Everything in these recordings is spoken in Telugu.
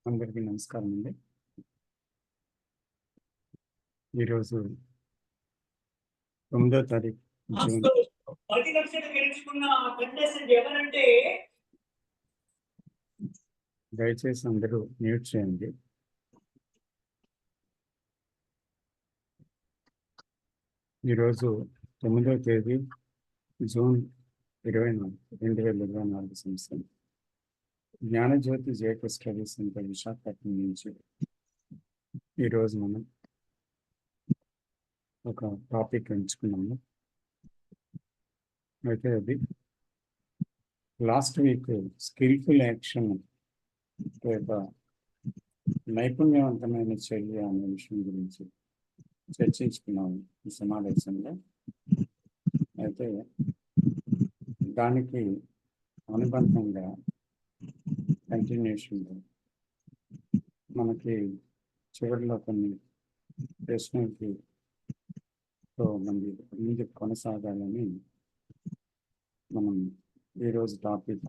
అందరికీ నమస్కారం అండి. ఈరోజు 9వ తారీఖు జూన్. 10 లక్షలు గెలుచుకున్న కంటెస్టెంట్ ఎవరంటే దయచేసి అందరూ మ్యూట్ చేయండి. ఈరోజు 9వ తేదీ జూన్ 24, 2024 సంవత్సరం. Gnanajyothi JK study centre Visakhapatnam నుంచి ఈరోజు మనం ఒక టాపిక్ ఎంచుకున్నాము. అయితే అది లాస్ట్ వీక్ స్కిల్ఫుల్ యాక్షన్ లేదా నైపుణ్యవంతమైన చర్య అనే విషయం గురించి చర్చించుకున్నాము ఈ సమావేశంలో. అయితే దానికి అనుబంధంగా కంటిన్యూషన్గా మనకి చివరిలో కొన్ని ప్రశ్నలకి ముందు కొనసాగాలని మనం ఈరోజు topic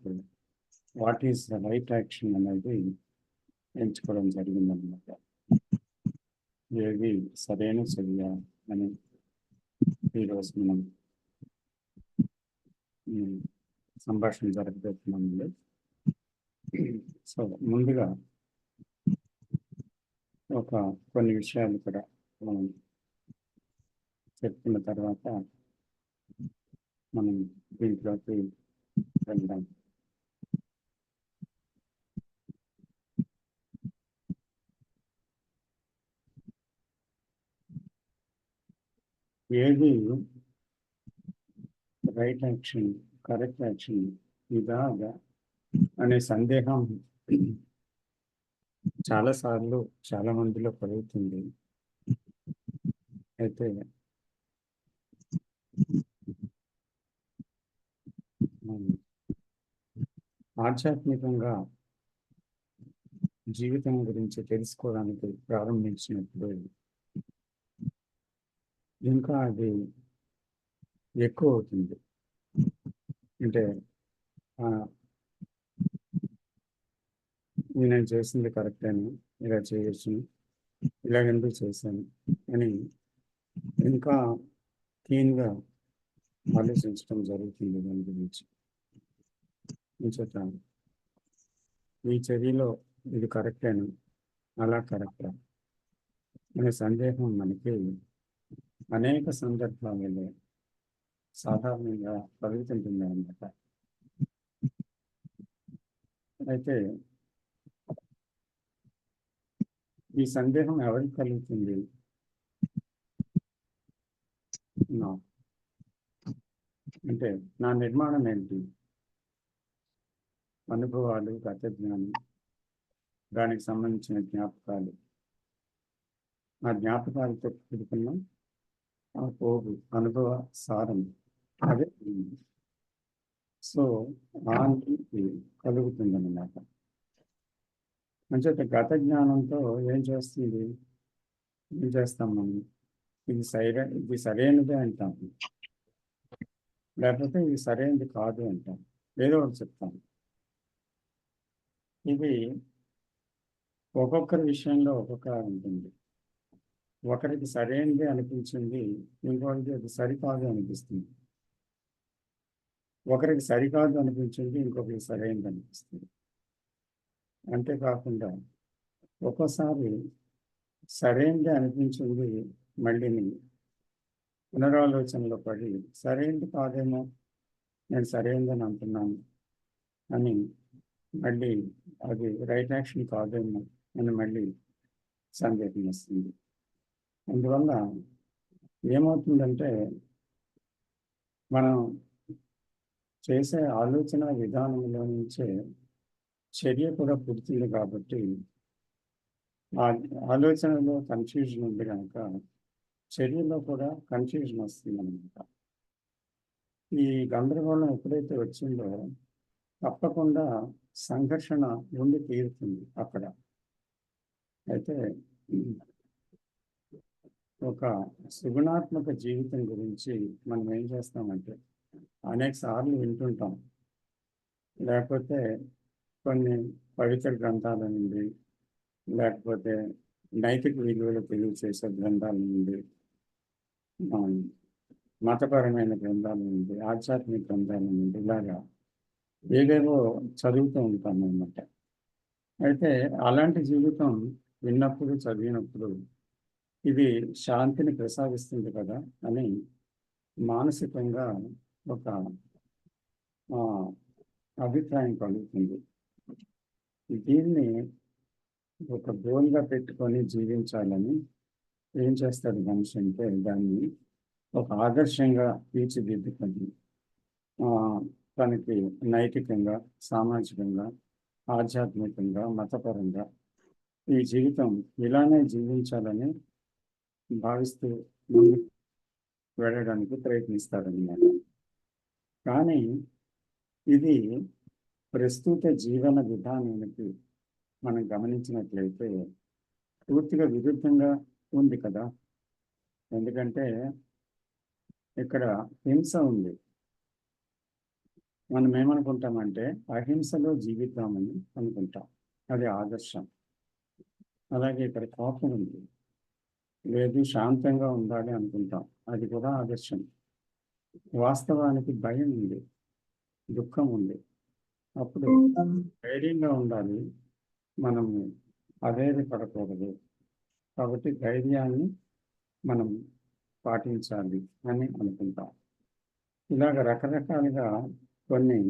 what is the right action అనేది ఎంచుకోవడం జరిగిందన్నమాట. ఏది సరైన చర్య అని ఈరోజు మనం సంభాషణ జరగబోతున్నామండి. సో ముందుగా కొన్ని విషయాలు కూడా మనం చెప్పుకున్న తర్వాత మనం దీంట్లోకి వెళ్దాం. ఏది రైట్ యాక్షన్, కరెక్ట్ యాక్షన్ ఇదా అనే సందేహం చాలాసార్లు చాలా మందిలో కలుగుతుంది. అయితే ఆధ్యాత్మికంగా జీవితం గురించి తెలుసుకోవడానికి ప్రారంభించినప్పుడు ఇంకా అది ఎక్కువ అవుతుంది. అంటే నేను చేసింది కరెక్టేనా, ఇలా చేయొచ్చు, ఇలా ఎందుకు చేశాను అని ఇంకా క్లీన్గా ఆలోచించడం జరుగుతుంది. దాని గురించి ఈ చర్యలో ఇది కరెక్టేనా, అలా కరెక్టా అనే సందేహం మనకి అనేక సందర్భాలలో సాధారణంగా కలుగుతుంటుంది అన్నమాట. అయితే ఈ సందేహం ఎవరికి కలుగుతుంది? అంటే నా నిర్మాణం ఏంటి, అనుభవాలు, గత జ్ఞానం, దానికి సంబంధించిన జ్ఞాపకాలు, ఆ జ్ఞాపకాలతో కూడుకున్న ఆ పోగు అనుభవ సారం అదే. సో ఆ నీతి కలుగుతుందన్నమాట. అంటే గత జ్ఞానంతో ఏం చేస్తాం మనం? ఇది సరైనదే అంటాం, లేకపోతే ఇది సరైనది కాదు అంటాం, ఏదో ఒకటి చెప్తాం. ఇది ఒక్కొక్కరి విషయంలో ఒక్కొక్క ఉంటుంది. ఒకరికి సరైనది అనిపించింది, ఇంకొకరికి అది సరికాదు అనిపిస్తుంది. ఒకరికి సరికాదు అనిపించింది, ఇంకొకరికి సరైనది అనిపిస్తుంది. అంతేకాకుండా ఒక్కోసారి సరైనది అనిపించింది మళ్ళీ పునరాలోచనలో పడి సరైనది కాదేమో, నేను సరైనదని అంటున్నాను అని మళ్ళీ అది రైట్ యాక్షన్ కాదేమో అని మళ్ళీ సందేహం వస్తుంది. అందువల్ల ఏమవుతుందంటే మనం చేసే ఆలోచన విధానంలో నుంచే చర్య కూడా పుడుతుంది. కాబట్టి ఆ ఆలోచనలో కన్ఫ్యూజన్ ఉంది కనుక చర్యలో కూడా కన్ఫ్యూజన్ వస్తుంది అన్నమాట. ఈ గందరగోళం ఎప్పుడైతే వచ్చిందో తప్పకుండా సంఘర్షణ ఉండి తీరుతుంది అక్కడ. అయితే ఒక సుగుణాత్మక జీవితం గురించి మనం ఏం చేస్తామంటే అనేక సార్లు వింటుంటాం, లేకపోతే కొన్ని పవిత్ర గ్రంథాల నుండి లేకపోతే నైతిక విలువలు తెలియచేసే గ్రంథాల నుండి, ఆ, మతపరమైన గ్రంథాల నుండి, ఆధ్యాత్మిక గ్రంథాల నుండి ఇలాగా ఏవేవో చదువుతూ ఉంటాం అన్నమాట. అయితే అలాంటి జీవితం విన్నప్పుడు, చదివినప్పుడు ఇది శాంతిని ప్రసాదిస్తుంది కదా అని మానసికంగా ఒక ఆ, అభిప్రాయం కలుగుతుంది. దీన్ని ఒక గోల్గా పెట్టుకొని జీవించాలని ఏం చేస్తాడు మనిషి అంటే దాన్ని ఒక ఆదర్శంగా తీర్చిదిద్దుకొని ఆ, తనకి నైతికంగా, సామాజికంగా, ఆధ్యాత్మికంగా, మతపరంగా ఈ జీవితం ఇలానే జీవించాలని భావిస్తూ ముందుకు వెళ్ళడానికి ప్రయత్నిస్తారన్నమాట. కానీ ఇది ప్రస్తుత జీవన విధానానికి మనం గమనించినట్లయితే పూర్తిగా విరుద్ధంగా ఉంది కదా. ఎందుకంటే ఇక్కడ హింస ఉంది. మనం ఏమనుకుంటామంటే అహింసలో జీవితామని అనుకుంటాం, అది ఆదర్శం. అలాగే ఇక్కడ కోపం ఉంది, లేదు శాంతంగా ఉండాలి అనుకుంటాం, అది కూడా ఆదర్శం. వాస్తవానికి భయం ఉంది, దుఃఖం ఉంది. అప్పుడు ధైర్యంగా ఉండాలి, మనం అధైర్యపడకూడదు. కాబట్టి ధైర్యాన్ని మనం పాటించాలి అని అనుకుంటాం. ఇలాగ రకరకాలుగా కొన్ని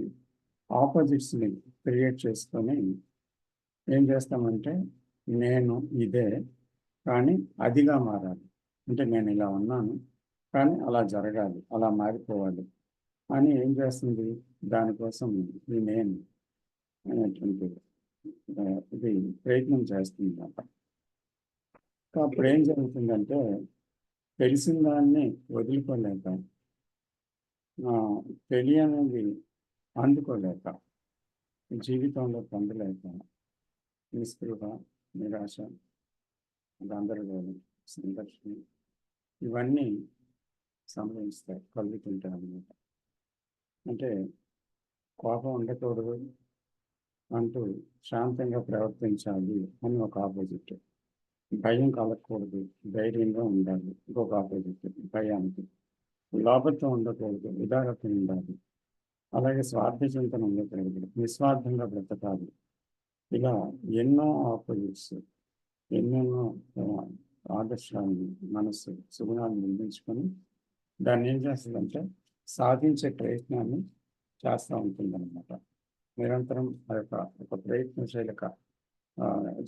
ఆపోజిట్స్ని క్రియేట్ చేసుకొని ఏం చేస్తామంటే నేను ఇదే కానీ అదిగా మారాలి, అంటే నేను ఇలా ఉన్నాను కానీ అలా జరగాలి, అలా మారిపోవాలి అని ఏం చేస్తుంది, దానికోసం ఈ నేను అనేటువంటి ఇది ప్రయత్నం చేస్తుంది అన్నమాట. అప్పుడు ఏం జరుగుతుందంటే తెలిసిన దాన్ని వదులుకోలేక, తెలియనిది అందుకోలేక, జీవితంలో పొందలేక నిస్పృహ, నిరాశ, గందరగోళం, సంఘర్షణ ఇవన్నీ సంభవిస్తాయి, కలుగుతుంటాయి అన్నమాట. అంటే కోపం ఉండకూడదు అంటూ శాంతంగా ప్రవర్తించాలి అని ఒక ఆపోజిట్, భయం కలగకూడదు ధైర్యంగా ఉండాలి ఇంకొక ఆపోజిట్, భయానికి లాభత్వం ఉండకూడదు ఉదారత్వం ఉండాలి, అలాగే స్వార్థ చింతన ఉండకూడదు నిస్వార్థంగా బ్రతకాలి. ఇలా ఎన్నో ఆపోజిట్స్, ఎన్నెన్నో ఆదర్శాలను మనస్సు సుగుణాలను నిర్మించుకొని దాన్ని ఏం చేస్తుందంటే సాధించే ప్రయత్నాన్ని చేస్తూ ఉంటుందన్నమాట. నిరంతరం ఆ యొక్క ఒక ప్రయత్నశీలక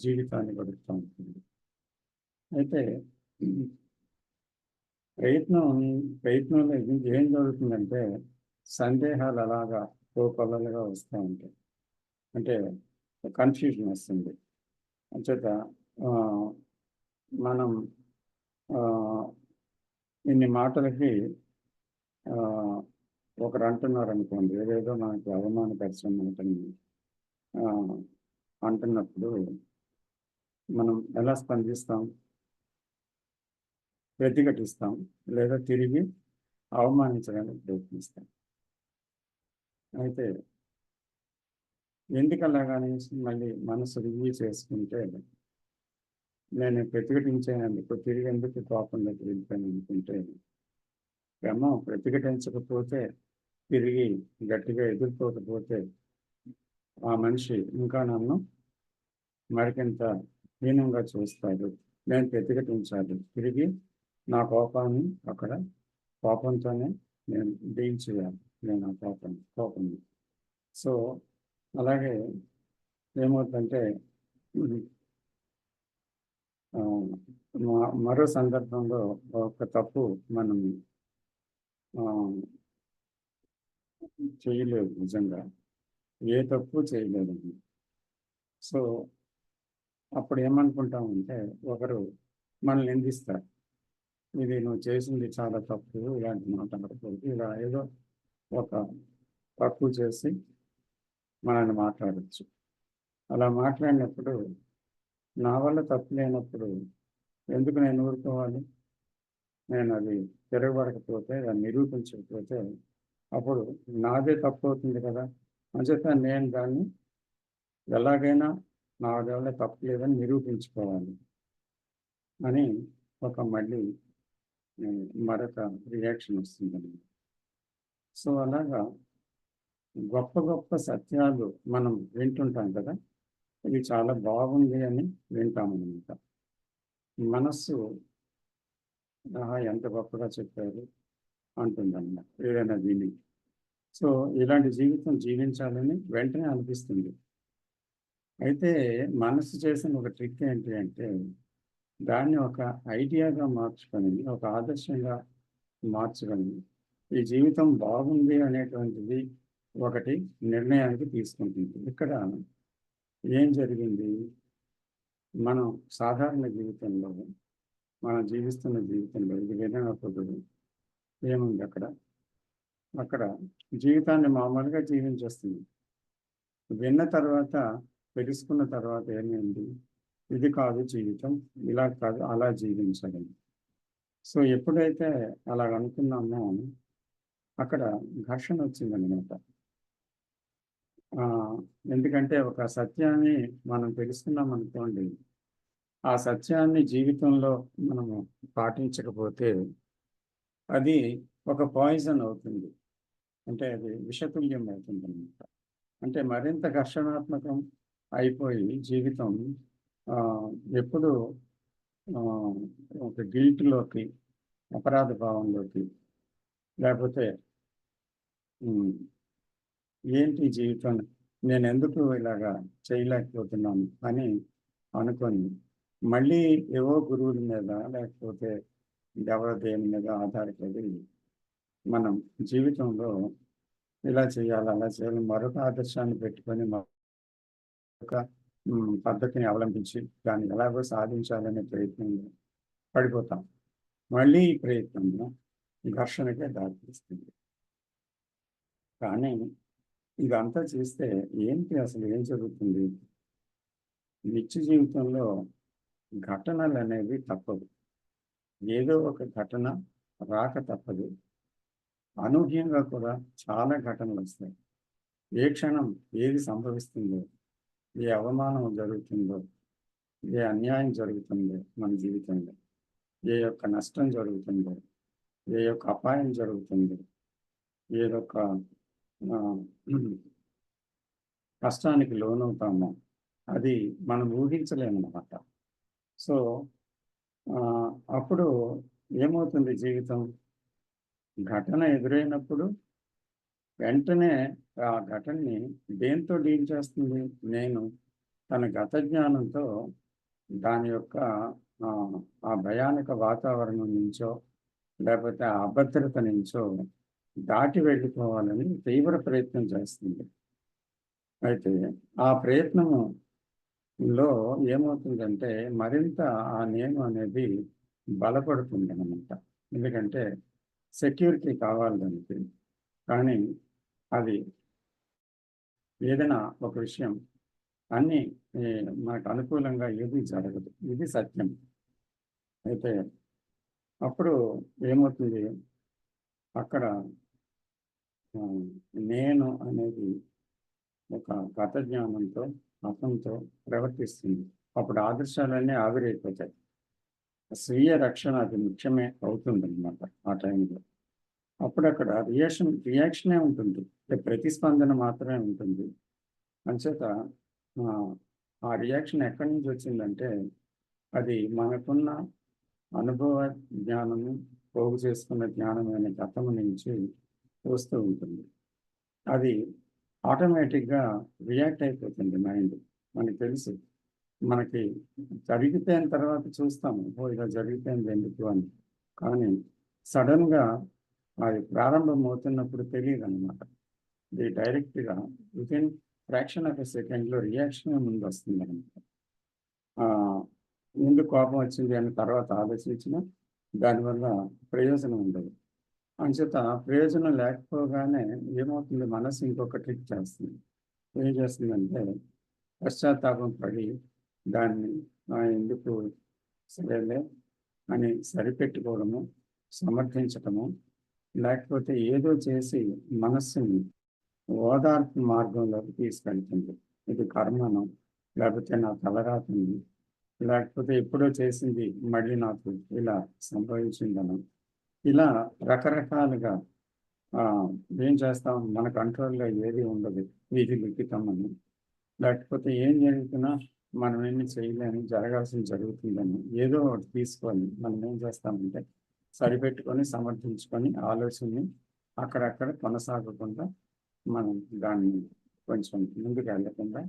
జీవితాన్ని గడుపుతూ ఉంటుంది. అయితే ప్రయత్నంలో ఏం జరుగుతుందంటే సందేహాలు అలాగా కోకొల్లలుగా వస్తూ ఉంటాయి, అంటే కన్ఫ్యూజన్ వస్తుంది. అంచేత మనం ఇన్ని మాటలకి ఒకరు అంటున్నారు అనుకోండి, ఏదేదో మనకి అవమానపరిచిన మాటని అంటున్నప్పుడు మనం ఎలా స్పందిస్తాం, ప్రతిఘటిస్తాం లేదా తిరిగి అవమానించడానికి ప్రయత్నిస్తాం. అయితే ఎందుకు అలాగని మళ్ళీ మనసు రివ్యూ చేసుకుంటే నేను ప్రతిఘటించేందుకు తిరిగి ఎందుకు కోపంలోకి వెళ్ళిపోయాను అనుకుంటే క్రమం ప్రతిఘటించకపోతే, తిరిగి గట్టిగా ఎదుర్కోకపోతే ఆ మనిషి ఇంకా నన్ను మరికొంత హీనంగా చూస్తాడు. నేను ప్రతిఘటించాలి, తిరిగి నా కోపాన్ని అక్కడ కోపంతోనే నేను డీల్ చేయాలి, నేను ఆ కోపం. సో అలాగే ఏమవుతుందంటే మరో సందర్భంలో ఒక తప్పు మనం చేయలేదు, నిజంగా ఏ తప్పు చేయలేదు. సో అప్పుడు ఏమనుకుంటామంటే ఒకరు మనల్ని నిందిస్తారు, ఇది నువ్వు చేసింది చాలా తప్పు, ఇలాంటి మాట అనకూడదు, ఇలా ఏదో ఒక తప్పు చేసి మనల్ని మాట్లాడచ్చు. అలా మాట్లాడినప్పుడు నా వల్ల తప్పు లేనప్పుడు ఎందుకు నేను ఊరుకోవాలి? నేను అది తిరగబడకపోతే, దాన్ని నిరూపించకపోతే అప్పుడు నాదే తప్పు అవుతుంది కదా. అంచేత నేను దాన్ని ఎలాగైనా నా వల్ల తప్పు లేదని నిరూపించుకోవాలి అని మళ్ళీ మరొక రియాక్షన్ వస్తుందండి. సో అలాగా గొప్ప గొప్ప సత్యాలు మనం వింటుంటాం కదా, ఇది చాలా బాగుంది అని వింటామన్నమాట. మనస్సు ఆహా ఎంత గొప్పగా చెప్పారు అంటుందన్నమాట ఏదైనా విని. సో ఇలాంటి జీవితం జీవించాలని వెంటనే అనిపిస్తుంది. అయితే మనసు చేసిన ఒక ట్రిక్ ఏంటి అంటే, దాన్ని ఒక ఐడియాగా మార్చుకొని, ఒక ఆదర్శంగా మార్చుకొని, ఈ జీవితం బాగుంది అనేటువంటిది ఒకటి నిర్ణయానికి తీసుకుంటుంది. ఇక్కడ ఏం జరిగింది? మనం సాధారణ జీవితంలో, మనం జీవిస్తున్న జీవితంలో ఇది వినప్పుడు ఏముంది అక్కడ జీవితాన్ని మామూలుగా జీవించేస్తుంది. విన్న తర్వాత, తెలుసుకున్న తర్వాత ఏమైంది? ఇది కాదు జీవితం, ఇలా కాదు అలా జీవించాలి. సో ఎప్పుడైతే అలా అనుకున్నామో అక్కడ ఘర్షణ వచ్చిందనమాట. ఎందుకంటే ఒక సత్యాన్ని మనం తెలుసుకున్నాం అనుకోండి, ఆ సత్యాన్ని జీవితంలో మనము పాటించకపోతే అది ఒక పాయిజన్ అవుతుంది. అంటే అది విషతుల్యం అవుతుంది అనమాట. అంటే మరింత ఘర్షణాత్మకం అయిపోయి జీవితం ఎప్పుడు ఒక గిల్ట్‌లోకి, అపరాధ భావంలోకి, లేకపోతే ఏంటి జీవితం, నేనెందుకు ఇలాగా చేయలేకపోతున్నాను అని అనుకోని, మళ్ళీ ఏవో గురువుల మీద లేకపోతే ఎవరో దేని మీద ఆధారపడి మనం జీవితంలో ఇలా చేయాలి, అలా చేయాలి మరొక ఆదర్శాన్ని పెట్టుకొని ఒక పద్ధతిని అవలంబించి దాన్ని ఎలాగో సాధించాలనే ప్రయత్నంలో పడిపోతాం. మళ్ళీ ఈ ప్రయత్నంలో ఘర్షణకే దారితీస్తుంది. కానీ ఇదంతా చూస్తే ఏంటి అసలు ఏం జరుగుతుంది? నిత్య జీవితంలో ఘటనలు అనేవి తప్పదు. ఏదో ఒక ఘటన రాక తప్పదు. అనూహ్యంగా కూడా చాలా ఘటనలు వస్తాయి. ఏ క్షణం ఏది సంభవిస్తుందో, ఏ అవమానం జరుగుతుందో, ఏ అన్యాయం జరుగుతుందో మన జీవితంలో, ఏ యొక్క నష్టం జరుగుతుందో, ఏ యొక్క అపాయం జరుగుతుందో, ఏదొక కష్టానికి లోనవుతామో అది మనం ఊహించలేమన్నమాట. సో అప్పుడు ఏమవుతుంది జీవితం? ఘటన ఎదురైనప్పుడు వెంటనే ఆ ఘటనని దేంతో డీల్ చేస్తుంది? నేను తన గత జ్ఞానంతో దాని యొక్క ఆ భయానక వాతావరణం నుంచో, లేకపోతే ఆ అభద్రత నుంచో దాటి వెళ్ళిపోవాలని తీవ్ర ప్రయత్నం చేస్తుంది. అయితే ఆ ప్రయత్నంలో ఏమవుతుందంటే మరింత ఆ నేను అనేది బలపడుతుంది అన్నమాట. ఎందుకంటే సెక్యూరిటీ కావాలి దానికి. కానీ అది ఏదైనా ఒక విషయం అన్నీ మనకు అనుకూలంగా ఏది జరగదు. ఇది సత్యం. అయితే అప్పుడు ఏమవుతుంది? అక్కడ నేను అనేది ఒక గత జ్ఞానంతో, మతంతో ప్రవర్తిస్తుంది. అప్పుడు ఆదర్శాలన్నీ ఆవిరైపోతాయి. స్వీయ రక్షణ అది ముఖ్యమే అవుతుందన్నమాట ఆ టైంలో. అప్పుడు అక్కడ రియాక్షనే ఉంటుంది. ప్రతిస్పందన మాత్రమే ఉంటుంది. అంచేత ఆ రియాక్షన్ ఎక్కడి నుంచి వచ్చిందంటే అది మనకున్న అనుభవ జ్ఞానము, పోగు చేసుకున్న జ్ఞానమైన గతం నుంచి వస్తూ ఉంటుంది. అది ఆటోమేటిక్గా రియాక్ట్ అయిపోతుంది మైండ్. మనకు తెలుసు, మనకి జరిగిపోయిన తర్వాత చూస్తాము, ఇలా జరిగిపోయింది ఎందుకు అని. కానీ సడన్గా అది ప్రారంభమవుతున్నప్పుడు తెలియదు అనమాట. ఇది డైరెక్ట్గా వితిన్ ఫ్రాక్షన్ ఆఫ్ ఎ సెకండ్లో రియాక్షన్ ముందు వస్తుంది అనమాట. ముందు కోపం వచ్చింది అని తర్వాత ఆలోచించిన దానివల్ల ప్రయోజనం ఉండదు. అంచేత ప్రయోజనం లేకపోగానే ఏమవుతుంది? మనసు ఇంకొక ట్రిక్ చేస్తుంది. ఏం చేస్తుందంటే పశ్చాత్తాపం పడి దాన్ని ఎందుకు సరేలే అని సరిపెట్టుకోవడము, సమర్థించటము, లేకపోతే ఏదో చేసి మనస్సుని ఓదార్పు మార్గంలోకి తీసుకెళ్తుంది. ఇది కర్మను లేకపోతే నా తలరాత ఉంది, లేకపోతే ఎప్పుడో చేసింది మళ్ళీ నాకు ఇలా సంభవించిందను, ఇలా రకరకాలుగా ఆ, ఏం చేస్తాం, మన కంట్రోల్లో ఏది ఉండదు, వీధి లిఖితం అని. లేకపోతే ఏం జరుగుతున్నా మనం ఏమి చేయలేని, జరగాల్సింది జరుగుతుందని ఏదో ఒకటి తీసుకొని మనం ఏం చేస్తామంటే సరిపెట్టుకొని సమర్థించుకొని ఆలోచనని అక్కడక్కడ కొనసాగకుండా మనం దాన్ని కొంచెం ముందుకు వెళ్ళకుండా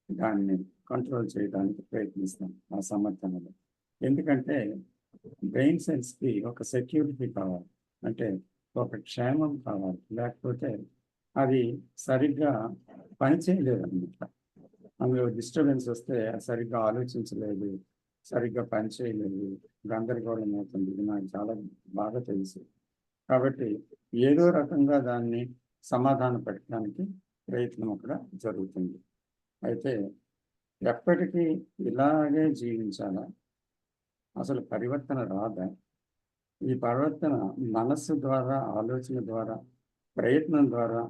దాన్ని కంట్రోల్ చేయడానికి ప్రయత్నిస్తాం ఆ సమర్థనలో. ఎందుకంటే బ్రెయిన్ సెల్స్కి ఒక సెక్యూరిటీ కావాలి, అంటే ఒక క్షేమం కావాలి, లేకపోతే అది సరిగ్గా పనిచేయలేదు అన్నమాట. అందులో డిస్టర్బెన్స్ వస్తే అది సరిగ్గా ఆలోచించలేదు, సరిగ్గా పనిచేయలేదు, గందరగోళం అవుతుంది. ఇది నాకు చాలా బాగా తెలుసు. కాబట్టి ఏదో రకంగా దాన్ని సమాధాన పెట్టడానికి ప్రయత్నం అక్కడ జరుగుతుంది. అయితే ఎప్పటికీ ఇలాగే జీవించాలా? అసలు పరివర్తన రాదా? ఈ పరివర్తన మనస్సు ద్వారా, ఆలోచన ద్వారా, ప్రయత్నం ద్వారా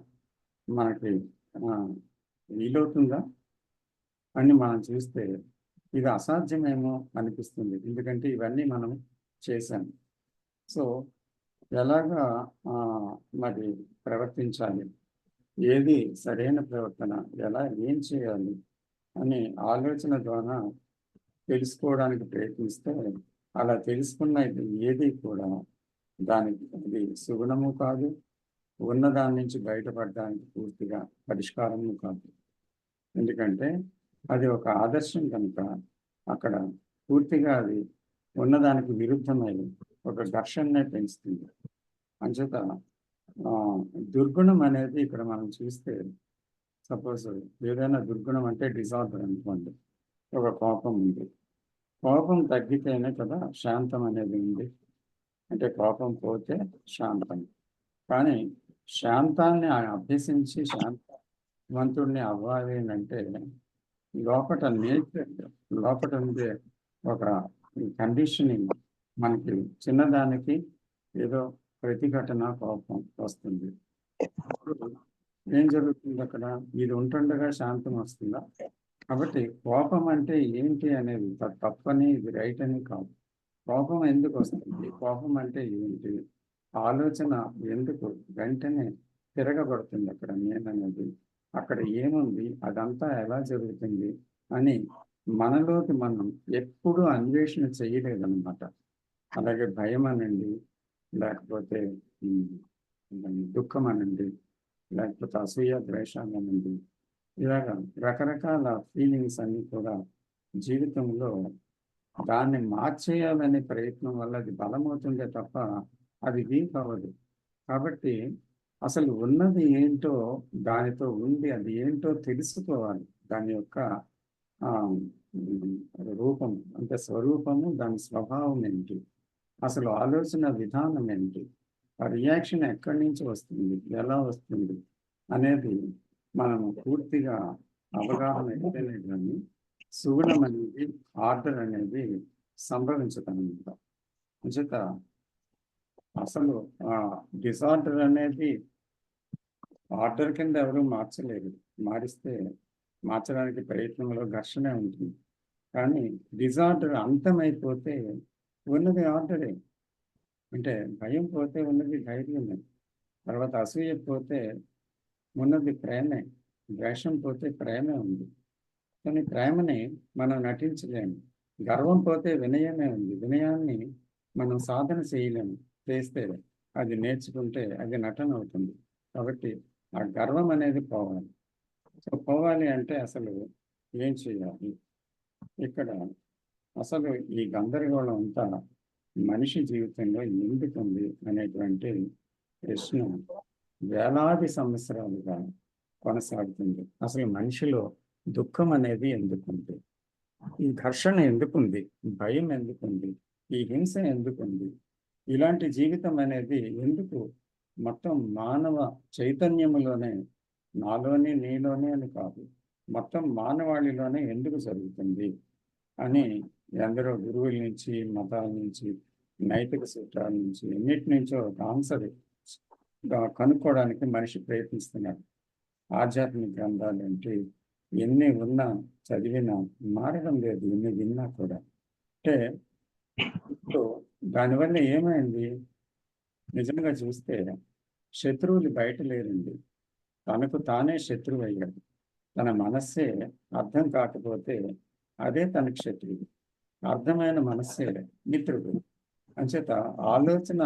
మనకి వీలవుతుందా అని మనం చూస్తే ఇది అసాధ్యమేమో అనిపిస్తుంది. ఎందుకంటే ఇవన్నీ మనం చేశాం. సో ఎలాగా మరి ప్రవర్తించాలి, ఏది సరైన ప్రవర్తన, ఎలా ఏం చేయాలి అని ఆలోచన ద్వారా తెలుసుకోవడానికి ప్రయత్నిస్తే అలా తెలుసుకున్న ఏది కూడా దానికి అది సుగుణము కాదు, ఉన్నదాని నుంచి బయటపడడానికి పూర్తిగా పరిష్కారము కాదు. ఎందుకంటే అది ఒక ఆదర్శం కనుక అక్కడ పూర్తిగా అది ఉన్నదానికి విరుద్ధమైన ఒక ఘర్షణనే పెంచుతుంది. అంచేత దుర్గుణం అనేది ఇక్కడ మనం చూస్తే, సపోజ్ ఏదైనా దుర్గుణం అంటే డిజార్డర్ అనుకోండి. ఒక కోపం ఉంది, కోపం తగ్గితేనే కదా శాంతం అనేది ఉంది. అంటే కోపం పోతే శాంతం. కానీ శాంతాన్ని అభ్యసించి శాంతవంతుడిని అవ్వాలి అంటే లోపట నేచర్, లోపట ఉండే ఒక కండిషనింగ్, మనకి చిన్నదానికి ఏదో ప్రతిఘటన కోపం వస్తుంది. ఏం జరుగుతుంది అక్కడ? ఇది ఉంటుండగా శాంతం వస్తుందా? కాబట్టి కోపం అంటే ఏంటి అనేది తప్పని, ఇది రైట్ అని కాదు. కోపం ఎందుకు వస్తుంది, కోపం అంటే ఏంటి, ఆలోచన ఎందుకు వెంటనే తిరగబడుతుంది అక్కడ నేననేది, అక్కడ ఏముంది, అదంతా ఎలా జరుగుతుంది అని మనలోకి మనం ఎప్పుడూ అన్వేషణ చేయలేదన్నమాట. అలాగే భయం అనండి, లేకపోతే దుఃఖం అనండి, లేకపోతే అసూయ ద్వేషాలు అనండి, ఇలాగ రకరకాల ఫీలింగ్స్ అన్నీ కూడా జీవితంలో దాన్ని మార్చేయాలనే ప్రయత్నం వల్ల అది బలమవుతుందే తప్ప అది వీక్ అవ్వదు. కాబట్టి అసలు ఉన్నది ఏంటో, దానితో ఉంది, అది ఏంటో తెలుసుకోవాలి. దాని యొక్క రూపం అంటే స్వరూపము, దాని స్వభావం ఏంటి, అసలు ఆలోచన విధానం ఏంటి, ఆ రియాక్షన్ ఎక్కడి నుంచి వస్తుంది, ఎలా వస్తుంది అనేది మనం పూర్తిగా అవగాహన అయితేనే కానీ సుగుణం అనేది, ఆర్డర్ అనేది సంభవించదన్నమాట. అంచేత అసలు డిసార్డర్ అనేది ఆర్డర్ కింద ఎవరు మార్చలేరు. మారిస్తే మార్చడానికి ప్రయత్నంలో ఘర్షణ ఉంటుంది. కానీ డిజార్డర్ అంతమైపోతే ఉన్నది ఆర్డరే. అంటే భయం పోతే ఉన్నది ధైర్యమే, తర్వాత అసూయ పోతే ఉన్నది ప్రేమే, ద్వేషం పోతే ప్రేమే ఉంది. కానీ ప్రేమని మనం నటించలేము. గర్వం పోతే వినయమే ఉంది, వినయాన్ని మనం సాధన చేయలేము. చేస్తే అది నేర్చుకుంటే అది నటన అవుతుంది. కాబట్టి ఆ గర్వం అనేది పోవాలి. సో పోవాలి అంటే అసలు ఏం చేయాలి? ఇక్కడ అసలు ఈ గందరగోళం అంతా మనిషి జీవితంలో ఎందుకుంది అనేటువంటి ప్రశ్న వేలాది సంవత్సరాలుగా కొనసాగుతుంది. అసలు మనిషిలో దుఃఖం అనేది ఎందుకుంది, ఈ ఘర్షణ ఎందుకుంది, భయం ఎందుకుంది, ఈ హింస ఎందుకుంది, ఇలాంటి జీవితం అనేది ఎందుకు మొత్తం మానవ చైతన్యములోనే, నాలోనే నీలోనే అని కాదు, మొత్తం మానవాళిలోనే ఎందుకు జరుగుతుంది అని ఎందరో గురువుల నుంచి, మతాల నుంచి, నైతిక సూత్రాల నుంచి, ఎన్నిటి నుంచో ఆన్సర్ కనుక్కోవడానికి మనిషి ప్రయత్నిస్తున్నాడు. ఆధ్యాత్మిక గ్రంథాలు ఏంటి, ఎన్ని ఉన్నా చదివినా మారడం లేదు, ఎన్ని విన్నా కూడా. అంటే ఇప్పుడు దానివల్ల ఏమైంది? నిజంగా చూస్తే శత్రువులు బయట లేరండి. తనకు తానే శత్రువు అయ్యాడు. తన మనస్సే అర్థం కాకపోతే అదే తనకు శత్రువు. అర్థమైన మనస్సే మిత్రుడు. అంచేత ఆలోచన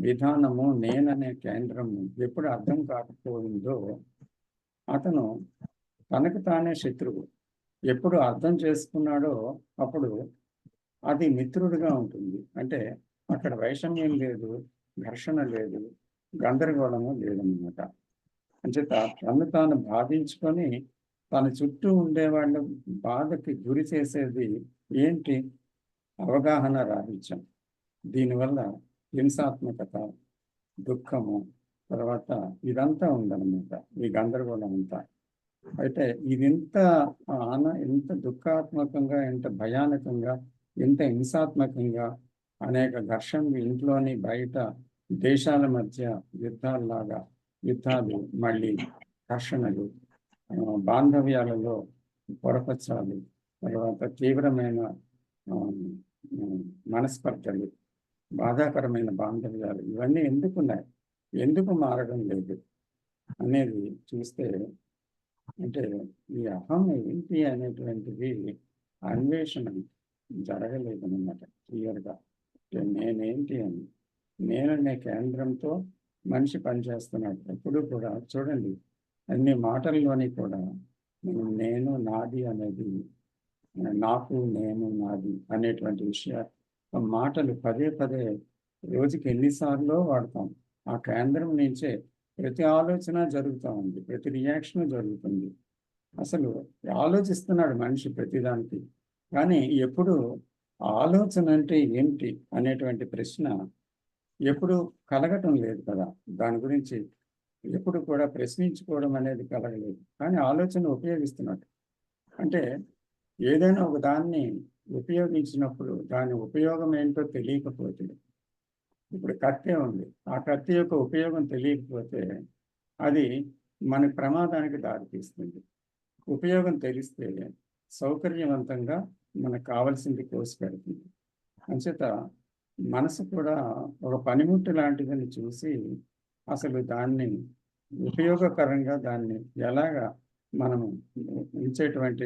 విధానము నేననే కేంద్రము ఎప్పుడు అర్థం కాకపోయిందో అతను తనకు తానే శత్రువు. ఎప్పుడు అర్థం చేసుకున్నాడో అప్పుడు అది మిత్రుడిగా ఉంటుంది. అంటే అక్కడ వైషమ్యం లేదు, ఘర్షణ లేదు, గందరగోళము లేదన్నమాట. అంచేత తను తాను బాధించుకొని తన చుట్టూ ఉండేవాళ్ళ బాధకి గురి చేసేది ఏంటి? అవగాహన రాహిత్యం. దీనివల్ల హింసాత్మకత, దుఃఖము, తర్వాత ఇదంతా ఉందన్నమాట, ఈ గందరగోళం అంతా. అయితే ఇదింత ఇంత దుఃఖాత్మకంగా, ఇంత భయానకంగా, ఇంత హింసాత్మకంగా అనేక ఘర్షణలు ఇంట్లోని బయట దేశాల మధ్య యుద్ధాలు, మళ్ళీ ఘర్షణలు, బాంధవ్యాలలో పొరపచ్చాలు, తర్వాత తీవ్రమైన ఆ, మనస్పర్ధలు, బాధాకరమైన బాంధవ్యాలు, ఇవన్నీ ఎందుకున్నాయి, ఎందుకు మారడం లేదు అనేది చూస్తే, అంటే ఈ అహం ఏంటి అనేటువంటిది అన్వేషణ జరగలేదన్నమాట క్లియర్గా. నేనేంటి అని, నేననే కేంద్రంతో మనిషి పనిచేస్తున్నాడు. ఎప్పుడు కూడా చూడండి, అన్ని మాటల్లోని కూడా మనం నేను, నాది అనేది, నాకు, నేను, నాది అనేటువంటి మాటలు పదే పదే రోజుకి ఎన్నిసార్లు వాడతాం. ఆ కేంద్రం నుంచే ప్రతి ఆలోచన జరుగుతూ ఉంది, ప్రతి రియాక్షన్ జరుగుతుంది. అసలు ఆలోచిస్తున్నాడు మనిషి ప్రతిదానికి. కానీ ఎప్పుడు ఆలోచన అంటే ఏమిటి అనేటువంటి ప్రశ్న ఎప్పుడు కలగటం లేదు కదా. దాని గురించి ఎప్పుడు కూడా ప్రశ్నించుకోవడం అనేది కలగలేదు. కానీ ఆలోచన ఉపయోగిస్తున్నాడు. అంటే ఏదైనా ఒక దాన్ని ఉపయోగించినప్పుడు దాని ఉపయోగం ఏంటో తెలియకపోతే, ఇప్పుడు కత్తి ఉంది, ఆ కత్తి యొక్క ఉపయోగం తెలియకపోతే అది మన ప్రమాదానికి దారితీస్తుంది. ఉపయోగం తెలిస్తే సౌకర్యవంతంగా మనకు కావలసింది కోసి పెడుతుంది. అంచేత మనసు కూడా ఒక పనిముట్టు లాంటిదని చూసి అసలు దాన్ని ఉపయోగకరంగా దాన్ని ఎలాగా మనము ఉంచేటువంటి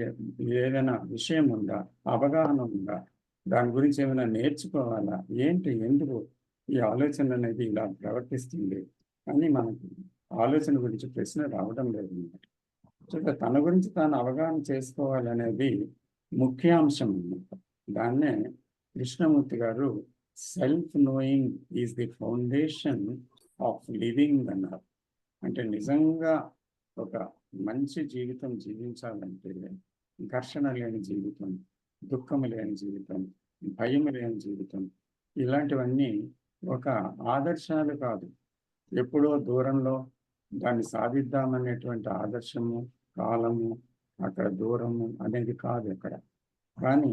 ఏదైనా విషయం ఉందా, అవగాహన ఉందా, దాని గురించి ఏమైనా నేర్చుకోవాలా, ఏంటి, ఎందుకు ఈ ఆలోచన అనేది ఇలా ప్రవర్తిస్తుంది అని మనకు ఆలోచన గురించి ప్రశ్న రావడం లేదు అన్నమాట. సో తన గురించి తాను అవగాహన చేసుకోవాలనేది ముఖ్యాంశం అన్నమాట. దాన్నే కృష్ణమూర్తి గారు self knowing is the foundation of living అన్నారు. అంటే నిజంగా ఒక మంచి జీవితం జీవించాలంటే ఘర్షణ లేని జీవితం, దుఃఖము లేని జీవితం, భయము లేని జీవితం, ఇలాంటివన్నీ ఒక ఆదర్శాలు కాదు. ఎప్పుడో దూరంలో దాన్ని సాధిద్దామనేటువంటి ఆదర్శము, కాలము, అక్కడ దూరము అనేది కాదు అక్కడ. కానీ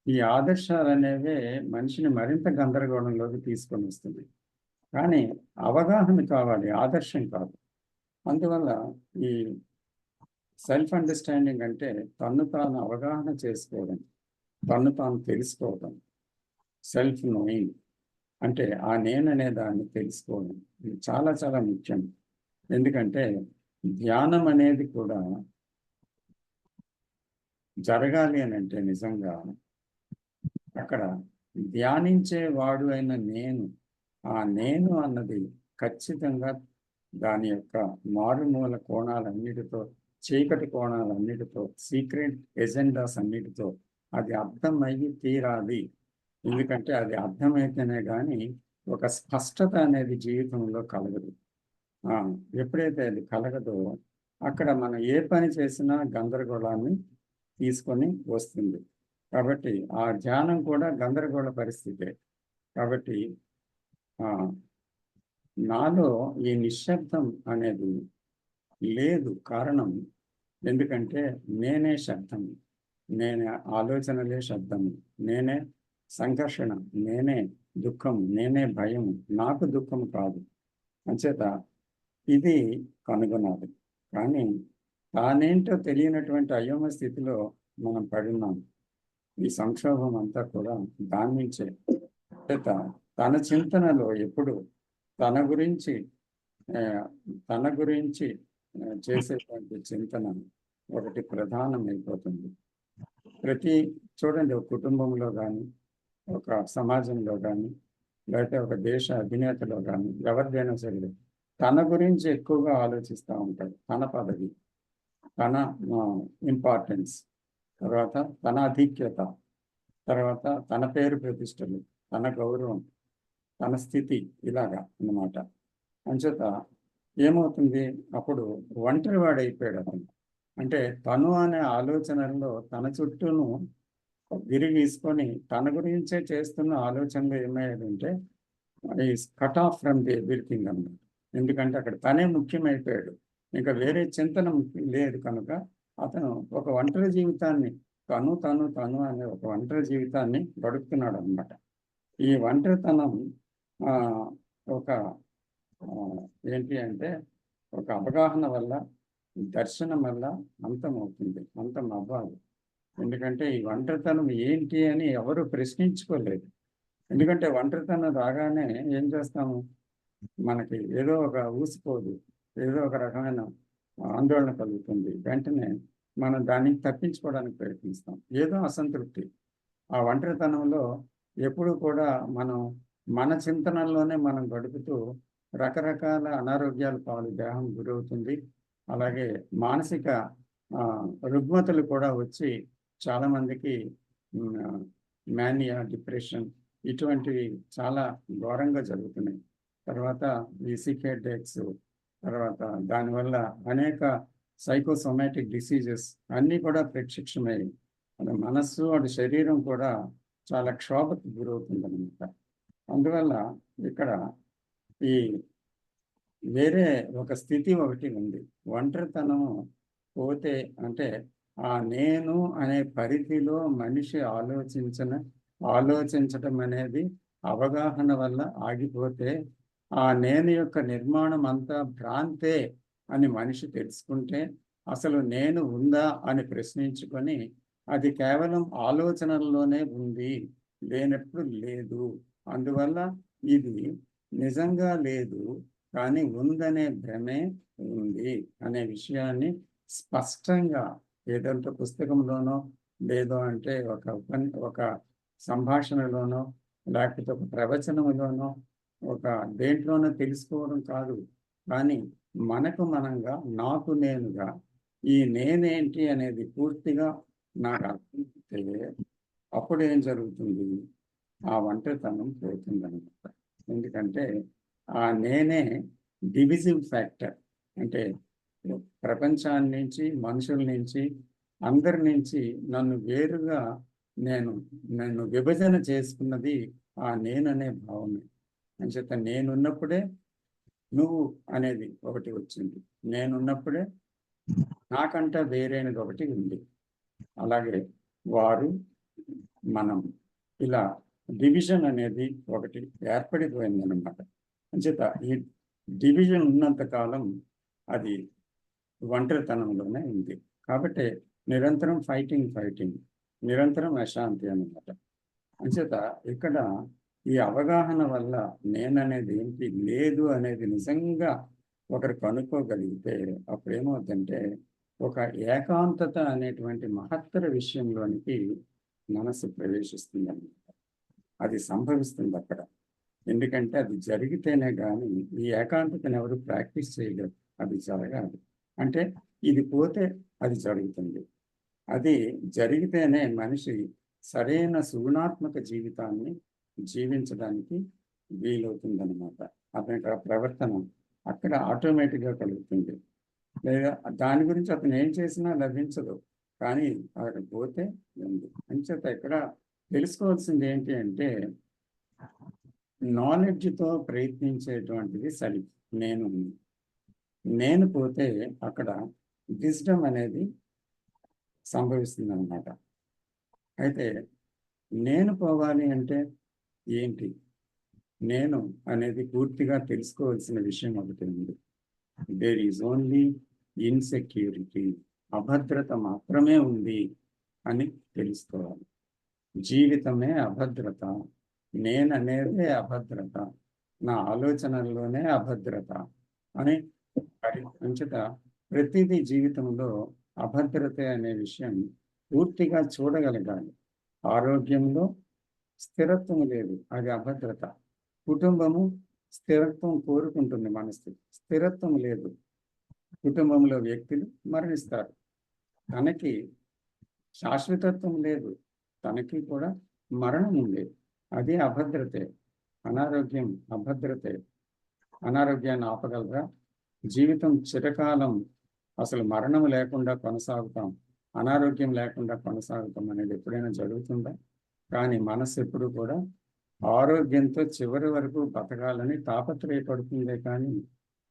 ఈ ఆదర్శాలు అనేవే మనిషిని మరింత గందరగోళంలోకి తీసుకొని వస్తుంది. కానీ అవగాహన కావాలి, ఆదర్శం కాదు. అందువల్ల ఈ సెల్ఫ్ అండర్స్టాండింగ్ అంటే తన్ను తాను అవగాహన చేసుకోవడం, తన్ను తాను తెలుసుకోవడం. సెల్ఫ్ నోయింగ్ అంటే ఆ నేననే దాన్ని తెలుసుకోవడం ఇది చాలా చాలా ముఖ్యం. ఎందుకంటే ధ్యానం అనేది కూడా జరగాలి అని అంటే నిజంగా అక్కడ ధ్యానించే వాడు అయిన ఆ నేను అన్నది ఖచ్చితంగా దాని యొక్క మారుమూల కోణాలన్నిటితో, చీకటి కోణాలన్నిటితో, సీక్రెట్ ఎజెండాస్ అన్నిటితో అది అర్థమయ్యి తీరాలి. ఎందుకంటే అది అర్థమైతేనే కానీ ఒక స్పష్టత అనేది జీవితంలో కలగదు. ఎప్పుడైతే అది కలగదో అక్కడ మనం ఏ పని చేసినా గందరగోళాన్ని తీసుకొని వస్తుంది. కాబట్టి ఆ ధ్యానం కూడా గందరగోళ పరిస్థితే. కాబట్టి నాలో ఈ నిశ్శబ్దం అనేది లేదు. కారణం ఎందుకంటే నేనే శబ్దం, నేనే ఆలోచనలే శబ్దము, నేనే సంఘర్షణ, నేనే దుఃఖం, నేనే భయం, నాకు దుఃఖం కాదు. అంచేత ఇది కనుగొనాలి. కానీ తానేంటో తెలియనటువంటి అయోమ స్థితిలో మనం పడున్నాం. ఈ సంక్షోభం అంతా కూడా దాని నుంచే. తన చింతనలో ఎప్పుడు తన గురించి ఆ, తన గురించి చేసేటువంటి చింతన ఒకటి ప్రధానమైపోతుంది. ప్రతి చూడండి, ఒక కుటుంబంలో కానీ, ఒక సమాజంలో కానీ, లేకపోతే ఒక దేశ అధినేతలో కానీ, ఎవరిదైనా సరే తన గురించి ఎక్కువగా ఆలోచిస్తూ ఉంటాడు. తన పదవి, తన ఇంపార్టెన్స్, తర్వాత తన ఆధిక్యత, తర్వాత తన పేరు ప్రతిష్టలు, తన గౌరవం, తన స్థితి, ఇలాగా అన్నమాట. అంచేత ఏమవుతుంది, అప్పుడు ఒంటరి వాడైపోయాడు అతను. అంటే తను అనే ఆలోచనల్లో తన చుట్టూను విరిగీసుకొని తన గురించే చేస్తున్న ఆలోచనలు ఏమయ్యాడంటే is cut off from the everything అన్నమాట. ఎందుకంటే అక్కడ తనే ముఖ్యమైపోయాడు, ఇంకా వేరే చింతన లేదు కనుక అతను ఒక ఒంటరి జీవితాన్ని తను అనే ఒక ఒంటరి జీవితాన్ని గడుపుతున్నాడు అన్నమాట. ఈ ఒంటరితనం ఒక ఏంటి అంటే ఒక అవగాహన వల్ల, దర్శనం వల్ల అంతం అవ్వాలి. ఎందుకంటే ఈ ఒంటరితనం ఏంటి అని ఎవరు ప్రశ్నించుకోలేదు. ఎందుకంటే ఒంటరితనం రాగానే ఏం చేస్తాము, మనకి ఏదో ఒక ఊసిపోదు, ఏదో ఒక రకమైన ఆందోళన కలుగుతుంది. వెంటనే మనం దాన్ని తప్పించుకోవడానికి ప్రయత్నిస్తాం, ఏదో అసంతృప్తి. ఆ ఒంటరితనంలో ఎప్పుడు కూడా మనం మన చింతనల్లోనే మనం గడుపుతూ రకరకాల అనారోగ్యాల పాలు దేహం గురవుతుంది. అలాగే మానసిక రుగ్మతలు కూడా వచ్చి చాలామందికి మేనియా, డిప్రెషన్ ఇటువంటివి చాలా ఘోరంగా జరుగుతున్నాయి. తర్వాత ఈ సిక్ హెడేక్స్, తర్వాత దానివల్ల అనేక సైకోసోమాటిక్ డిసీజెస్ అన్నీ కూడా ప్రత్యక్షమై మనస్సు, అటు శరీరం కూడా చాలా క్షోభకు గురవుతుంది అన్నమాట. అందువల్ల ఇక్కడ ఈ వేరే ఒక స్థితి ఒకటి ఉంది. ఒంటరితనము పోతే అంటే ఆ నేను అనే పరిధిలో మనిషి ఆలోచించటం అనేది అవగాహన వల్ల ఆగిపోతే, ఆ నేను యొక్క నిర్మాణం అంతా భ్రాంతే అని మనిషి తెలుసుకుంటే, అసలు నేను ఉందా అని ప్రశ్నించుకొని అది కేవలం ఆలోచనల్లోనే ఉంది, లేనప్పుడు లేదు, అందువల్ల ఇది నిజంగా లేదు కానీ ఉందనే భ్రమే ఉంది అనే విషయాన్ని స్పష్టంగా ఏదంటే పుస్తకంలోనో, లేదో అంటే ఒక సంభాషణలోనో, లేకపోతే ఒక ప్రవచనంలోనో, ఒక దేంట్లోనో తెలుసుకోవడం కాదు, కానీ మనకు మనంగా, నాకు నేనుగా ఈ నేనేంటి అనేది పూర్తిగా నాకు అర్థమైతే అప్పుడు ఏం జరుగుతుంది, ఆ ఒంటరితనం పోతుందన్నమాట. ఎందుకంటే ఆ నేనే డివిజివ్ ఫ్యాక్టర్. అంటే ప్రపంచాన్ని నుంచి, మనుషుల నుంచి, అందరి నుంచి నన్ను వేరుగా నన్ను విభజన చేసుకున్నది ఆ నేననే భావమే. అంచేత నేనున్నప్పుడే నువ్వు అనేది ఒకటి వచ్చింది, నేనున్నప్పుడే నాకంట వేరైనది ఒకటి ఉంది. అలాగే వారు, మనం, ఇలా డివిజన్ అనేది ఒకటి ఏర్పడిపోయిందన్నమాట. అంచేత ఈ డివిజన్ ఉన్నంత కాలం అది ఒంటరితనంలోనే ఉంది. కాబట్టి నిరంతరం ఫైటింగ్, నిరంతరం అశాంతి అన్నమాట. అంచేత ఇక్కడ ఈ అవగాహన వల్ల నేననేది ఏంటి లేదు అనేది నిజంగా ఒకరు కనుక్కోగలిగితే అప్పుడు ఏమవుతుందంటే ఒక ఏకాంతత అనేటువంటి మహత్తర విషయంలోనికి మనసు ప్రవేశిస్తుంది అన్నమాట. అది సంభవిస్తుంది అక్కడ. ఎందుకంటే అది జరిగితేనే కానీ ఈ ఏకాంతతను ఎవరు ప్రాక్టీస్ చేయలేరు, అది జరగాలి. అంటే ఇది పోతే అది జరుగుతుంది, అది జరిగితేనే మనిషి సరైన సుగుణాత్మక జీవితాన్ని జీవించడానికి వీలవుతుందన్నమాట. అతని ప్రవర్తన అక్కడ ఆటోమేటిక్గా కలుగుతుంది. లేదా దాని గురించి అతను ఏం చేసినా లభించదు, కానీ అక్కడ పోతే ఉంది. అంచేత ఇక్కడ తెలుసుకోవాల్సింది ఏంటి అంటే నాలెడ్జ్తో ప్రయత్నించేటువంటిది సరి. నేను పోతే అక్కడ విజ్డమ్ అనేది సంభవిస్తుంది అన్నమాట. అయితే నేను పోవాలి అంటే ఏంటి, నేను అనేది పూర్తిగా తెలుసుకోవాల్సిన విషయం ఒకటి ఉంది. దేర్ ఈజ్ ఓన్లీ ఇన్సెక్యూరిటీ, అభద్రత మాత్రమే ఉంది అని తెలుసుకోవాలి. జీవితమే అభద్రత, నేననేదే అభద్రత, నా ఆలోచనల్లోనే అభద్రత అని అంచేత ప్రతిదీ జీవితంలో అభద్రత అనే విషయం పూర్తిగా చూడగలగాలి. ఆరోగ్యంలో స్థిరత్వం లేదు, అది అభద్రత. కుటుంబము స్థిరత్వం కోరుకుంటుంది, మనసు స్థిరత్వం లేదు. కుటుంబంలో వ్యక్తులు మరణిస్తారు, తనకి శాశ్వతత్వం లేదు, తనకి కూడా మరణం ఉంది. అది అభద్రతే. అనారోగ్యం అభద్రతే. అనారోగ్యాన్ని ఆపగలరా? జీవితం చిరకాలం అసలు మరణం లేకుండా కొనసాగుతాం, అనారోగ్యం లేకుండా కొనసాగుతాం అనేది ఎప్పుడైనా జరుగుతుందా? కానీ మనసు ఎప్పుడు కూడా ఆరోగ్యంతో చివరి వరకు బతకాలని తాపత్రయపడుతుందే కానీ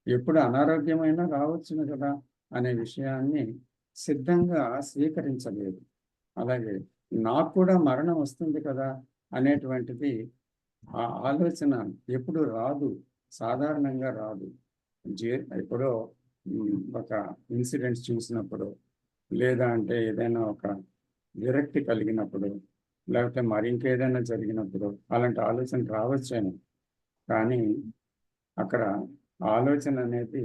ఎప్పుడు అనారోగ్యమైనా రావచ్చును కదా అనే విషయాన్ని సిద్ధంగా స్వీకరించలేదు. అలాగే నాకు కూడా మరణం వస్తుంది కదా అనేటువంటిది ఆ ఆలోచన ఎప్పుడు రాదు, సాధారణంగా రాదు. ఎప్పుడో ఒక ఇన్సిడెంట్స్ చూసినప్పుడు, లేదా అంటే ఏదైనా ఒక విరక్తి కలిగినప్పుడు, లేకపోతే మరి ఇంకేదైనా జరిగినప్పుడు అలాంటి ఆలోచన రావచ్చేమో. కానీ అక్కడ ఆలోచన అనేది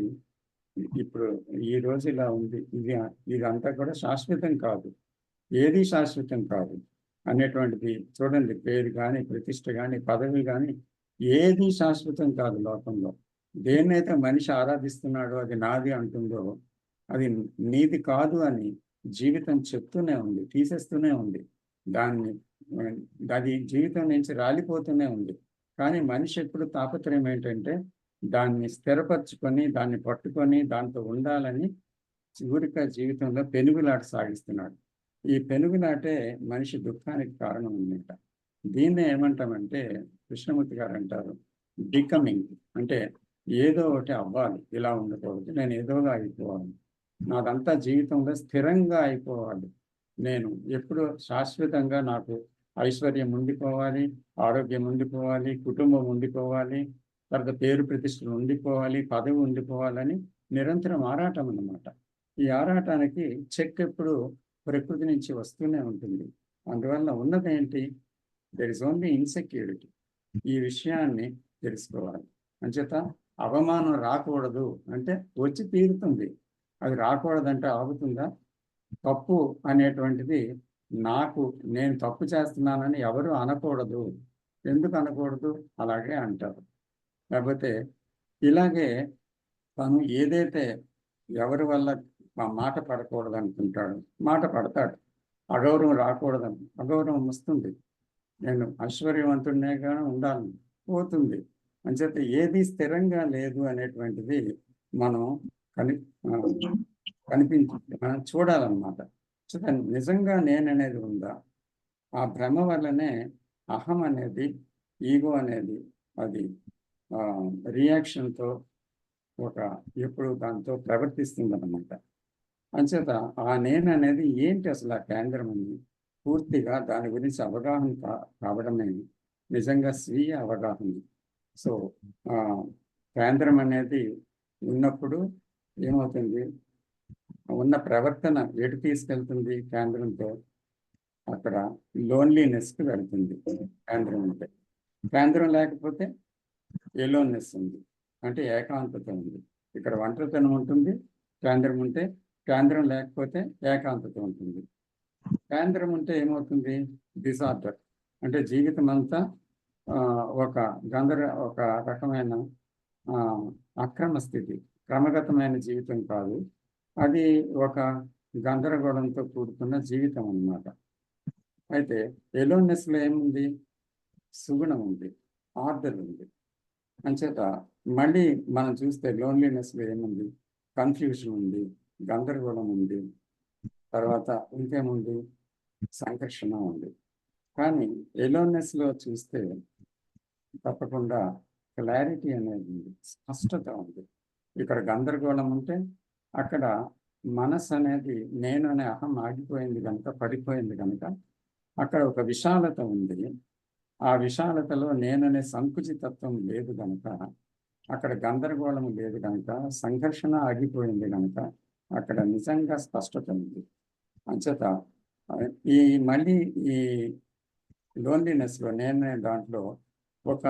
ఇప్పుడు ఈ రోజు ఇలా ఉంది, ఇదంతా కూడా శాశ్వతం కాదు, ఏది శాశ్వతం కాదు అనేటువంటిది చూడండి. పేరు కానీ, ప్రతిష్ట కానీ, పదవి కానీ ఏది శాశ్వతం కాదు లోకంలో. దేన్నైతే మనిషి ఆరాధిస్తున్నాడో అది నాది అంటుందో అది నీది కాదు అని జీవితం చెప్తూనే ఉంది, తీసేస్తూనే ఉంది. దాన్ని అది జీవితం నుంచి రాలిపోతూనే ఉంది. కానీ మనిషి ఎప్పుడు తాపత్రయం ఏంటంటే దాన్ని స్థిరపరచుకొని, దాన్ని పట్టుకొని, దాంతో ఉండాలని చివరిక జీవితంలో పెనుగులాట సాగిస్తున్నాడు. ఈ పెనుగులాటే మనిషి దుఃఖానికి కారణం అన్నమాట. దీన్నే ఏమంటామంటే కృష్ణమూర్తి గారు అంటారు బికమింగ్. అంటే ఏదో ఒకటి అవ్వాలి, ఇలా ఉండకూడదు, నేను ఏదోగా అయిపోవాలి, నాదంతా జీవితంలో స్థిరంగా అయిపోవాలి, నేను ఎప్పుడు శాశ్వతంగా నాకు ఐశ్వర్యం ఉండిపోవాలి, ఆరోగ్యం ఉండిపోవాలి, కుటుంబం ఉండిపోవాలి, తర్వాత పేరు ప్రతిష్టలు ఉండిపోవాలి, పదవి ఉండిపోవాలని నిరంతరం ఆరాటం అన్నమాట. ఈ ఆరాటానికి చెక్ ఎప్పుడు ప్రకృతి నుంచి వస్తూనే ఉంటుంది. అందువల్ల ఉన్నదేంటి? There is only insecurity. ఈ విషయాన్ని తెలుసుకోవాలి. అంచేత అవమానం రాకూడదు అంటే వచ్చి తీరుతుంది, అది రాకూడదంటే ఆగుతుందా? తప్పు అనేటువంటిది నేను తప్పు చేస్తున్నానని ఎవరు అనకూడదు. ఎందుకు అనకూడదు? అలాగే అంటారు. లేకపోతే ఇలాగే తను ఏదైతే ఎవరి వల్ల మాట పడకూడదు అనుకుంటాడు, మాట పడతాడు. అగౌరవం రాకూడదని అగౌరవం వస్తుంది. నేను ఐశ్వర్యవంతుడినేగా ఉండాలని పోతుంది. అంచేత ఏది స్థిరంగా లేదు అనేటువంటిది మనం మనం చూడాలన్నమాట. నిజంగా నేననేది ఉందా? ఆ భ్రమ వల్లనే అహం అనేది, ఈగో అనేది అది రియాక్షన్తో ఎప్పుడు దాంతో ప్రవర్తిస్తుందన్నమాట. అంచేత ఆ నేను అనేది ఏంటి అసలు ఆ కేంద్రం అని పూర్తిగా దాని గురించి అవగాహన కావడమే నిజంగా స్వీయ అవగాహన. సో కేంద్రం అనేది ఉన్నప్పుడు ఏమవుతుంది? ఉన్న ప్రవర్తన ఎటు తీసుకెళ్తుంది? కేంద్రంతో అక్కడ లోన్లీనెస్కి వెళ్తుంది కేంద్రం ఉంటే. కేంద్రం లేకపోతే ఎలోన్నెస్ ఉంది, అంటే ఏకాంతత ఉంది. ఇక్కడ ఒంటరితనం ఉంటుంది కేంద్రం ఉంటే, కేంద్రం లేకపోతే ఏకాంతత ఉంటుంది. కేంద్రం ఉంటే ఏమవుతుంది? డిజార్డర్, అంటే జీవితం అంతా ఒక రకమైన అక్రమ స్థితి, క్రమగతమైన జీవితం కాదు, అది ఒక గందరగోళంతో కూడుకున్న జీవితం అన్నమాట. అయితే ఎలోన్నెస్లో ఏముంది? సుగుణం ఉంది, ఆర్డర్ ఉంది. అంచేత మళ్ళీ మనం చూస్తే లోన్లీనెస్లో ఏముంది? కన్ఫ్యూషన్ ఉంది, గందరగోళం ఉంది, తర్వాత ఇంకేముంది? సంఘర్షణ ఉంది. కానీ ఎలోన్నెస్లో చూస్తే తప్పకుండా క్లారిటీ అనేది ఉంది, స్పష్టత ఉంది. ఇక్కడ గందరగోళం ఉంటే అక్కడ మనసు అనేది నేను అనే అహం ఆగిపోయింది కనుక, పడిపోయింది కనుక అక్కడ ఒక విశాలత ఉంది. ఆ విశాలతలో నేననే సంకుచితత్వం లేదు కనుక, అక్కడ గందరగోళం లేదు కనుక, సంఘర్షణ ఆగిపోయింది కనుక అక్కడ నిజంగా స్పష్టత ఉంది. అంచేత ఈ మళ్ళీ ఈ లోన్లీనెస్లో నేను దాంట్లో ఒక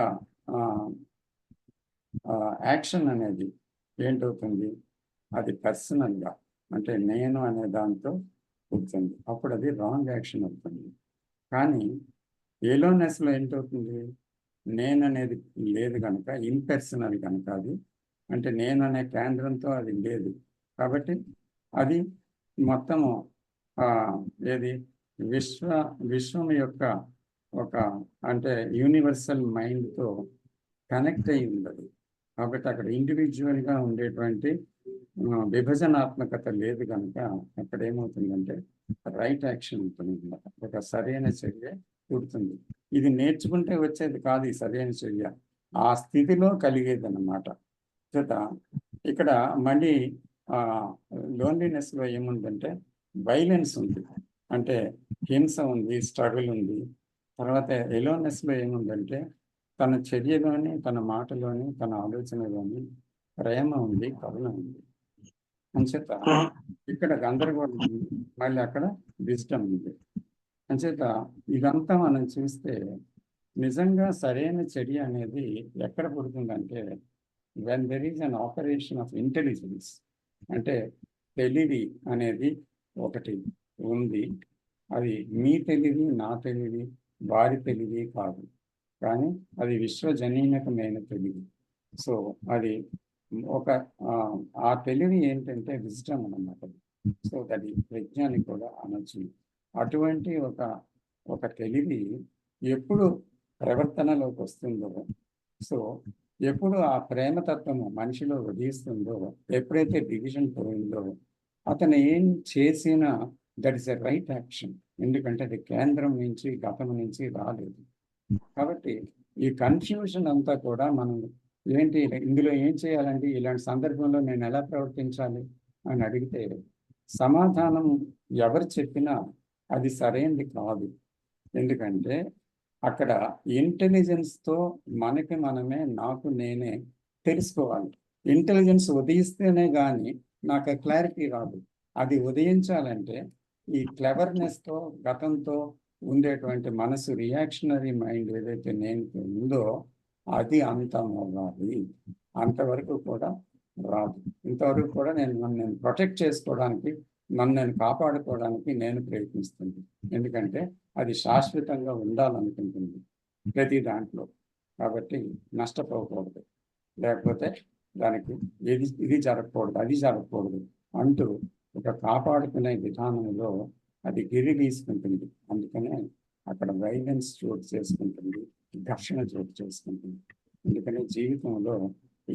యాక్షన్ అనేది ఏంటవుతుంది, అది పర్సనల్గా అంటే నేను అనే దాంతో కూర్చుంది, అప్పుడు అది రాంగ్ యాక్షన్ అవుతుంది. కానీ ఏలోనెస్లో ఏంటవుతుంది, నేను అనేది లేదు కనుక ఇంపర్సనల్ కనుక అది అంటే నేను అనే కేంద్రంతో అది లేదు కాబట్టి అది మొత్తము ఏది విశ్వం యొక్క ఒక అంటే యూనివర్సల్ మైండ్తో కనెక్ట్ అయి ఉండదు. కాబట్టి అక్కడ ఇండివిజువల్గా ఉండేటువంటి విభజనాత్మకత లేదు కనుక అక్కడ ఏమవుతుందంటే రైట్ యాక్షన్ ఉంటుంది అన్నమాట. ఒక సరైన చర్య పుడుతుంది. ఇది నేర్చుకుంటే వచ్చేది కాదు ఈ సరైన చర్య, ఆ స్థితిలో కలిగేది అన్నమాట. చేత ఇక్కడ మళ్ళీ లోన్లీనెస్లో ఏముందంటే వైలెన్స్ ఉంది, అంటే హింస ఉంది, స్ట్రగుల్ ఉంది. తర్వాత ఎలోనెస్లో ఏముందంటే తన చర్యలోని, తన మాటలోని, తన ఆలోచనలోని ప్రేమ ఉంది, కరుణ ఉంది. అంచేత ఇక్కడ గందరగోళం ఉంది, మళ్ళీ అక్కడ విజ్డమ్ ఉంది. అంచేత ఇదంతా మనం చూస్తే నిజంగా సరైన చర్య అనేది ఎక్కడ పుడుతుందంటే when there is an operation of intelligence, అంటే తెలివి అనేది ఒకటి ఉంది. అది మీ తెలివి, నా తెలివి, వారి తెలివి కాదు, కానీ అది విశ్వజనీనకమైన తెలివి. సో అది ఒక ఆ తెలివి ఏంటంటే విజ్డమ్ అన్నమాట. సో అది విజ్ఞాని కూడా అనొచ్చు. అటువంటి ఒక తెలివి ఎప్పుడు ప్రవర్తనలోకి వస్తుందో, సో ఎప్పుడు ఆ ప్రేమతత్వము మనిషిలో ఉదయిస్తుందో, ఎప్పుడైతే డివిజన్ పోయిందో అతను ఏం చేసినా that is a right action, ఎందుకంటే అది కేంద్రం నుంచి గతం నుంచి రాలేదు. కాబట్టి ఈ కన్ఫ్యూజన్ అంతా కూడా మనం ఏంటి ఇందులో ఏం చేయాలంటే ఇలాంటి సందర్భంలో నేను ఎలా ప్రవర్తించాలి అని అడిగితే సమాధానం ఎవరు చెప్పినా అది సరైనది కాదు. ఎందుకంటే అక్కడ ఇంటెలిజెన్స్తో మనకి మనమే, నాకు నేనే తెలుసుకోవాలి. ఇంటెలిజెన్స్ ఉదయిస్తేనే కానీ నాకు క్లారిటీ రాదు. అది ఉదయించాలంటే ఈ క్లెవర్నెస్తో, గతంతో ఉండేటువంటి మనసు, రియాక్షనరీ మైండ్ ఏదైతే నేను ఉందో అది అంతం అవ్వాలి. అంతవరకు కూడా రాదు. ఇంతవరకు కూడా నన్ను ప్రొటెక్ట్ చేసుకోవడానికి, నన్ను నేను కాపాడుకోవడానికి నేను ప్రయత్నిస్తుంది. ఎందుకంటే అది శాశ్వతంగా ఉండాలనుకుంటుంది ప్రతి దాంట్లో. కాబట్టి నష్టపోకూడదు, లేకపోతే దానికి ఇది జరగకూడదు, అది జరగకూడదు అంటూ ఒక కాపాడుకునే విధానంలో అది గిరి తీసుకుంటుంది. అందుకనే అక్కడ వైలెన్స్ చోటు చేసుకుంటుంది, ఘర్షణ చోటు చేసుకుంటుంది. అందుకనే జీవితంలో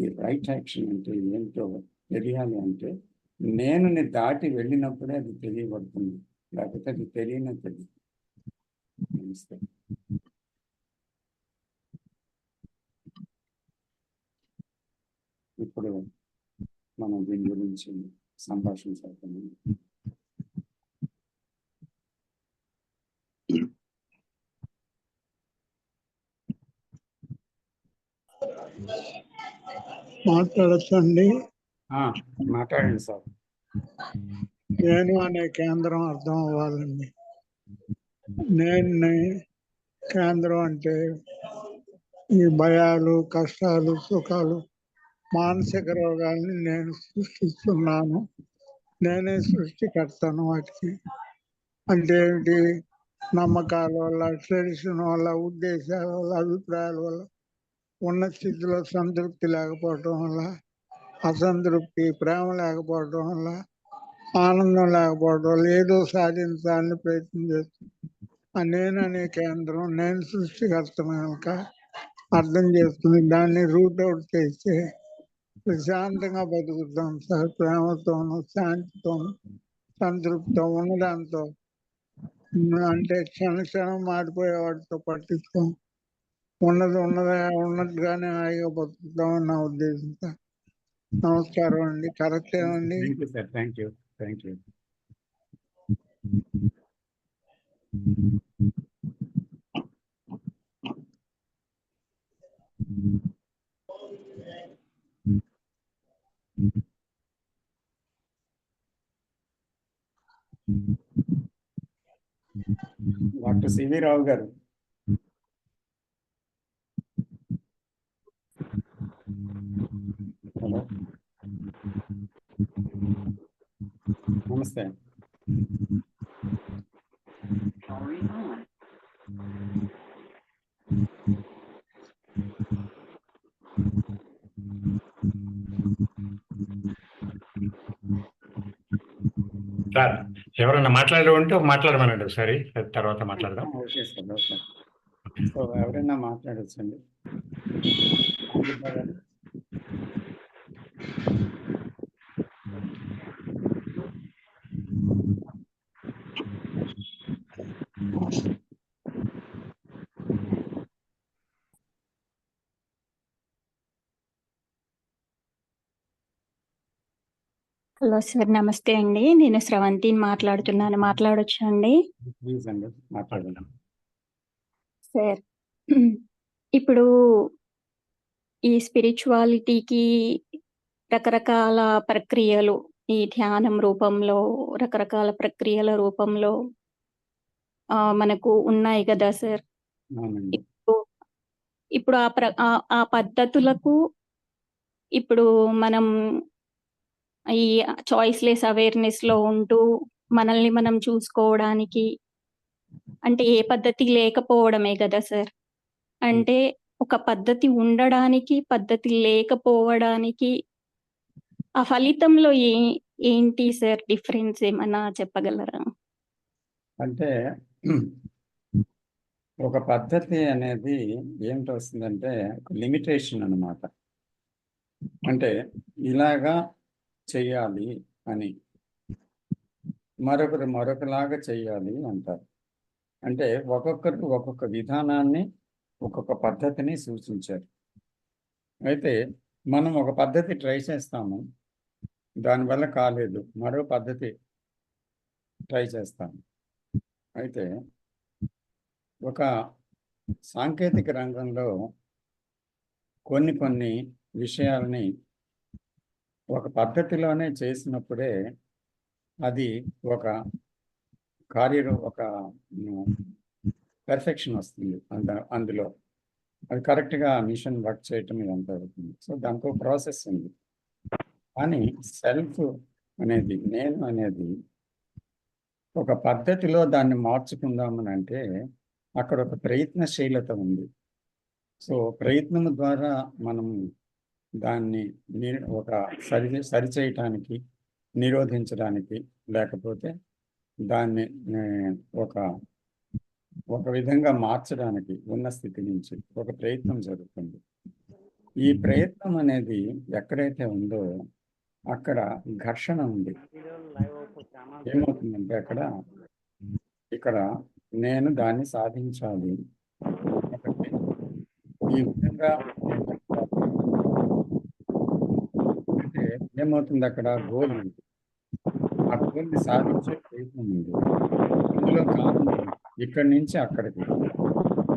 ఈ రైట్ యాక్షన్ అంటే ఏంటో తెలియాలి అంటే నేనుని దాటి వెళ్ళినప్పుడే అది తెలియబడుతుంది, లేకపోతే అది తెలియనే తెలియదు. నమస్తే. ఇప్పుడు మనం దీని గురించి సంభాషించాలి. మాట్లాడచ్చండి. మాట్లాడండి సార్. నేను అనే కేంద్రం అర్థం అవ్వాలండి. నేను కేంద్రం అంటే ఈ భయాలు, కష్టాలు, సుఖాలు, మానసిక రోగాల్ని నేను సృష్టిస్తున్నాను, నేనే సృష్టికర్తను వాటికి. అంటే ఏంటి? నమ్మకాల వల్ల, ట్రెడిషన్ వల్ల, ఉద్దేశాల వల్ల, అభిప్రాయాల వల్ల, ఉన్న స్థితిలో సంతృప్తి లేకపోవటం వల్ల, అసంతృప్తి, ప్రేమ లేకపోవటం వల్ల, ఆనందం లేకపోవటం వల్ల ఏదో సాధించాలని ప్రయత్నం చేస్తుంది. ఆ నేననే కేంద్రం నేను సృష్టికర్తను కనుక అర్థం చేసుకుని దాన్ని రూట్ అవుట్ చేస్తే ప్రశాంతంగా బతుకుతాం సార్. ప్రేమతోనూ, శాంతితోనూ, సంతృప్తితో ఉన్నదాంతో. అంటే క్షణం మారిపోయే వాటితో పట్టించుకోం, ఉన్నట్టుగానే హాయిగా బతుకుతామని నా ఉద్దేశం సార్. నమస్కారం అండి. కరెక్ట్ ఏమండి? Thank you. డాక్టర్ సివి రావు గారు. హలో, నమస్తే. సార్ ఎవరన్నా మాట్లాడే ఉంటే మాట్లాడమనండి ఒకసారి, తర్వాత మాట్లాడదాం. Okay sir, okay. సో ఎవరైనా మాట్లాడొచ్చండి. హలో సార్, నమస్తే అండి. నేను స్రవంతిని మాట్లాడుతున్నాను. మాట్లాడొచ్చా అండి? ప్లీజ్ అండి, మాట్లాడండి. సార్, ఇప్పుడు ఈ స్పిరిచువాలిటీకి రకరకాల ప్రక్రియలు, ఈ ధ్యానం రూపంలో, రకరకాల ప్రక్రియల రూపంలో మనకు ఉన్నాయి కదా సార్. అవునండి. ఇప్పుడు ఆ పద్ధతులకు ఇప్పుడు మనం ఈ చాయిస్లెస్ అవేర్‌నెస్‌లో ఉంటూ మనల్ని మనం చూసుకోవడానికి అంటే ఏ పద్ధతి లేకపోవడమే కదా సార్. అంటే ఒక పద్ధతి ఉండడానికి, పద్ధతి లేకపోవడానికి ఆ ఫలితంలో ఏంటి సార్ డిఫరెన్స్ ఏమన్నా చెప్పగలరా? అంటే ఒక పద్ధతి అనేది ఏమిటొస్తుందంటే లిమిటేషన్ అన్నమాట. అంటే ఇలాగా చెయ్యాలి అని, మరొకరు మరొకలాగా చెయ్యాలి అంటారు. అంటే ఒక్కొక్కరు ఒక్కొక్క విధానాన్ని, ఒక్కొక్క పద్ధతిని సూచించారు. అయితే మనం ఒక పద్ధతి ట్రై చేస్తాము, దానివల్ల కాలేదు, మరో పద్ధతి ట్రై చేస్తాము. అయితే ఒక సాంకేతిక రంగంలో కొన్ని విషయాల్ని ఒక పద్ధతిలోనే చేసినప్పుడే అది ఒక ఒక పెర్ఫెక్షన్ వస్తుంది అందులో. అది కరెక్ట్గా మిషన్ వర్క్ చేయటం ఇదంతా అవుతుంది. సో దాంతో ప్రాసెస్ ఉంది. కానీ సెల్ఫ్ అనేది, నేను అనేది ఒక పద్ధతిలో దాన్ని మార్చుకుందామని అంటే అక్కడ ఒక ప్రయత్నశీలత ఉంది. సో ప్రయత్నం ద్వారా మనం దాన్ని ఒక సరిచేయటానికి, నిరోధించడానికి, లేకపోతే దాన్ని ఒక విధంగా మార్చడానికి ఉన్న స్థితి నుంచి ఒక ప్రయత్నం జరుగుతుంది. ఈ ప్రయత్నం అనేది ఎక్కడైతే ఉందో అక్కడ ఘర్షణ ఉంది. ఏమవుతుందంటే ఇక్కడ నేను దాన్ని సాధించాలి, ఈ విధంగా అంటే ఏమవుతుంది, అక్కడ గోల్ ఉంది. ఆ గోల్ని సాధించే ప్రయత్నం ఉంది. అందులో కాలం ఇక్కడి నుంచి అక్కడికి,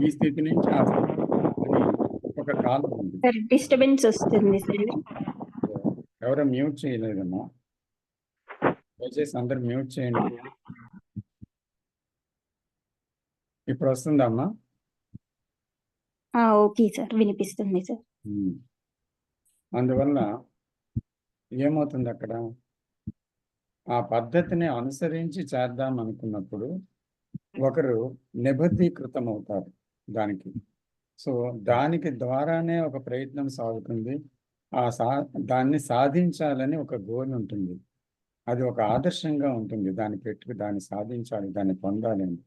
ఈ స్థితి నుంచి ఆ స్థితి అని ఒక కాలం ఉంది. డిస్టర్బెన్స్ వస్తుంది సార్. ఎవరో మ్యూట్ చేయలేదమ్మా, దయచేసి అందరు మ్యూట్ చేయండి. ఇప్పుడు వస్తుందమ్మా? ఓకే సార్, వినిపిస్తుంది సార్. అందువల్ల ఏమవుతుంది, అక్కడ ఆ పద్ధతిని అనుసరించి చేద్దాం అనుకున్నప్పుడు ఒకరు నిబద్ధీకృతం అవుతారు దానికి. సో దానికి ద్వారానే ఒక ప్రయత్నం సాగుతుంది. దాన్ని సాధించాలని ఒక గోల్ ఉంటుంది. అది ఒక ఆదర్శంగా ఉంటుంది. దాన్ని సాధించాలి, దాన్ని పొందాలి అని.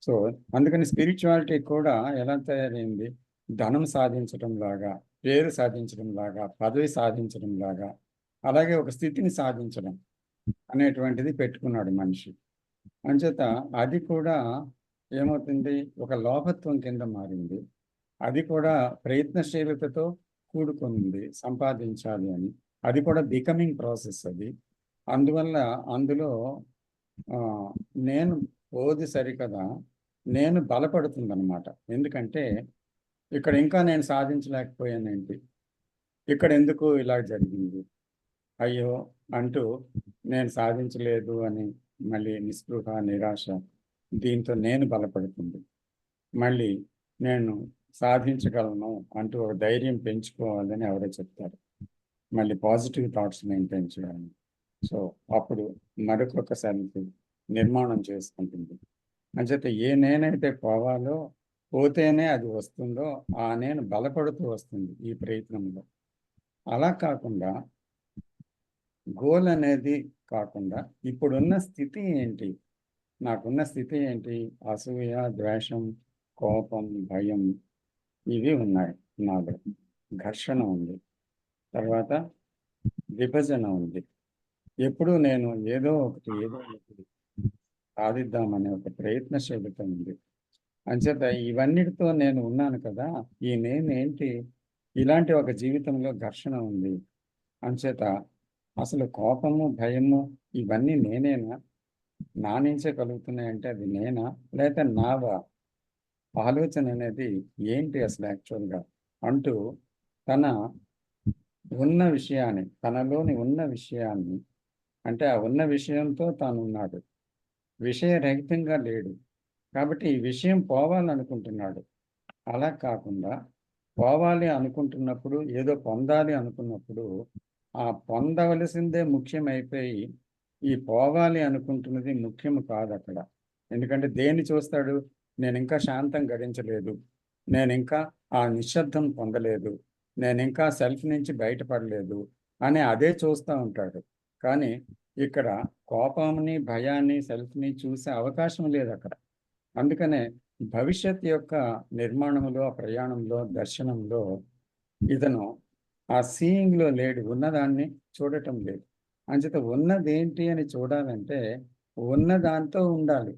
సో అందుకని స్పిరిచువాలిటీ కూడా ఎలా తయారైంది, ధనం సాధించడం లాగా, పేరు సాధించడం లాగా, పదవి సాధించడం లాగా, అలాగే ఒక స్థితిని సాధించడం అనేటువంటిది పెట్టుకున్నాడు మనిషి. అంచేత అది కూడా ఏమవుతుంది, ఒక లోభత్వం కింద మారింది. అది కూడా ప్రయత్నశీలతతో కూడుకుంది, సంపాదించాలి అని. అది కూడా బికమింగ్ ప్రాసెస్ అది. అందువల్ల అందులో నేను పోది సరికదా, నేను బలపడుతుందన్నమాట. ఎందుకంటే ఇక్కడ ఇంకా నేను సాధించలేకపోయానేంటి, ఇక్కడ ఎందుకు ఇలా జరిగింది, అయ్యో అంటూ నేను సాధించలేదు అని మళ్ళీ నిస్పృహ, నిరాశ దీంతో నేను బలపడుతుంది. మళ్ళీ నేను సాధించగలను అంటూ ఒక ధైర్యం పెంచుకోవాలని ఎవరో చెప్తారు. మళ్ళీ పాజిటివ్ థాట్స్ మెయింటైన్ చేయాలి. సో అప్పుడు మరొక సెల్ఫ్ నిర్మాణం చేసుకుంటుంది. అంచేత ఏ నేనైతే పోవాలో, పోతేనే అది వస్తుందో ఆ నేను బలపడుతూ వస్తుంది ఈ ప్రయత్నంలో. అలా కాకుండా గోల్ అనేది కాకుండా ఇప్పుడున్న స్థితి ఏంటి, నాకున్న స్థితి ఏంటి, అసూయ, ద్వేషం, కోపం, భయం ఇవి ఉన్నాయి నాలో. ఘర్షణ ఉంది, తర్వాత విభజన ఉంది. ఎప్పుడు నేను ఏదో ఒకటి సాధిద్దామనే ఒక ప్రయత్నశీలత ఉంది. అంచేత ఇవన్నిటితో నేను ఉన్నాను కదా, ఈ నేనేంటి, ఇలాంటి ఒక జీవితంలో ఘర్షణ ఉంది. అంచేత అసలు కోపము, భయము ఇవన్నీ నేనేనా, నా నుంచే కలుగుతున్నాయంటే అది నేనా, లేకపోతే నావా, ఆలోచన అనేది ఏంటి అసలు యాక్చువల్గా అంటూ తన ఉన్న విషయాన్ని, తనలోని ఉన్న విషయాన్ని, అంటే ఆ ఉన్న విషయంతో తాను ఉన్నాడు, విషయరహితంగా లేడు. కాబట్టి ఈ విషయం పోవాలనుకుంటున్నాడు. అలా కాకుండా పోవాలి అనుకుంటున్నప్పుడు, ఏదో పొందాలి అనుకున్నప్పుడు ఆ పొందవలసిందే ముఖ్యమైపోయి ఈ పోవాలి అనుకుంటున్నది ముఖ్యము కాదు అక్కడ. ఎందుకంటే దేన్ని చూస్తాడు, నేను ఇంకా శాంతం గడించలేదు, నేను ఇంకా ఆ నిశ్శబ్దం పొందలేదు, నేను ఇంకా సెల్ఫ్ నుంచి బయటపడలేదు అని అదే చూస్తూ ఉంటాడు. కానీ ఇక్కడ కోపాన్ని, భయాన్ని, సెల్ఫ్ని చూసే అవకాశం లేదు అక్కడ. అందుకనే భవిష్యత్ యొక్క నిర్మాణంలో, ప్రయాణంలో, దర్శనంలో ఇతను ఆ సీయింగ్లో లేడు, ఉన్నదాన్ని చూడటం లేదు. అంచేత ఉన్నదేంటి అని చూడాలంటే ఉన్న దాంతో ఉండాలి.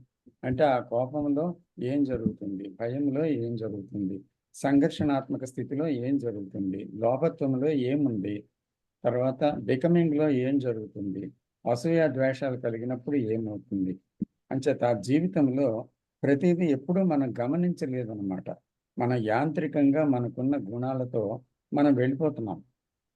అంటే ఆ కోపంలో ఏం జరుగుతుంది, భయంలో ఏం జరుగుతుంది, సంఘర్షణాత్మక స్థితిలో ఏం జరుగుతుంది, లోపత్వంలో ఏముంది, తర్వాత బికమింగ్లో ఏం జరుగుతుంది, అసూయ ద్వేషాలు కలిగినప్పుడు ఏమవుతుంది. అంచేత ఆ జీవితంలో ప్రతిదీ ఎప్పుడూ మనం గమనించలేదన్నమాట. మన యాంత్రికంగా మనకున్న గుణాలతో మనం వెళ్ళిపోతున్నాం.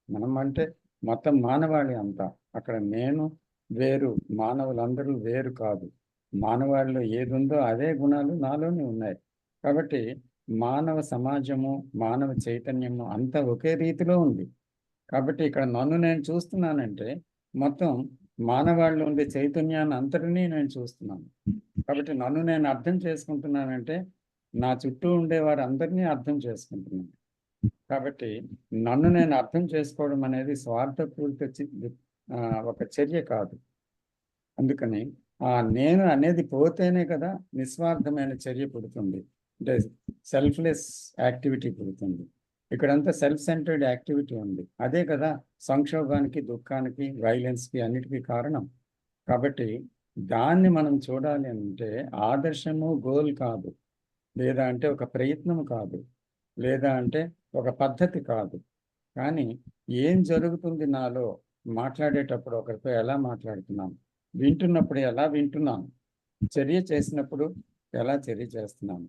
మనం అంటే మొత్తం మానవాళి అంతా. అక్కడ నేను వేరు, మానవులందరూ వేరు కాదు. మానవాళిలో ఏది ఉందో అదే గుణాలు నాలోనే ఉన్నాయి. కాబట్టి మానవ సమాజము, మానవ చైతన్యము అంతా ఒకే రీతిలో ఉంది. కాబట్టి ఇక్కడ నన్ను నేను చూస్తున్నానంటే మొత్తం మానవాళిలో ఉండే చైతన్యాన్ని అంతటినీ నేను చూస్తున్నాను. కాబట్టి నన్ను నేను అర్థం చేసుకుంటున్నానంటే నా చుట్టూ ఉండే వారు అందరినీ అర్థం చేసుకుంటున్నాను. కాబట్టి నన్ను నేను అర్థం చేసుకోవడం అనేది స్వార్థపూరిత ఒక చర్య కాదు. అందుకని ఆ నేను అనేది పోతేనే కదా నిస్వార్థమైన చర్య పుడుతుంది, అంటే సెల్ఫ్లెస్ యాక్టివిటీ పుడుతుంది. ఇక్కడంతా సెల్ఫ్ సెంటర్డ్ యాక్టివిటీ ఉంది. అదే కదా సంక్షోభానికి, దుఃఖానికి, వైలెన్స్కి అన్నిటికీ కారణం. కాబట్టి దాన్ని మనం చూడాలి అంటే ఆదర్శము గోల్ కాదు, లేదా అంటే ఒక ప్రయత్నం కాదు, లేదా అంటే ఒక పద్ధతి కాదు. కానీ ఏం జరుగుతుంది నాలో, మాట్లాడేటప్పుడు ఒకరితో ఎలా మాట్లాడుతున్నాను, వింటున్నప్పుడు ఎలా వింటున్నాను, చర్య చేసినప్పుడు ఎలా చర్య చేస్తున్నాను.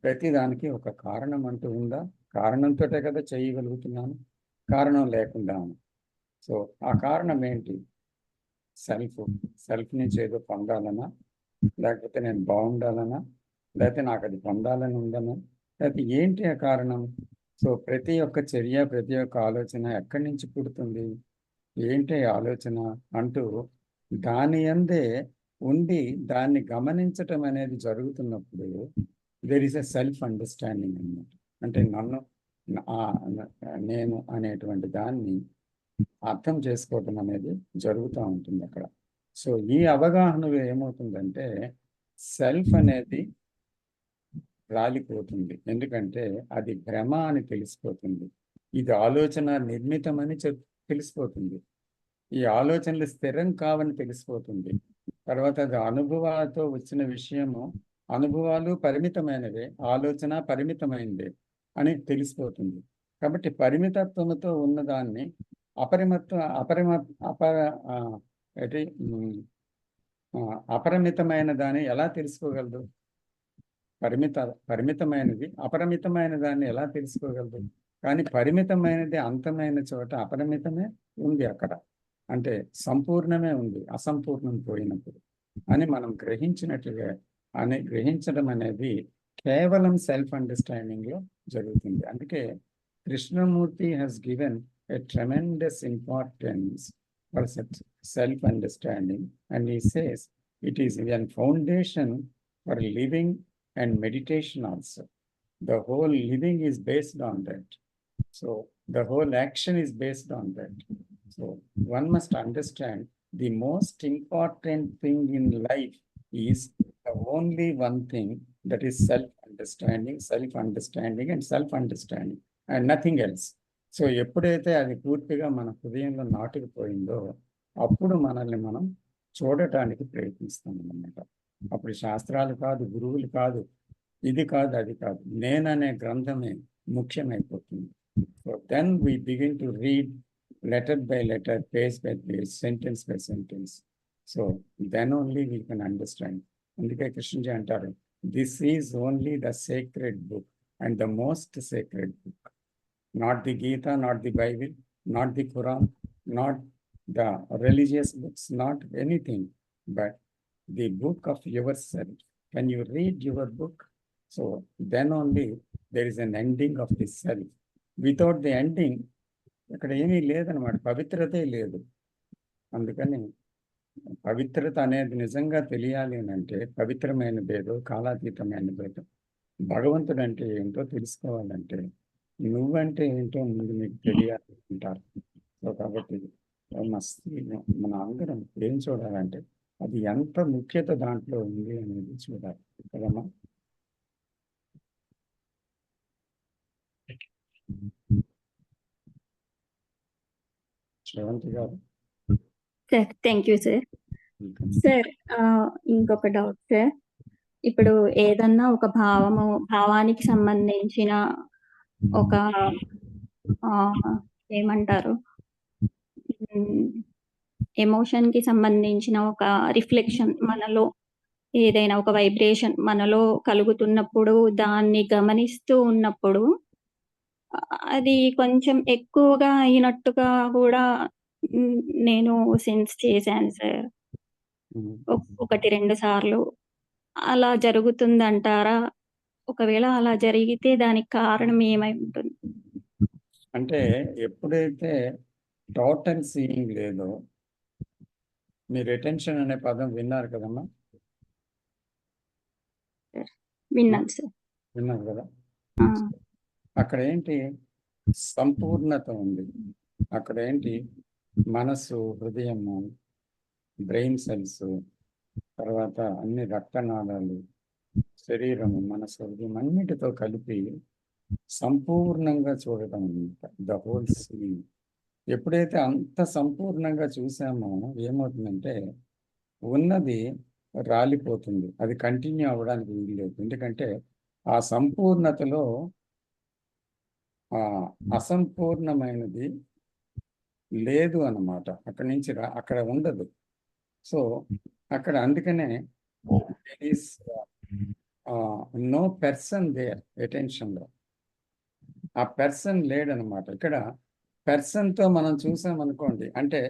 ప్రతిదానికి ఒక కారణం అంటూ ఉందా? కారణంతో కదా చేయగలుగుతున్నాను, కారణం లేకుండా. సో ఆ కారణం ఏంటి? సెల్ఫ్ నుంచి ఏదో పొందాలనా, లేకపోతే నేను బాగుండాలనా, లేకపోతే నాకు అది పొందాలని ఉందనా, లేకపోతే ఏంటి ఆ కారణం? సో ప్రతి ఒక్క చర్య, ప్రతి ఒక్క ఆలోచన ఎక్కడి నుంచి పుడుతుంది, ఏంటి ఆలోచన అంటూ దాని అందే ఉండి దాన్ని గమనించటం అనేది జరుగుతున్నప్పుడు there is a self understanding అన్నమాట. అంటే నేను అనేటువంటి దాన్ని అర్థం చేసుకోవటం అనేది జరుగుతూ ఉంటుంది అక్కడ. సో ఈ అవగాహనలో ఏమవుతుందంటే సెల్ఫ్ అనేది రాలిపోతుంది. ఎందుకంటే అది భ్రమ అని తెలిసిపోతుంది. ఇది ఆలోచన నిర్మితమని తెలిసిపోతుంది. ఈ ఆలోచనలు స్థిరం కావని తెలిసిపోతుంది. తర్వాత అది అనుభవాలతో వచ్చిన విషయము, అనుభవాలు పరిమితమైనవే, ఆలోచన పరిమితమైనదే అని తెలిసిపోతుంది. కాబట్టి పరిమితత్వంతో ఉన్నదాన్ని అపరిమితమైన దాన్ని ఎలా తెలుసుకోగలదు? పరిమితమైనది అపరిమితమైన దాన్ని ఎలా తెలుసుకోగలదు? కానీ పరిమితమైనది అంతమైన చోట అపరిమితమే ఉంది అక్కడ. అంటే సంపూర్ణమే ఉంది, అసంపూర్ణం పోయినప్పుడు అని మనం గ్రహించినట్లుగా అని గ్రహించడం అనేది కేవలం సెల్ఫ్ అండర్స్టాండింగ్ లో జరుగుతుంది. అందుకే Krishnamurthy has given a tremendous importance for such self understanding, and he says it is a foundation for living and meditation also. The whole living is based on that. So the whole action is based on that. So one must understand the most important thing in life is the only one thing, that is self-understanding and self-understanding and nothing else. So ఎప్పుడైతే అది పూర్తిగా మన హృదయంలో నాటుకుపోయిందో అప్పుడు మనల్ని మనం చూడటానికి ప్రయత్నిస్తాం అన్నమాట. అప్పుడు శాస్త్రాలు కాదు, గురువులు కాదు, ఇది కాదు, అది కాదు, నేననే గ్రంథమే ముఖ్యమైపోతుంది. So then we begin to read letter by letter, page by page, sentence by sentence. So then only we can understand. అందుకే కృష్ణజీ అంటారు, this is only the sacred book and the most sacred book. Not the Gita, not the Bible, not the Quran, not the religious books, not anything, but the book of your self. Can you read your book? So then only there is an ending of the self. Without the ending ఇక్కడ ఏమీ లేదనమాట, పవిత్రతే లేదు. అందుకని పవిత్రత అనేది నిజంగా తెలియాలి అని అంటే పవిత్రమైనదేదో, కాలాతీతమైనదేదో, భగవంతుడు అంటే ఏంటో తెలుసుకోవాలంటే నువ్వంటే ఏంటో ముందు మీకు తెలియాలి అంటారు. సో కాబట్టి మన అందరం ఏం చూడాలంటే అది ఎంత ముఖ్యత దాంట్లో ఉంది అనేది చూడాలి కదమ్మా. శ్రవంతి గారు. Sir thank you sir. Sir ఇంకొక డౌట్ సార్. ఇప్పుడు ఏదన్నా ఒక భావానికి సంబంధించిన ఒక ఏమంటారు, ఎమోషన్ కి సంబంధించిన ఒక రిఫ్లెక్షన్ మనలో, ఏదైనా ఒక వైబ్రేషన్ మనలో కలుగుతున్నప్పుడు దాన్ని గమనిస్తూ ఉన్నప్పుడు అది కొంచెం ఎక్కువగా అయినట్టుగా కూడా నేను సెన్స్ చేశాను సార్. 1-2 సార్లు అలా జరుగుతుందంటారా? ఒకవేళ అలా జరిగితే దానికి కారణం ఏమై ఉంటుంది? అంటే ఎప్పుడైతే టోటల్ సీయింగ్ లేదో, మీరు అటెన్షన్ అనే పదం విన్నారు కదమ్మా? విన్నాను సార్. విన్నారు కదా? అక్కడ ఏంటి సంపూర్ణత ఉంది. అక్కడ ఏంటి మనసు, హృదయము, బ్రెయిన్ సెల్స్, తర్వాత అన్ని రక్తనాళాలు, శరీరము, మనసు, హృదయం అన్నిటితో కలిపి సంపూర్ణంగా చూడటం అనమాట, ద హోల్ సీన్. ఎప్పుడైతే అంత సంపూర్ణంగా చూసామో ఏమవుతుందంటే ఉన్నది రాలిపోతుంది, అది కంటిన్యూ అవ్వడానికి వీల్లేదు. ఎందుకంటే ఆ సంపూర్ణతలో అసంపూర్ణమైనది లేదు అన్నమాట. అక్కడి నుంచి అక్కడ ఉండదు. సో అక్కడ అందుకనే నో పర్సన్ దేర్ అటెన్షన్లో. ఆ పర్సన్ లేడనమాట. ఇక్కడ పర్సన్తో మనం చూసామనుకోండి, అంటే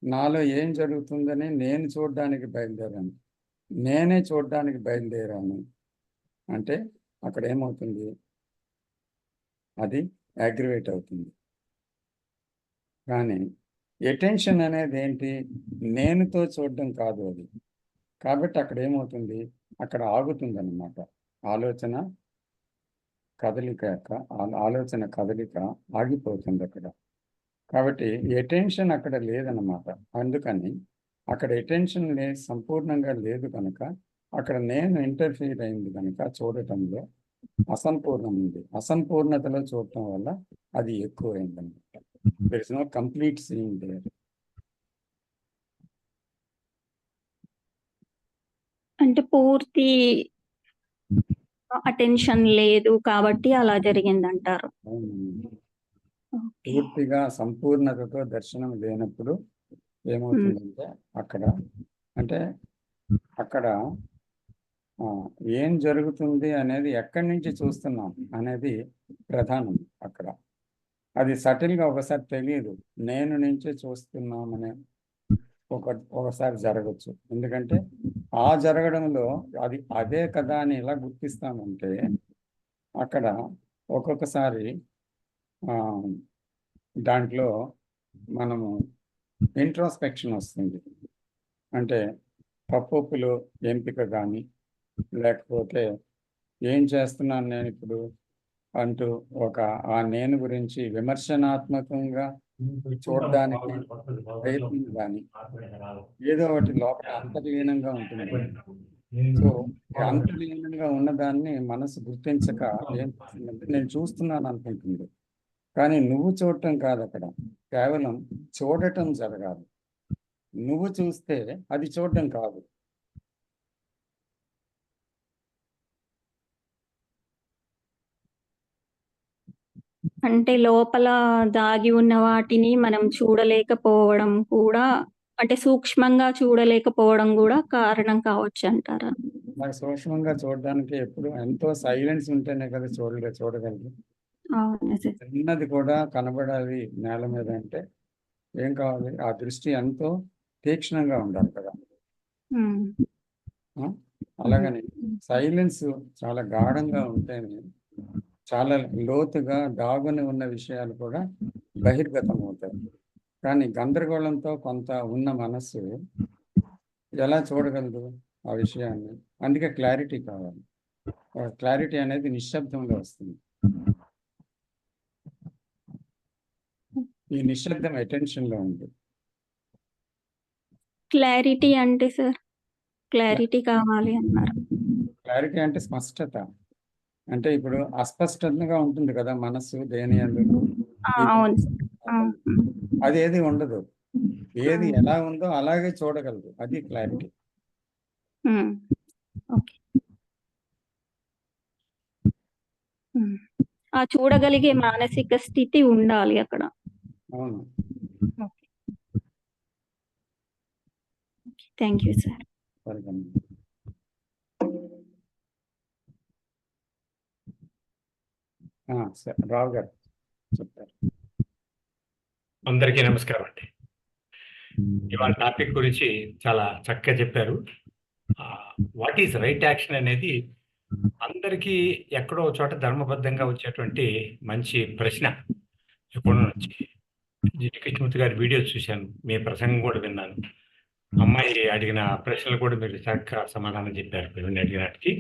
నాలో ఏం జరుగుతుందని నేను చూడడానికి బయలుదేరాను, నేనే చూడడానికి బయలుదేరాను అంటే అక్కడ ఏమవుతుంది, అది అగ్రివేట్ అవుతుంది. కానీ అటెన్షన్ అనేది ఏంటి, నేనుతో చూడడం కాదు అది. కాబట్టి అక్కడ ఏమవుతుంది, అక్కడ ఆగుతుంది అన్నమాట. ఆలోచన కదలిక ఆగిపోతుంది అక్కడ. కాబట్టి అటెన్షన్ అక్కడ లేదన్నమాట. అందుకని అక్కడ అటెన్షన్ సంపూర్ణంగా లేదు కనుక అక్కడ నేను ఇంటర్ఫీర్ అయింది కనుక చూడటంలో అసంపూర్ణం ఉంది. అసంపూర్ణతలో చూడటం వల్ల అది ఎక్కువైంది అనమాట. There is no complete seeing there. అంటే పూర్తి అటెన్షన్ లేదు కాబట్టి అలా జరిగిందంటారు. పూర్తిగా సంపూర్ణతతో దర్శనం లేనప్పుడు ఏమవుతుందంటే అక్కడ ఏం జరుగుతుంది అనేది, ఎక్కడి నుంచి చూస్తున్నాం అనేది ప్రధానం అక్కడ. అది సటిల్గా ఒకసారి తెలియదు, నేను నుంచే చూస్తున్నామనే ఒకసారి జరగచ్చు. ఎందుకంటే ఆ జరగడంలో అదే కదా అని ఎలా గుర్తిస్తామంటే అక్కడ ఒక్కొక్కసారి దాంట్లో మనము ఇంట్రోస్పెక్షన్ వస్తుంది. అంటే పప్పులు ఎంపిక కానీ, లేకపోతే ఏం చేస్తున్నాను నేను ఇప్పుడు అంటూ ఆ నేను గురించి విమర్శనాత్మకంగా చూడడానికి ప్రయత్నం కానీ, ఏదో ఒకటి లోపల అంతర్లీనంగా ఉంటుంది. సో అంతర్లీనంగా ఉన్నదాన్ని మనసు గుర్తించక ఏం చేస్తుందంటే నేను చూస్తున్నాను అనుకుంటుంది. కానీ నువ్వు చూడటం కాదు, అక్కడ కేవలం చూడటం జరగాలి. నువ్వు చూస్తే అది చూడటం కాదు. అంటే లోపల దాగి ఉన్న వాటిని మనం చూడలేకపోవడం కూడా, అంటే సూక్ష్మంగా చూడలేకపోవడం కూడా కారణం కావచ్చు అంటారా? నాకు సూక్ష్మంగా చూడడానికి ఎప్పుడు ఎంతో సైలెన్స్ ఉంటేనే కదా చూడగలరు. అవును సార్. చిన్నది కూడా కనబడాలి నేల మీద అంటే ఏం కావాలి? ఆ దృష్టి ఎంతో తీక్షణంగా ఉండాలి కదా. అలాగని సైలెన్స్ చాలా గాఢంగా ఉంటేనే చాలా లోతుగా దాగుని ఉన్న విషయాలు కూడా బహిర్గతం అవుతాయి. కానీ గందరగోళంతో కొంత ఉన్న మనస్సు ఎలా చూడగలదు ఆ విషయాన్ని? అందుకే క్లారిటీ కావాలి. క్లారిటీ అనేది నిశ్శబ్దంలో వస్తుంది. ఈ నిశ్శబ్దం అటెన్షన్లో ఉంది. క్లారిటీ అంటే సార్, క్లారిటీ కావాలి అన్నారు. క్లారిటీ అంటే స్పష్టత. అంటే ఇప్పుడు అస్పష్టంగా ఉంటుంది కదా మనస్సు దేని యందు. అవును సార్. అది ఏది ఉండదు. ఏది ఎలా ఉందో అలాగే చూడగలదు. అది క్లారిటీ. ఓకే. ఆ చూడగలిగే మానసిక స్థితి ఉండాలి అక్కడ. అవును. Thank you sir. రావు గారు చెప్తారు. అందరికీ నమస్కారం అండి. ఇవాళ టాపిక్ గురించి చాలా చక్కగా చెప్పారు. వాట్ ఈజ్ రైట్ యాక్షన్ అనేది అందరికీ ఎక్కడో చోట ధర్మబద్ధంగా వచ్చేటువంటి మంచి ప్రశ్న. ఎక్కడో నుంచి కృష్ణమూర్తి గారి వీడియో చూశాను, మీ ప్రసంగం కూడా విన్నాను. అమ్మాయి అడిగిన ప్రశ్నలు కూడా మీరు చక్కగా సమాధానం చెప్పారు. మీరు అడిగినట్టుకి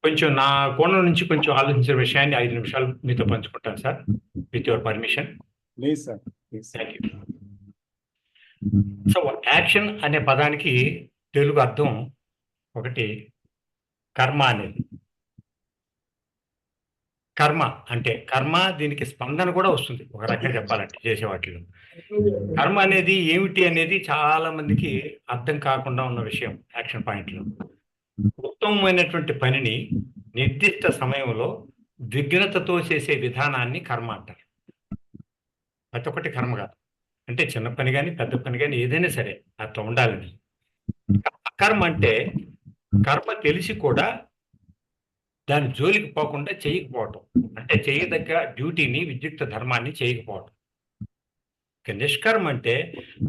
కొంచెం నా కోణం నుంచి కొంచెం ఆలోచించిన విషయాన్ని 5 నిమిషాలు మీతో పంచుకుంటాను sir, with your permission. Please sir. Thank you. So action అనే పదానికి తెలుగు అర్థం ఒకటి కర్మ అనేది. కర్మ అంటే కర్మ, దీనికి స్పందన కూడా వస్తుంది ఒక రకంగా చెప్పాలంటే చేసే వాటిలో. కర్మ అనేది ఏమిటి అనేది చాలా మందికి అర్థం కాకుండా ఉన్న విషయం. యాక్షన్ పాయింట్లో ఉత్తమమైనటువంటి పనిని నిర్దిష్ట సమయంలో విఘ్నతతో చేసే విధానాన్ని కర్మ అంటారు. ప్రతి ఒక్కటి కర్మ కాదు. అంటే చిన్న పని కానీ పెద్ద పని కానీ ఏదైనా సరే అట్లా ఉండాలని. అకర్మ అంటే కర్మ తెలిసి కూడా దాని జోలికి పోకుండా చేయకపోవటం, అంటే చేయదగ్గ డ్యూటీని, విద్యుక్త ధర్మాన్ని చేయకపోవటం. నిష్కర్మ అంటే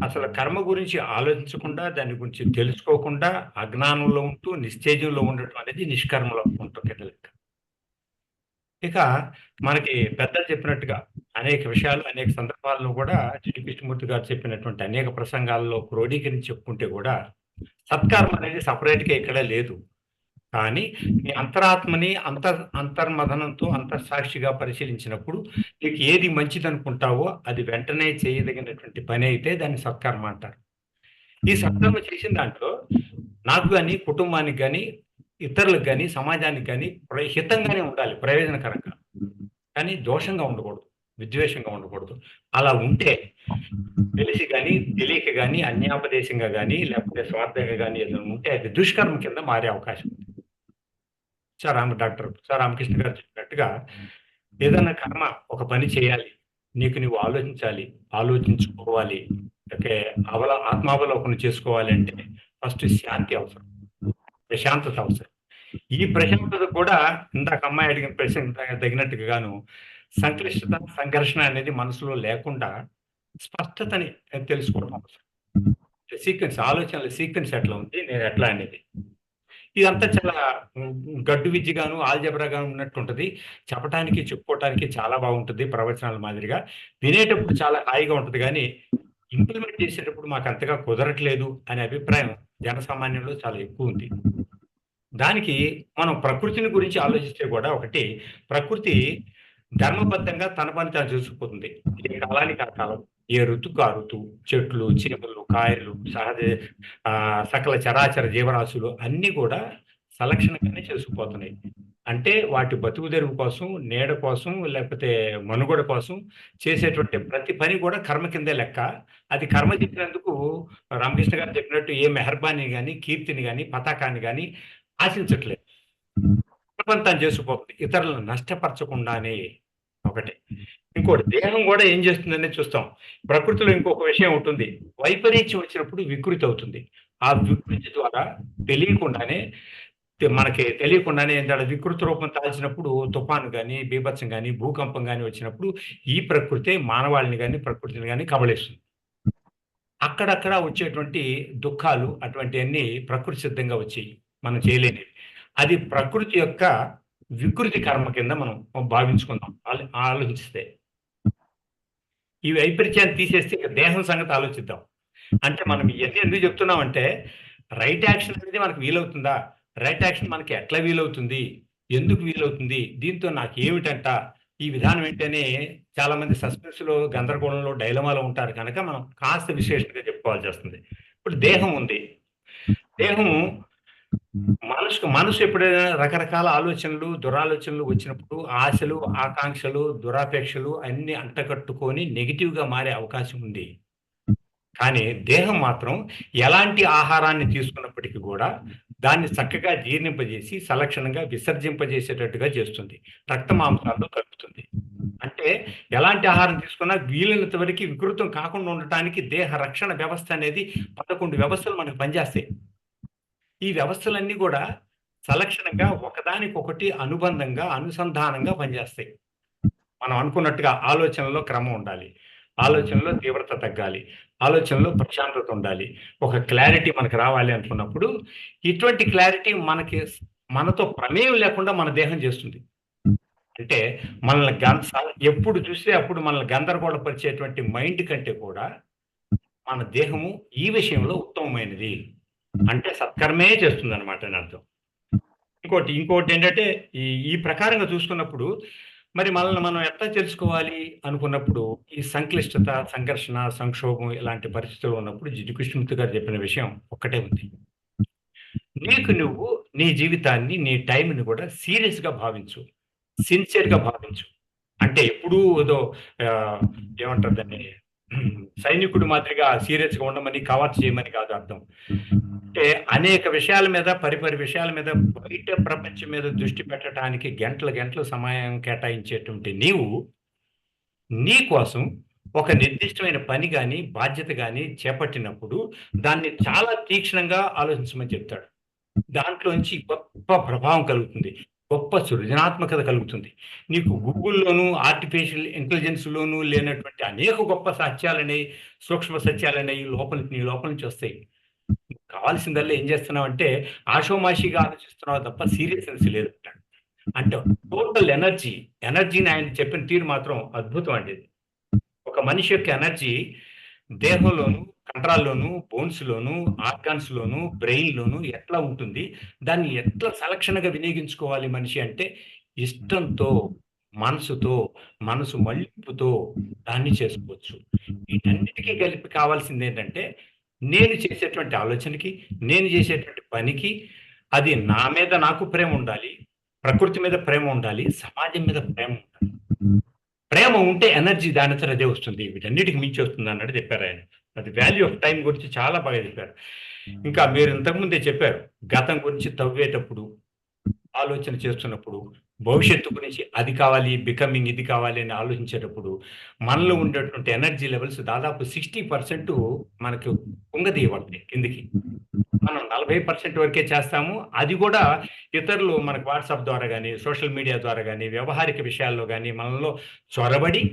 అసలు కర్మ గురించి ఆలోచించకుండా, దాని గురించి తెలుసుకోకుండా అజ్ఞానంలో ఉంటూ నిశ్చేజంలో ఉండటం అనేది నిష్కర్మలో ఉంటుంది లెక్క. ఇక మనకి పెద్దలు చెప్పినట్టుగా అనేక విషయాలు, అనేక సందర్భాల్లో కూడా కృష్ణమూర్తి గారు చెప్పినటువంటి అనేక ప్రసంగాల్లో క్రోడీకరించి చెప్పుకుంటే కూడా సత్కర్మ అనేది సపరేట్గా ఎక్కడా లేదు. కానీ నీ అంతరాత్మని అంతర్మథనంతో అంతర్సాక్షిగా పరిశీలించినప్పుడు నీకు ఏది మంచిది అనుకుంటావో అది వెంటనే చేయదగినటువంటి పని అయితే దాన్ని సత్కర్మ అంటారు. ఈ సత్కర్మ చేసిన దాంట్లో నాకు కానీ, కుటుంబానికి కానీ, ఇతరులకు కానీ, సమాజానికి కానీ హితంగానే ఉండాలి, ప్రయోజనకరంగా. కానీ దోషంగా ఉండకూడదు, విద్వేషంగా ఉండకూడదు. అలా ఉంటే తెలిసి కానీ తెలియక కానీ అన్యాపదేశంగా కానీ లేకపోతే స్వార్థంగా కానీ ఏదైనా ఉంటే అది దుష్కర్మ కింద మారే అవకాశం ఉంది. డాక్టర్ రామకృష్ణ గారు చెప్పినట్టుగా ఏదైనా కర్మ, ఒక పని చేయాలి, నీకు నువ్వు ఆలోచించాలి, ఆలోచించుకోవాలి, ఆత్మావలోకనం చేసుకోవాలి అంటే ఫస్ట్ శాంతి అవసరం, ప్రశాంతత అవసరం. ఈ ప్రశాంతత కూడా ఇందాక అమ్మాయి అడిగిన ప్రశ్న తగినట్టుగాను సంక్లిష్టత, సంఘర్షణ అనేది మనసులో లేకుండా స్పష్టతని తెలుసుకోవడం అవసరం. సీక్వెన్స్, ఆలోచనల సీక్వెన్స్ ఎట్లా ఉంది, నేను ఎట్లా అనేది. ఇదంతా చాలా గడ్డు విద్యగాను ఆల్జబ్రాగాను ఉన్నట్టు ఉంటుంది. చెప్పటానికి చెప్పుకోవటానికి చాలా బాగుంటుంది ప్రవచనాల మాదిరిగా. వినేటప్పుడు చాలా హాయిగా ఉంటుంది, కానీ ఇంప్లిమెంట్ చేసేటప్పుడు మాకు అంతగా కుదరట్లేదు అనే అభిప్రాయం జనసామాన్యంలో చాలా ఎక్కువ ఉంది. దానికి మనం ప్రకృతిని గురించి ఆలోచిస్తే కూడా ఒకటి, ప్రకృతి ధర్మబద్ధంగా తన పని తాను చూసుకుపోతుంది. ఏ కాలానికి ఆ కాలం, ఏ ఋతుకు ఆ ఋతువు, చెట్లు, చీమలు, కాయలు, సకల చరాచర జీవరాశులు అన్నీ కూడా సలక్షణంగానే చేసుకుపోతున్నాయి. అంటే వాటి బతుకు తెరువు కోసం, నీడ కోసం, లేకపోతే మనుగడ కోసం చేసేటువంటి ప్రతి పని కూడా కర్మ కిందే లెక్క. అది కర్మ చెప్పినందుకు రామకృష్ణ గారు చెప్పినట్టు ఏ మెహర్బాని కానీ, కీర్తిని కానీ, పతాకాన్ని కానీ ఆశించట్లేదు. తను చేసుకుపోతుంది ఇతరులను నష్టపరచకుండానే. ఒకటి. ఇంకోటి, దేహం కూడా ఏం చేస్తుందనే చూస్తాం. ప్రకృతిలో ఇంకొక విషయం ఉంటుంది, వైపరీత్యం వచ్చినప్పుడు వికృతి అవుతుంది. ఆ వికృతి ద్వారా తెలియకుండానే మనకి తెలియకుండానే ఏంటంటే వికృతి రూపం దాల్చినప్పుడు తుఫాను కానీ, బీభత్సం కానీ, భూకంపం కానీ వచ్చినప్పుడు ఈ ప్రకృతే మానవాళిని కానీ ప్రకృతిని కానీ కబళిస్తుంది. అక్కడక్కడ వచ్చేటువంటి దుఃఖాలు అటువంటివన్నీ ప్రకృతి సిద్ధంగా వచ్చాయి, మనం చేయలేనివి. అది ప్రకృతి యొక్క వికృతి కర్మ కింద మనం భావించుకుందాం ఆలోచిస్తే. ఈ వైపరీత్యాన్ని తీసేస్తే ఇక దేహం సంగతి ఆలోచిద్దాం. అంటే మనం ఇవన్నీ ఎందుకు చెప్తున్నామంటే, రైట్ యాక్షన్ అనేది మనకు వీలవుతుందా, రైట్ యాక్షన్ మనకి ఎట్లా వీలవుతుంది, ఎందుకు వీలవుతుంది, దీంతో నాకు ఏమిటంట, ఈ విధానం ఏంటనే చాలా మంది సస్పెన్స్ లో, గందరగోళంలో, డైలమాలో ఉంటారు కనుక మనం కాస్త విశ్లేషణగా చెప్పుకోవాల్సి వస్తుంది. ఇప్పుడు దేహం ఉంది. దేహం మనసు ఎప్పుడైనా రకరకాల ఆలోచనలు, దురాలోచనలు వచ్చినప్పుడు ఆశలు, ఆకాంక్షలు, దురాపేక్షలు అన్ని అంటకట్టుకొని నెగిటివ్ గా మారే అవకాశం ఉంది. కానీ దేహం మాత్రం ఎలాంటి ఆహారాన్ని తీసుకున్నప్పటికీ కూడా దాన్ని చక్కగా జీర్ణింపజేసి సలక్షణంగా విసర్జింపజేసేటట్టుగా చేస్తుంది, రక్త మాంసాల్లో కలుపుతుంది. అంటే ఎలాంటి ఆహారం తీసుకున్నా వీలైనంత వరకు వికృతం కాకుండా ఉండటానికి దేహ రక్షణ వ్యవస్థ అనేది 11 వ్యవస్థలు మనకు పనిచేస్తాయి. ఈ వ్యవస్థలన్నీ కూడా సలక్షణంగా ఒకదానికొకటి అనుబంధంగా, అనుసంధానంగా పనిచేస్తాయి. మనం అనుకున్నట్టుగా ఆలోచనలో క్రమం ఉండాలి, ఆలోచనలో తీవ్రత తగ్గాలి, ఆలోచనలో ప్రశాంతత ఉండాలి, ఒక క్లారిటీ మనకు రావాలి అనుకున్నప్పుడు ఇటువంటి క్లారిటీ మనతో ప్రమేయం లేకుండా మన దేహం చేస్తుంది. అంటే మనల్ని ఎప్పుడు చూస్తే అప్పుడు మనల్ని గందరగోళపరిచేటువంటి మైండ్ కంటే కూడా మన దేహము ఈ విషయంలో ఉత్తమమైనది. అంటే సత్కర్మే చేస్తుంది అనమాట అని అర్థం. ఇంకోటి ఏంటంటే ఈ ప్రకారంగా చూసుకున్నప్పుడు మరి మనల్ని మనం ఎట్లా తెలుసుకోవాలి అనుకున్నప్పుడు ఈ సంక్లిష్టత, సంఘర్షణ, సంక్షోభం ఇలాంటి పరిస్థితులు ఉన్నప్పుడు జిడ్డు గారు చెప్పిన విషయం ఒక్కటే ఉంది. నువ్వు నీ జీవితాన్ని, నీ టైంని కూడా సీరియస్ గా భావించు, సిన్సియర్ గా భావించు. అంటే ఎప్పుడూ ఏదో ఏమంటారు దాన్ని, సైనికుడు మాదిరిగా సీరియస్ గా ఉండమని, కవర్ చేయమని కాదు అర్థం. అంటే అనేక విషయాల మీద, పరిపరి విషయాల మీద, బయట ప్రపంచం మీద దృష్టి పెట్టడానికి గంటలు సమయం కేటాయించేటువంటి నీ కోసం ఒక నిర్దిష్టమైన పని కానీ, బాధ్యత కానీ చేపట్టినప్పుడు దాన్ని చాలా తీక్షణంగా ఆలోచించమని చెప్తాడు. దాంట్లోంచి గొప్ప ప్రభావం కలుగుతుంది, గొప్ప సృజనాత్మకత కలుగుతుంది. నీకు గూగుల్లోనూ ఆర్టిఫిషియల్ ఇంటెలిజెన్స్లోనూ లేనటువంటి అనేక గొప్ప సత్యాలని, సూక్ష్మ సత్యాలని నీ లోపల నుంచి వస్తాయి. కావాల్సిందల్లా ఏం చేస్తున్నావు అంటే ఆషోమాషిగా ఆలోచిస్తున్నావు తప్ప సీరియస్నెస్ లేదు. అంటే టోటల్ ఎనర్జీని ఆయన చెప్పిన తీరు మాత్రం అద్భుతం అండి. ఒక మనిషి యొక్క ఎనర్జీ దేహంలోను, కండరాల్లోను, బోన్స్ లోను, ఆర్గాన్స్ లోను, బ్రెయిన్ లోను ఎట్లా ఉంటుంది, దాన్ని ఎట్లా సలక్షణగా వినియోగించుకోవాలి మనిషి అంటే ఇష్టంతో, మనసు మళ్ళింపుతో దాన్ని చేసుకోవచ్చు. వీటన్నిటికీ కలిపి కావాల్సింది ఏంటంటే నేను చేసేటువంటి ఆలోచనకి, నేను చేసేటువంటి పనికి అది నా మీద నాకు ప్రేమ ఉండాలి, ప్రకృతి మీద ప్రేమ ఉండాలి, సమాజం మీద ప్రేమ ఉండాలి. ప్రేమ ఉంటే ఎనర్జీ దానితో అదే వస్తుంది, వీటన్నిటికి మించి వస్తుంది అన్నట్టు చెప్పారు ఆయన. అది వాల్యూ ఆఫ్ టైం గురించి చాలా బాగా చెప్పారు. ఇంకా మీరు ఇంతకుముందే చెప్పారు, గతం గురించి తవ్వేటప్పుడు, ఆలోచన చేస్తున్నప్పుడు, భవిష్యత్తు గురించి అది కావాలి, బికమింగ్ ఇది కావాలి అని ఆలోచించేటప్పుడు మనలో ఉండేటువంటి ఎనర్జీ లెవెల్స్ దాదాపు 60% మనకు కుంగదీయబడతాయి కిందికి. మనం 40% వరకే చేస్తాము. అది కూడా ఇతరులు మనకు వాట్సాప్ ద్వారా కానీ, సోషల్ మీడియా ద్వారా కానీ, వ్యవహారిక విషయాల్లో కానీ మనలో చొరబడి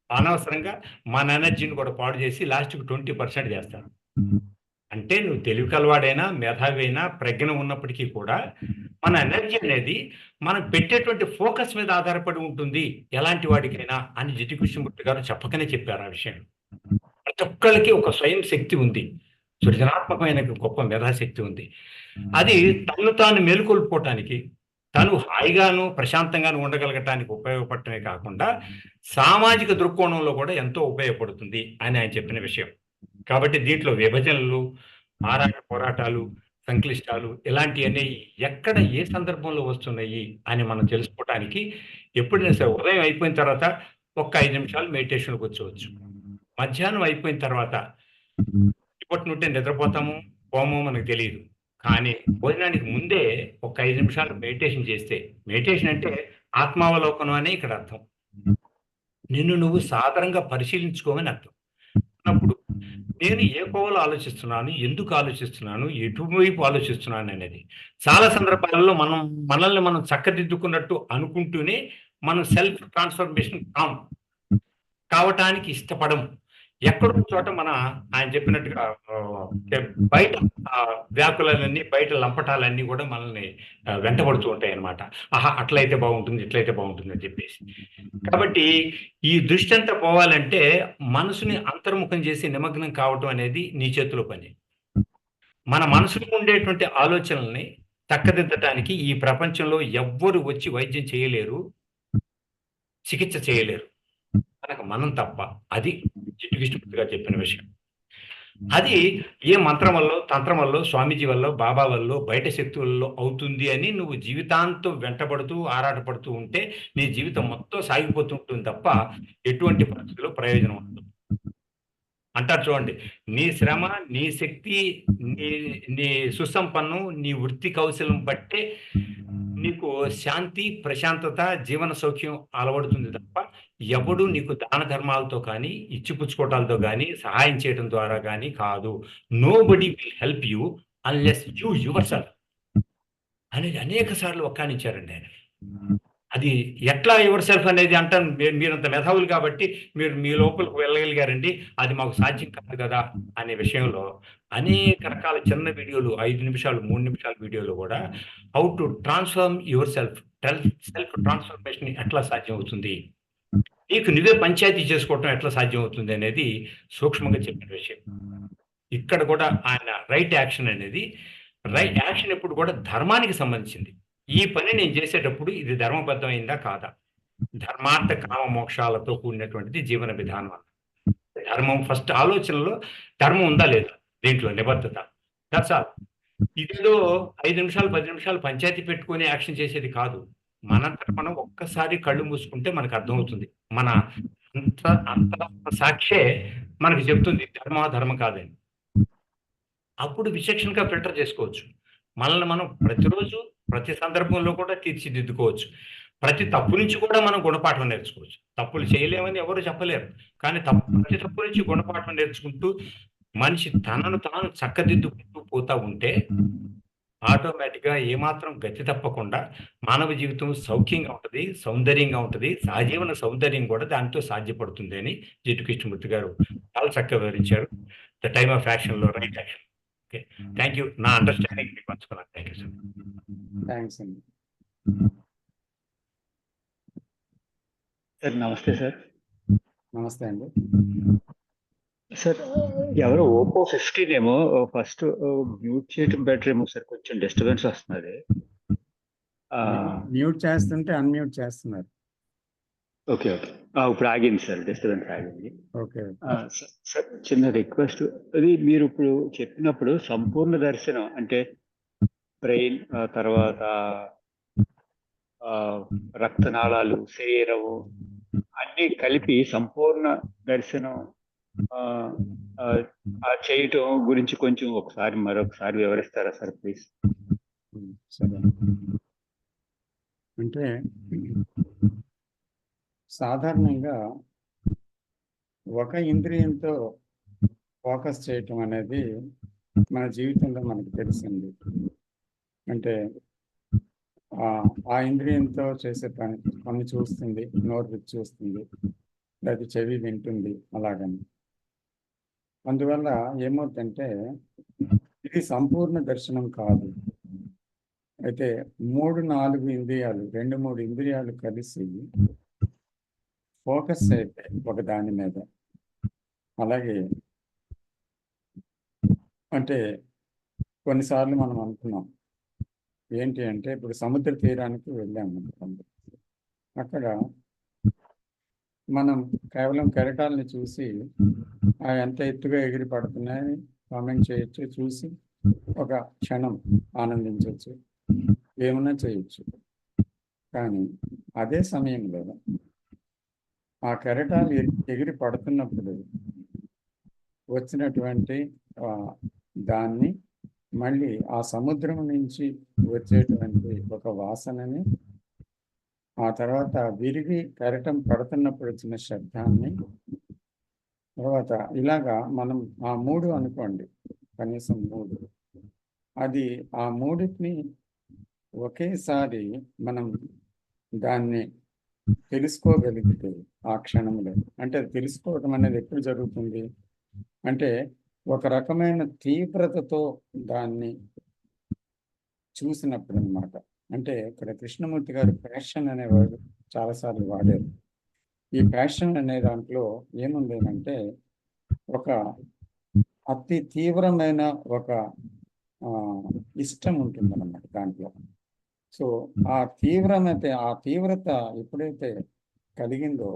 అనవసరంగా మన ఎనర్జీని కూడా పాడు చేసి లాస్ట్కి 20% చేస్తారు. అంటే నువ్వు తెలివి కలవాడైనా మేధావైనా ప్రజ్ఞ ఉన్నప్పటికీ కూడా మన ఎనర్జీ అనేది మనం పెట్టేటువంటి ఫోకస్ మీద ఆధారపడి ఉంటుంది ఎలాంటి వాడికైనా అని జిడ్డు కృష్ణమూర్తి గారు చెప్పకనే చెప్పారు ఆ విషయం. ప్రతి ఒక్కరికి ఒక స్వయం శక్తి ఉంది, సృజనాత్మకమైన గొప్ప మేధాశక్తి ఉంది. అది తను తాను మేలుకొల్పుకోవటానికి, తను హాయిగాను ప్రశాంతంగాను ఉండగలగటానికి ఉపయోగపడటమే కాకుండా సామాజిక దృక్కోణంలో కూడా ఎంతో ఉపయోగపడుతుంది అని ఆయన చెప్పిన విషయం. కాబట్టి దీంట్లో విభజనలు, పోరాటాలు, సంక్లిష్టాలు ఇలాంటివన్నీ ఎక్కడ ఏ సందర్భంలో వస్తున్నాయి అని మనం తెలుసుకోవడానికి ఎప్పుడైనా సరే ఉదయం అయిపోయిన తర్వాత ఒక్క 5 నిమిషాలు మెడిటేషన్కి వచ్చేవచ్చు. మధ్యాహ్నం అయిపోయిన తర్వాత ఇప్పటి నుండి నిద్రపోతాము పోమో మనకు తెలియదు, కానీ భోజనానికి ముందే ఒక 5 నిమిషాలు మెడిటేషన్ చేస్తే, మెడిటేషన్ అంటే ఆత్మావలోకనం అనే ఇక్కడ అర్థం. నిన్ను నువ్వు సాధారణంగా పరిశీలించుకోమని అర్థం. అప్పుడు నేను ఏ కోవలో ఆలోచిస్తున్నాను, ఎందుకు ఆలోచిస్తున్నాను, ఎటువైపు ఆలోచిస్తున్నాను అనేది చాలా సందర్భాలలో మనల్ని మనం చక్కదిద్దుకున్నట్టు అనుకుంటూనే మనం సెల్ఫ్ ట్రాన్స్ఫర్మేషన్ కావటానికి ఇష్టపడము. ఎక్కడో చోట ఆయన చెప్పినట్టుగా బయట వ్యాకులన్నీ, బయట లంపటాలన్నీ కూడా మనల్ని వెంటబడుతూ ఉంటాయి అన్నమాట. ఆహా అట్లయితే బాగుంటుంది, ఇట్లయితే బాగుంటుంది అని చెప్పేసి. కాబట్టి ఈ దృష్టి అంతా పోవాలంటే మనసుని అంతర్ముఖం చేసి నిమగ్నం కావటం అనేది నీ చేతిలో పని. మన మనసులో ఉండేటువంటి ఆలోచనల్ని చక్కదిద్దటానికి ఈ ప్రపంచంలో ఎవ్వరు వచ్చి వైద్యం చేయలేరు, చికిత్స చేయలేరు, మనకు మనం తప్ప. అది జిడ్డు కృష్ణమూర్తి గారు చెప్పిన విషయం. అది ఏ మంత్రం వల్ల, తంత్రం వల్ల, స్వామీజీ వల్ల, బాబా వల్ల, బయట శక్తులలో అవుతుంది అని నువ్వు జీవితాంతం వెంటబడుతూ ఆరాటపడుతూ ఉంటే నీ జీవితం మొత్తం సాగిపోతుంటుంది తప్ప ఎటువంటి పరిస్థితుల్లో ప్రయోజనం ఉండదు. అంటారు చూడండి, నీ శ్రమ, నీ శక్తి, నీ సుసంపన్నం, నీ వృత్తి కౌశలం బట్టే నీకు శాంతి, ప్రశాంతత, జీవన సౌఖ్యం అలవడుతుంది తప్ప ఎవడు నీకు దాన ధర్మాలతో కానీ, ఇచ్చిపుచ్చుకోవటాలతో కానీ, సహాయం చేయడం ద్వారా కానీ కాదు. Nobody will help you unless you your self అనేది అనేక సార్లు వక్కానించారండి ఆయన. అది ఎట్లా యువర్ సెల్ఫ్ అనేది అంటాను, మీరంత మెధావులు కాబట్టి మీరు మీ లోపలికి వెళ్ళగలిగారండి, అది మాకు సాధ్యం కాదు కదా అనే విషయంలో అనేక రకాల చిన్న వీడియోలు, 5 నిమిషాలు 3 నిమిషాల వీడియోలు కూడా how to transform your self, self transformation ఎట్లా సాధ్యం అవుతుంది, నీకు నువ్వే పంచాయతీ చేసుకోవటం ఎట్లా సాధ్యం అవుతుంది అనేది సూక్ష్మంగా చెప్పిన విషయం. ఇక్కడ కూడా ఆయన రైట్ యాక్షన్ అనేది, రైట్ యాక్షన్ ఎప్పుడు కూడా ధర్మానికి సంబంధించింది. ఈ పని నేను చేసేటప్పుడు ఇది ధర్మబద్ధమైందా కాదా, ధర్మార్థ కామ మోక్షాలతో కూడినటువంటిది జీవన విధానం. ధర్మం ఫస్ట్ ఆలోచనలో ధర్మం ఉందా లేదా, దీంట్లో నిబద్ధత. దట్సాల్. ఇదిలో 5 నిమిషాలు 10 నిమిషాలు పంచాయతీ పెట్టుకుని యాక్షన్ చేసేది కాదు. మనంతట మనం ఒక్కసారి కళ్ళు మూసుకుంటే మనకు అర్థమవుతుంది. మన అంత సాక్షే మనకు చెప్తుంది ధర్మం కాదని. అప్పుడు విచక్షణగా ఫిల్టర్ చేసుకోవచ్చు. మనల్ని మనం ప్రతిరోజు ప్రతి సందర్భంలో కూడా తీర్చిదిద్దుకోవచ్చు. ప్రతి తప్పు నుంచి కూడా మనం గుణపాఠం నేర్చుకోవచ్చు. తప్పులు చేయలేమని ఎవరు చెప్పలేరు, కానీ ప్రతి తప్పు నుంచి గుణపాఠం నేర్చుకుంటూ మనిషి తనను తాను చక్కదిద్దుకుంటూ పోతా ఉంటే ఆటోమేటిక్గా ఏమాత్రం గతి తప్పకుండా మానవ జీవితం సౌఖ్యంగా ఉంటుంది, సౌందర్యంగా ఉంటుంది. సహజీవన సౌందర్యం కూడా దాంతో సాధ్యపడుతుంది అని జిడ్డు కృష్ణమూర్తి గారు చాలా చక్కగా వివరించారు. ద టైమ్ ఆఫ్ యాక్షన్ లో right action. Okay, thank you. నా అండర్స్టాండింగ్ మీకు పంచుకున్నాను. Thank you sir. థ్యాంక్స్ అండి. సార్ నమస్తే సార్. నమస్తే అండి. సార్ ఎవరో ఓపో 15 ఏమో ఫస్ట్ మ్యూట్ చేయటం బెటర్ ఏమో సార్, కొంచెం డిస్టర్బెన్స్ వస్తున్నది. మ్యూట్ చేస్తుంటే అన్మ్యూట్ చేస్తున్నారు. ఓకే ఓకే, ఇప్పుడు ఆగింది సార్, డిస్టర్బెన్స్ ఆగింది. ఓకే సార్ చిన్న రిక్వెస్ట్, అది మీరు ఇప్పుడు చెప్పినప్పుడు సంపూర్ణ దర్శనం అంటే బ్రెయిన్, తర్వాత రక్తనాళాలు, శరీరము అన్ని కలిపి సంపూర్ణ దర్శనం చేయటం గురించి కొంచెం మరొకసారి వివరిస్తారా సార్ ప్లీజ్? సరే. అంటే సాధారణంగా ఒక ఇంద్రియంతో ఫోకస్ చేయటం అనేది మన జీవితంలో మనకు తెలిసింది. అంటే ఆ ఇంద్రియంతో చేసే పని చూస్తుంది, నోరు రుచి చూస్తుంది, లేదా చెవి వింటుంది. అలాగని అందువల్ల ఏమవుతుందంటే ఇది సంపూర్ణ దర్శనం కాదు. అయితే 3-4 ఇంద్రియాలు 2-3 ఇంద్రియాలు కలిసి ఫోకస్ అయితాయి ఒక దాని మీద. అలాగే అంటే కొన్నిసార్లు మనం అనుకున్నాం ఏంటి అంటే, ఇప్పుడు సముద్ర తీరానికి వెళ్ళాము అనుకోండి. అక్కడ మనం కేవలం కెరటాలని చూసి ఎంత ఎత్తుగా ఎగిరి పడుతున్నాయని కామెంట్ చేయొచ్చు, చూసి ఒక క్షణం ఆనందించవచ్చు, ఏమన్నా చేయొచ్చు. కానీ అదే సమయంలో ఆ కెరటాలు ఎగిరి పడుతున్నప్పుడు వచ్చినటువంటి దాన్ని మళ్ళీ ఆ సముద్రం నుంచి వచ్చేటువంటి ఒక వాసనని, ఆ తర్వాత విరిగి కెరటం పడుతున్నప్పుడు వచ్చిన శబ్దాన్ని, తర్వాత ఇలాగా మనం ఆ 3 అనుకోండి, కనీసం 3, అది ఆ 3ని ఒకేసారి మనం దాన్ని తెలుసుకోగలిగితే ఆ క్షణంలో, అంటే అది తెలుసుకోవటం అనేది ఎప్పుడు జరుగుతుంది అంటే ఒక రకమైన తీవ్రతతో దాన్ని చూసినప్పుడు అన్నమాట. అంటే ఇక్కడ కృష్ణమూర్తి గారు ప్యాషన్ అనే వర్డ్ చాలాసార్లు వాడారు. ఈ ప్యాషన్ అనే దాంట్లో ఏముంది అంటే ఒక అతి తీవ్రమైన ఒక ఇష్టం ఉంటుందన్నమాట దాంట్లో. సో ఆ తీవ్రత ఎప్పుడైతే కలిగిందో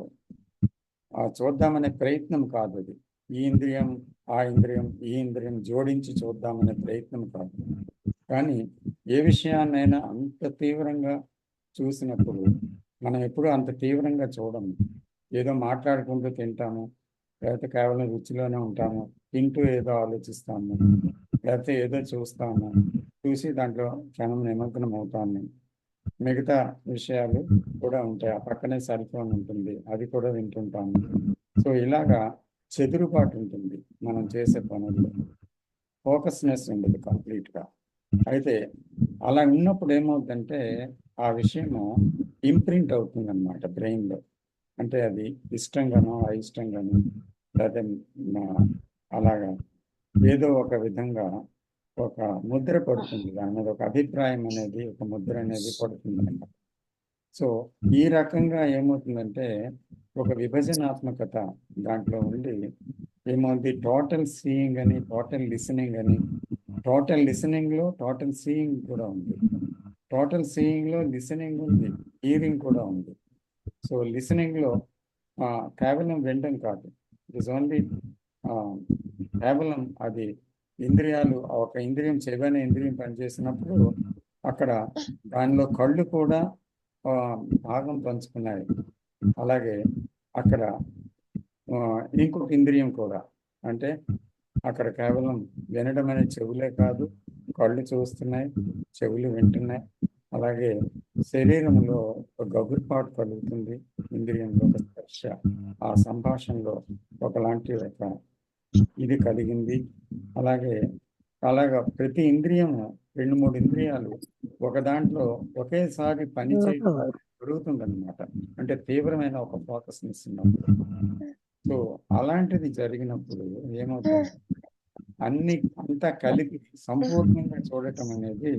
చూద్దామనే ప్రయత్నం కాదు అది. ఈ ఇంద్రియం ఆ ఇంద్రియం ఈ ఇంద్రియం జోడించి చూద్దామనే ప్రయత్నం కాదు. కానీ ఏ విషయాన్నైనా అంత తీవ్రంగా చూసినప్పుడు మనం ఎప్పుడూ అంత తీవ్రంగా చూడము. ఏదో మాట్లాడుకుంటూ తింటాము, లేకపోతే కేవలం రుచిలోనే ఉంటాము, తింటూ ఏదో ఆలోచిస్తాము, లేకపోతే ఏదో చూస్తాము, చూసి దాంట్లో క్షణం నిమగ్నం అవుతాము. మిగతా విషయాలు కూడా ఉంటాయి, ఆ పక్కనే సెల్ ఫోన్ ఉంటుంది, అది కూడా వింటుంటాము. సో ఇలాగా చెదురుబాటు ఉంటుంది మనం చేసే పనుల్లో, ఫోకస్నెస్ ఉండదు కంప్లీట్గా. అయితే అలా ఉన్నప్పుడు ఏమవుతుందంటే ఆ విషయము ఇంప్రింట్ అవుతుంది అన్నమాట బ్రెయిన్లో. అంటే అది ఇష్టంగానో అయిష్టంగానో లేదా అలాగా ఏదో ఒక విధంగా ఒక ముద్ర పడుతుంది, దాని మీద ఒక అభిప్రాయం అనేది, ఒక ముద్ర అనేది పడుతుంది అన్నమాట. సో ఈ రకంగా ఏమవుతుందంటే ఒక విభజనాత్మకత దాంట్లో ఉండి ఏమవుతుంది, టోటల్ సీయింగ్ అని, టోటల్ లిసనింగ్ అని. టోటల్ లిసనింగ్లో టోటల్ సీయింగ్ కూడా ఉంది, టోటల్ సీయింగ్లో లిసనింగ్ ఉంది, హియరింగ్ కూడా ఉంది. సో లిసనింగ్లో కేవలం వినడం కాదు, ఇట్ ఇస్ ఓన్లీ కేవలం అది ఇంద్రియాలు, ఒక ఇంద్రియం చెవనే ఇంద్రియం పనిచేసినప్పుడు అక్కడ దానిలో కళ్ళు కూడా భాగం పంచుకున్నాయి. అలాగే అక్కడ ఇంకొక ఇంద్రియం కూడా, అంటే అక్కడ కేవలం వినడం అనే చెవులే కాదు, కళ్ళు చూస్తున్నాయి, చెవులు వింటున్నాయి. అలాగే శరీరంలో ఒక గగురుపాటు కలుగుతుంది, ఇంద్రియంలో ఒక స్పర్శ, ఆ సంభాషణలో ఒకలాంటి ఒక ఇది కలిగింది. అలాగా ప్రతి ఇంద్రియము 2-3 ఇంద్రియాలు ఒక దాంట్లో ఒకేసారి పనిచేయడం జరుగుతుందన్నమాట. అంటే తీవ్రమైన ఒక ఫోకస్నెస్ ఉన్నప్పుడు. సో అలాంటిది జరిగినప్పుడు ఏమవుతుంది, అంతా కలిపి సంపూర్ణంగా చూడటం అనేది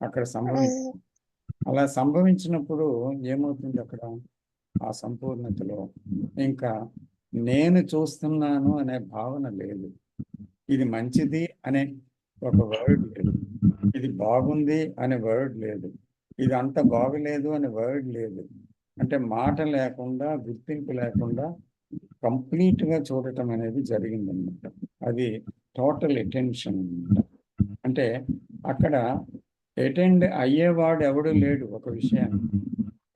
అక్కడ సంభవిస్తుంది. అలా సంభవించినప్పుడు ఏమవుతుంది, అక్కడ ఆ సంపూర్ణతలో ఇంకా నేను చూస్తున్నాను అనే భావన లేదు, ఇది మంచిది అనే ఒక వర్డ్ లేదు, ఇది బాగుంది అనే వర్డ్ లేదు, ఇది అంత బాగలేదు అనే వర్డ్ లేదు. అంటే మాట లేకుండా, గుర్తింపు లేకుండా కంప్లీట్గా చూడటం అనేది జరిగిందన్నమాట. అది టోటల్ అటెన్షన్ అన్నమాట. అంటే అక్కడ అటెండ్ అయ్యేవాడు ఎవడు లేడు ఒక విషయాన్ని,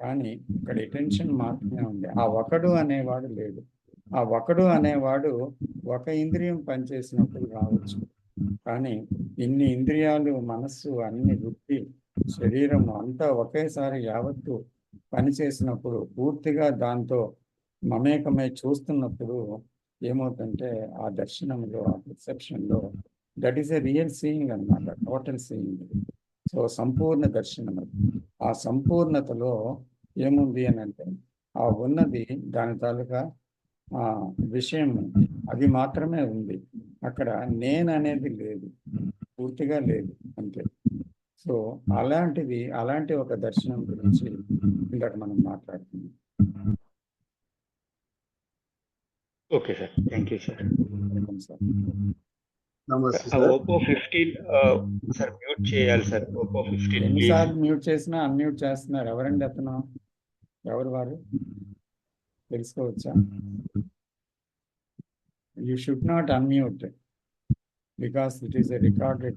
కానీ ఇక్కడ అటెన్షన్ మాత్రమే ఉంది. ఆ ఒకడు అనేవాడు లేడు. ఆ ఒకడు అనేవాడు ఒక ఇంద్రియం పనిచేసినప్పుడు రావచ్చు, కానీ ఇన్ని ఇంద్రియాలు, మనస్సు, అన్ని వృత్తి, శరీరం అంతా ఒకేసారి యావత్తు పనిచేసినప్పుడు, పూర్తిగా దాంతో మమేకమై చూస్తున్నప్పుడు ఏమవుతుందంటే ఆ దర్శనంలో, ఆ పర్సెప్షన్లో that is a real seeing అన్నమాట, టోటల్ సీయింగ్. సో సంపూర్ణ దర్శనం. ఆ సంపూర్ణతలో ఏముంది అని అంటే ఆ ఉన్నది దాని తాలూకా విషయం అది మాత్రమే ఉంది. అక్కడ నేను అనేది లేదు, పూర్తిగా లేదు అంతే. సో అలాంటి ఒక దర్శనం గురించి ఇందాక మనం మాట్లాడుతున్నాం. Okay sir, thank you sir. Welcome sir. నమస్తే సార్. ఓపో 15 సార్ మ్యూట్ చేయాలి సార్. Oppo 15 please. ఎన్నిసార్లు మ్యూట్ చేసినా అన్మ్యూట్ చేస్తున్నారు. ఎవరండి అతను? ఎవరు వారు తెలుసుకోవచ్చా? You should not unmute because it is a recorded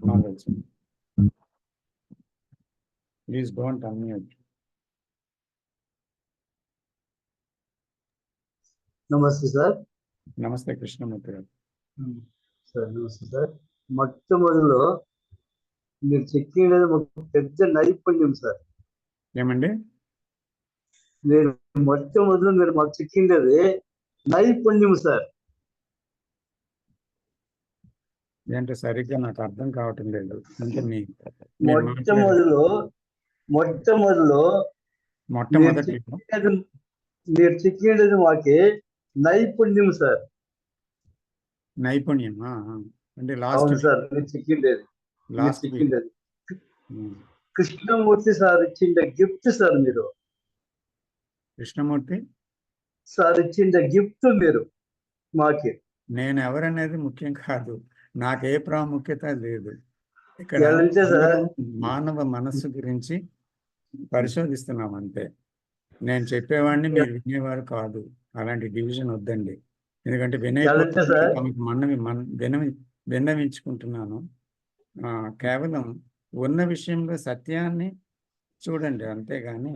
knowledge. Please don't unmute. నమస్తే సార్. నమస్తే కృష్ణమూర్తి గారు. సార్ నమస్తే సార్. మొట్టమొదటిలో మీరు చెక్కినది ఒక పెద్ద నైపుణ్యం సార్. ఏమండి? మీరు మొట్టమొదటిలో మీరు మాకు చెక్కిండేది నైపుణ్యం సార్. ఏంటో సరిగ్గా నాకు అర్థం కావటం లేదు. అంటే మొట్టమొదటి మీరు చెక్కినది మాకే నైపుణ్యం సార్. నైపుణ్యం అంటే అవును సార్, మీరు చెక్కిండేది కృష్ణమూర్తి సార్ ఇచ్చిండే గిఫ్ట్ సార్. మీరు కృష్ణమూర్తి సార్ ఇచ్చిండే గిఫ్ట్ మీరు మాకి. నేను ఎవరనేది ముఖ్యం కాదు, నాకే ప్రాముఖ్యత లేదు. ఇక్కడ మానవ మనస్సు గురించి పరిశోధిస్తున్నాం అంతే. నేను చెప్పేవాడిని మీరు వినేవారు కాదు. అలాంటి డివిజన్ వద్దండి. ఎందుకంటే విన్నవించుకుంటున్నాను. కేవలం ఉన్న విషయంలో సత్యాన్ని చూడండి, అంతేగాని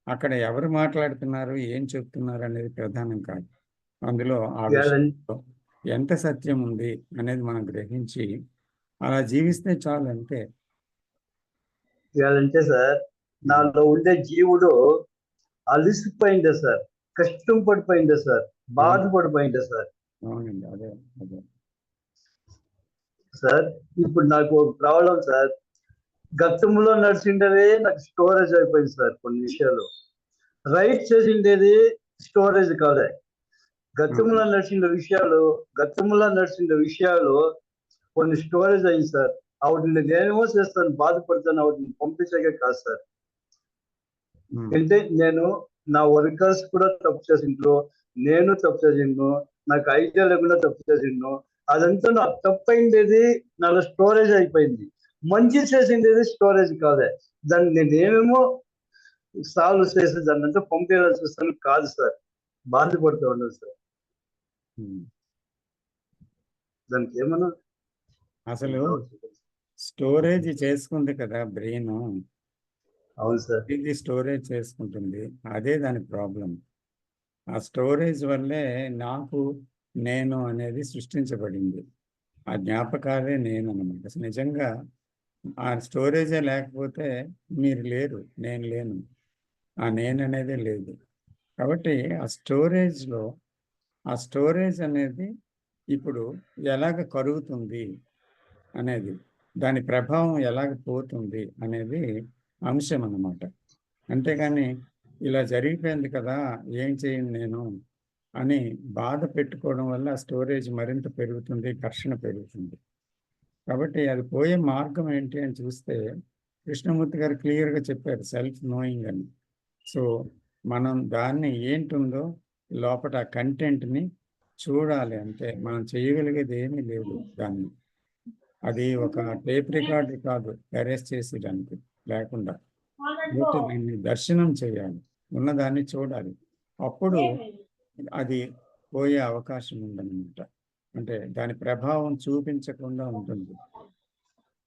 అక్కడ ఎవరు మాట్లాడుతున్నారు, ఏం చెప్తున్నారు అనేది ప్రధానం కాదు. అందులో ఆ విషయంలో ఎంత సత్యం ఉంది అనేది మనం గ్రహించి అలా జీవిస్తే చాలు అంతే. అంటే సార్, నాలో ఉండే జీవుడు అలిసిపోయిందే సార్, కష్టం పడిపోయిందే సార్, బాధపడిపోయిందే సార్. అవునండి, అదే సార్. ఇప్పుడు నాకు ఒక ప్రాబ్లం సార్, గతంలో నడిచిండేది నాకు స్టోరేజ్ అయిపోయింది సార్. కొన్ని విషయాలు రైట్ చేసిండేది స్టోరేజ్ కాదే. గతంలో నడిచిన విషయాలు కొన్ని స్టోరేజ్ అయింది సార్. వాటిని నేనేమో చేస్తాను, బాధపడతాను, వాటిని పంపించగా కాదు సార్. అంటే నేను నా వర్కర్స్ కూడా తప్పు చేసిండ్రు, నేను తప్పు చేసిండు, నాకు ఐడియా లేకుండా తప్పు చేసిండు. అదంతా నాకు తప్పైండేది నాలో స్టోరేజ్ అయిపోయింది. మంచి చేసిండేది స్టోరేజ్ కాదే. దాన్ని నేనేమేమో సాల్వ్ చేసి దాన్ని అంతా పంపేయాల్సి వస్తాను కాదు సార్. బాధపడుతూ ఉండదు సార్. దానికి ఏమన్నా అసలు స్టోరేజ్ చేసుకుంది కదా బ్రెయిన్. అవును సార్, ఇది స్టోరేజ్ చేసుకుంటుంది, అదే దాని ప్రాబ్లం. ఆ స్టోరేజ్ వల్లే నేను అనేది సృష్టించబడింది. ఆ జ్ఞాపకాలే నేను అన్నమాట. అసలు నిజంగా ఆ స్టోరేజే లేకపోతే మీరు లేరు, నేను లేను, ఆ నేను అనేదే లేదు. కాబట్టి ఆ స్టోరేజ్ అనేది ఇప్పుడు ఎలాగ కరుగుతుంది అనేది, దాని ప్రభావం ఎలాగ పోతుంది అనేది అంశం అన్నమాట. అంతేగాని ఇలా జరిగిపోయింది కదా, ఏం చేయను నేను అని బాధ పెట్టుకోవడం వల్ల స్టోరేజ్ మరింత పెరుగుతుంది, ఘర్షణ పెరుగుతుంది. కాబట్టి అది పోయే మార్గం ఏంటి అని చూస్తే కృష్ణమూర్తి గారు క్లియర్గా చెప్పారు, సెల్ఫ్ నోయింగ్ అని. సో మనం దాన్ని ఏంటుందో లోపల కంటెంట్ని చూడాలి అంతే. మనం చేయగలిగేది ఏమీ లేదు దాన్ని. అది ఒక టేప్ రికార్డర్ కాదు అరెస్ట్ చేసేదానికి లేకుండా, దాన్ని దర్శనం చేయాలి, ఉన్నదాన్ని చూడాలి. అప్పుడు అది పోయే అవకాశం ఉందన్నమాట. అంటే దాని ప్రభావం చూపించకుండా ఉంటుంది.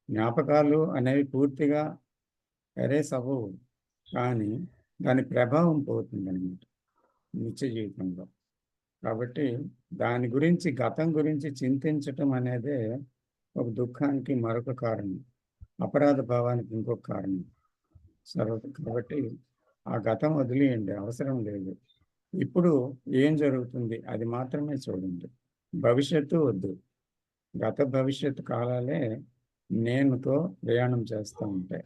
జ్ఞాపకాలు అనేవి పూర్తిగా ఎరేస్ అవ్వవు, కానీ దాని ప్రభావం పోతుందన్నమాట నిత్య జీవితంలో. కాబట్టి దాని గురించి, గతం గురించి చింతించటం అనేదే ఒక దుఃఖానికి మరొక కారణం, అపరాధ భావానికి ఇంకొక కారణం. కాబట్టి ఆ గతం వదిలేయండి, అవసరం లేదు. ఇప్పుడు ఏం జరుగుతుంది అది మాత్రమే చూడండి, భవిష్యత్తు వద్దు. గత భవిష్యత్తు కాలాలే నేనుతో ప్రయాణం చేస్తూ ఉంటాయి.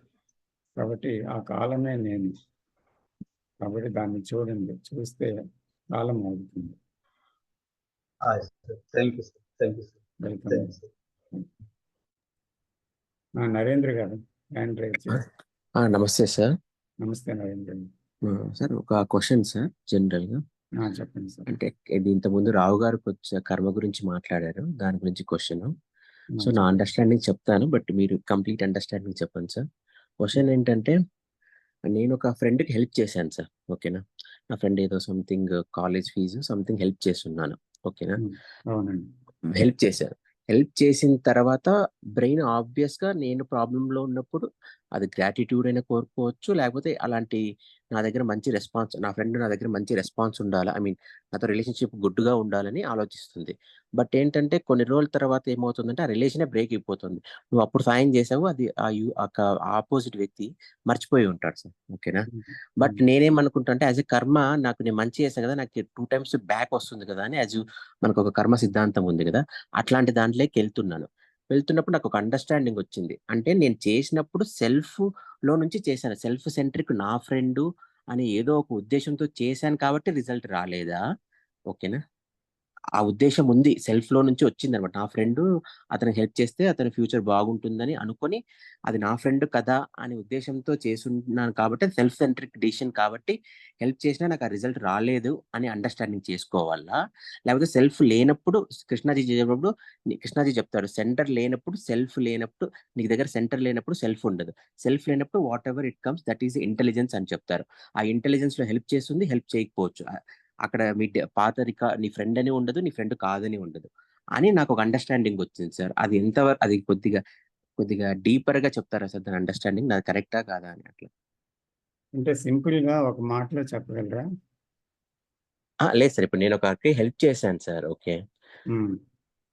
కాబట్టి ఆ కాలమే నేను. కాబట్టి దాన్ని చూడండి, చూస్తే కాలం అవుతుంది. Thank you sir, thank you sir, welcome. Thank you sir. Narendra గారు హ్యాండ్ రైజ్ చేసి. నమస్తే సార్. నమస్తే నరేంద్ర గారు. సార్ ఒక క్వశ్చన్ సార్, జనరల్గా చెప్పండి సార్. అంటే ఇది ఇంతకుముందు రావు గారు కర్మ గురించి మాట్లాడారు, దాని గురించి క్వశ్చన్. సో నా అండర్స్టాండింగ్ చెప్తాను, బట్ మీరు కంప్లీట్ అండర్స్టాండింగ్ చెప్పండి సార్. క్వశ్చన్ ఏంటంటే, నేను ఒక ఫ్రెండ్కి హెల్ప్ చేశాను సార్, ఓకేనా. నా ఫ్రెండ్ ఏదో something college fees something help చేస్తున్నాను, ఓకేనా. అవునండి. హెల్ప్ చేశాను. హెల్ప్ చేసిన తర్వాత బ్రెయిన్ ఆబ్వియస్గా నేను ప్రాబ్లంలో ఉన్నప్పుడు అది గ్రాటిట్యూడ్ అయినా కోరుకోవచ్చు, లేకపోతే అలాంటి నా దగ్గర మంచి రెస్పాన్స్, నా ఫ్రెండ్ నా దగ్గర మంచి రెస్పాన్స్ ఉండాలి, ఐ మీన్ నాతో రిలేషన్షిప్ గుడ్గా ఉండాలని ఆలోచిస్తుంది. బట్ ఏంటంటే కొన్ని రోజుల తర్వాత ఏమవుతుందంటే ఆ రిలేషనే బ్రేక్ అయిపోతుంది. నువ్వు అప్పుడు సాయం చేసావు, అది ఆపోజిట్ వ్యక్తి మర్చిపోయి ఉంటాడు సార్, ఓకేనా. బట్ నేనేమనుకుంటా అంటే యాజ్ ఎ కర్మ, నాకు నేను మంచి చేశాను కదా, నాకు 2 times బ్యాక్ వస్తుంది కదా అని, యాజ్ మనకు ఒక కర్మ సిద్ధాంతం ఉంది కదా, అట్లాంటి దాంట్లోకి వెళ్తున్నప్పుడు నాకు ఒక అండర్స్టాండింగ్ వచ్చింది. అంటే నేను చేసినప్పుడు లో నుంచి చేశాను, సెల్ఫ్ సెంట్రిక్ నా ఫ్రెండ్ అని ఏదో ఒక ఉద్దేశంతో చేశాను కాబట్టి రిజల్ట్ రాలేదా, ఓకేనా. ఆ ఉద్దేశం ఉంది, లో నుంచి వచ్చింది అనమాట. నా ఫ్రెండ్ అతనికి హెల్ప్ చేస్తే అతని ఫ్యూచర్ బాగుంటుందని అనుకొని, అది నా ఫ్రెండ్ కదా అనే ఉద్దేశంతో చేస్తున్నాను కాబట్టి, సెల్ఫ్ సెంట్రిక్ డిసిషన్ కాబట్టి హెల్ప్ చేసినా నాకు ఆ రిజల్ట్ రాలేదు అని అండర్స్టాండింగ్ చేసుకోవాలా, లేకపోతే సెల్ఫ్ లేనప్పుడు కృష్ణాజీ చెప్తాడు, సెంటర్ లేనప్పుడు సెల్ఫ్ లేనప్పుడు, నీకు దగ్గర సెంటర్ లేనప్పుడు సెల్ఫ్ ఉండదు, సెల్ఫ్ లేనప్పుడు what ever it comes that is intelligence అని చెప్తారు. ఆ ఇంటెలిజెన్స్ లో హెల్ప్ చేస్తుంది, హెల్ప్ చేయకపోవచ్చు. అక్కడ మీ పాత నీ ఫ్రెండ్ అని ఉండదు, నీ ఫ్రెండ్ కాదని ఉండదు అని నాకు ఒక అండర్స్టాండింగ్ వచ్చింది సార్. అది ఎంతవరకు, అది కొద్దిగా డీపర్ గా చెప్తారా సార్ దాని అండర్స్టాండింగ్, నాది కరెక్టా కాదా అని అట్లా. అంటే సింపుల్ గా ఒక మాటలో చెప్పగలరా? లేదు సార్, ఇప్పుడు నేను ఒకరికి హెల్ప్ చేశాను సార్, ఓకే.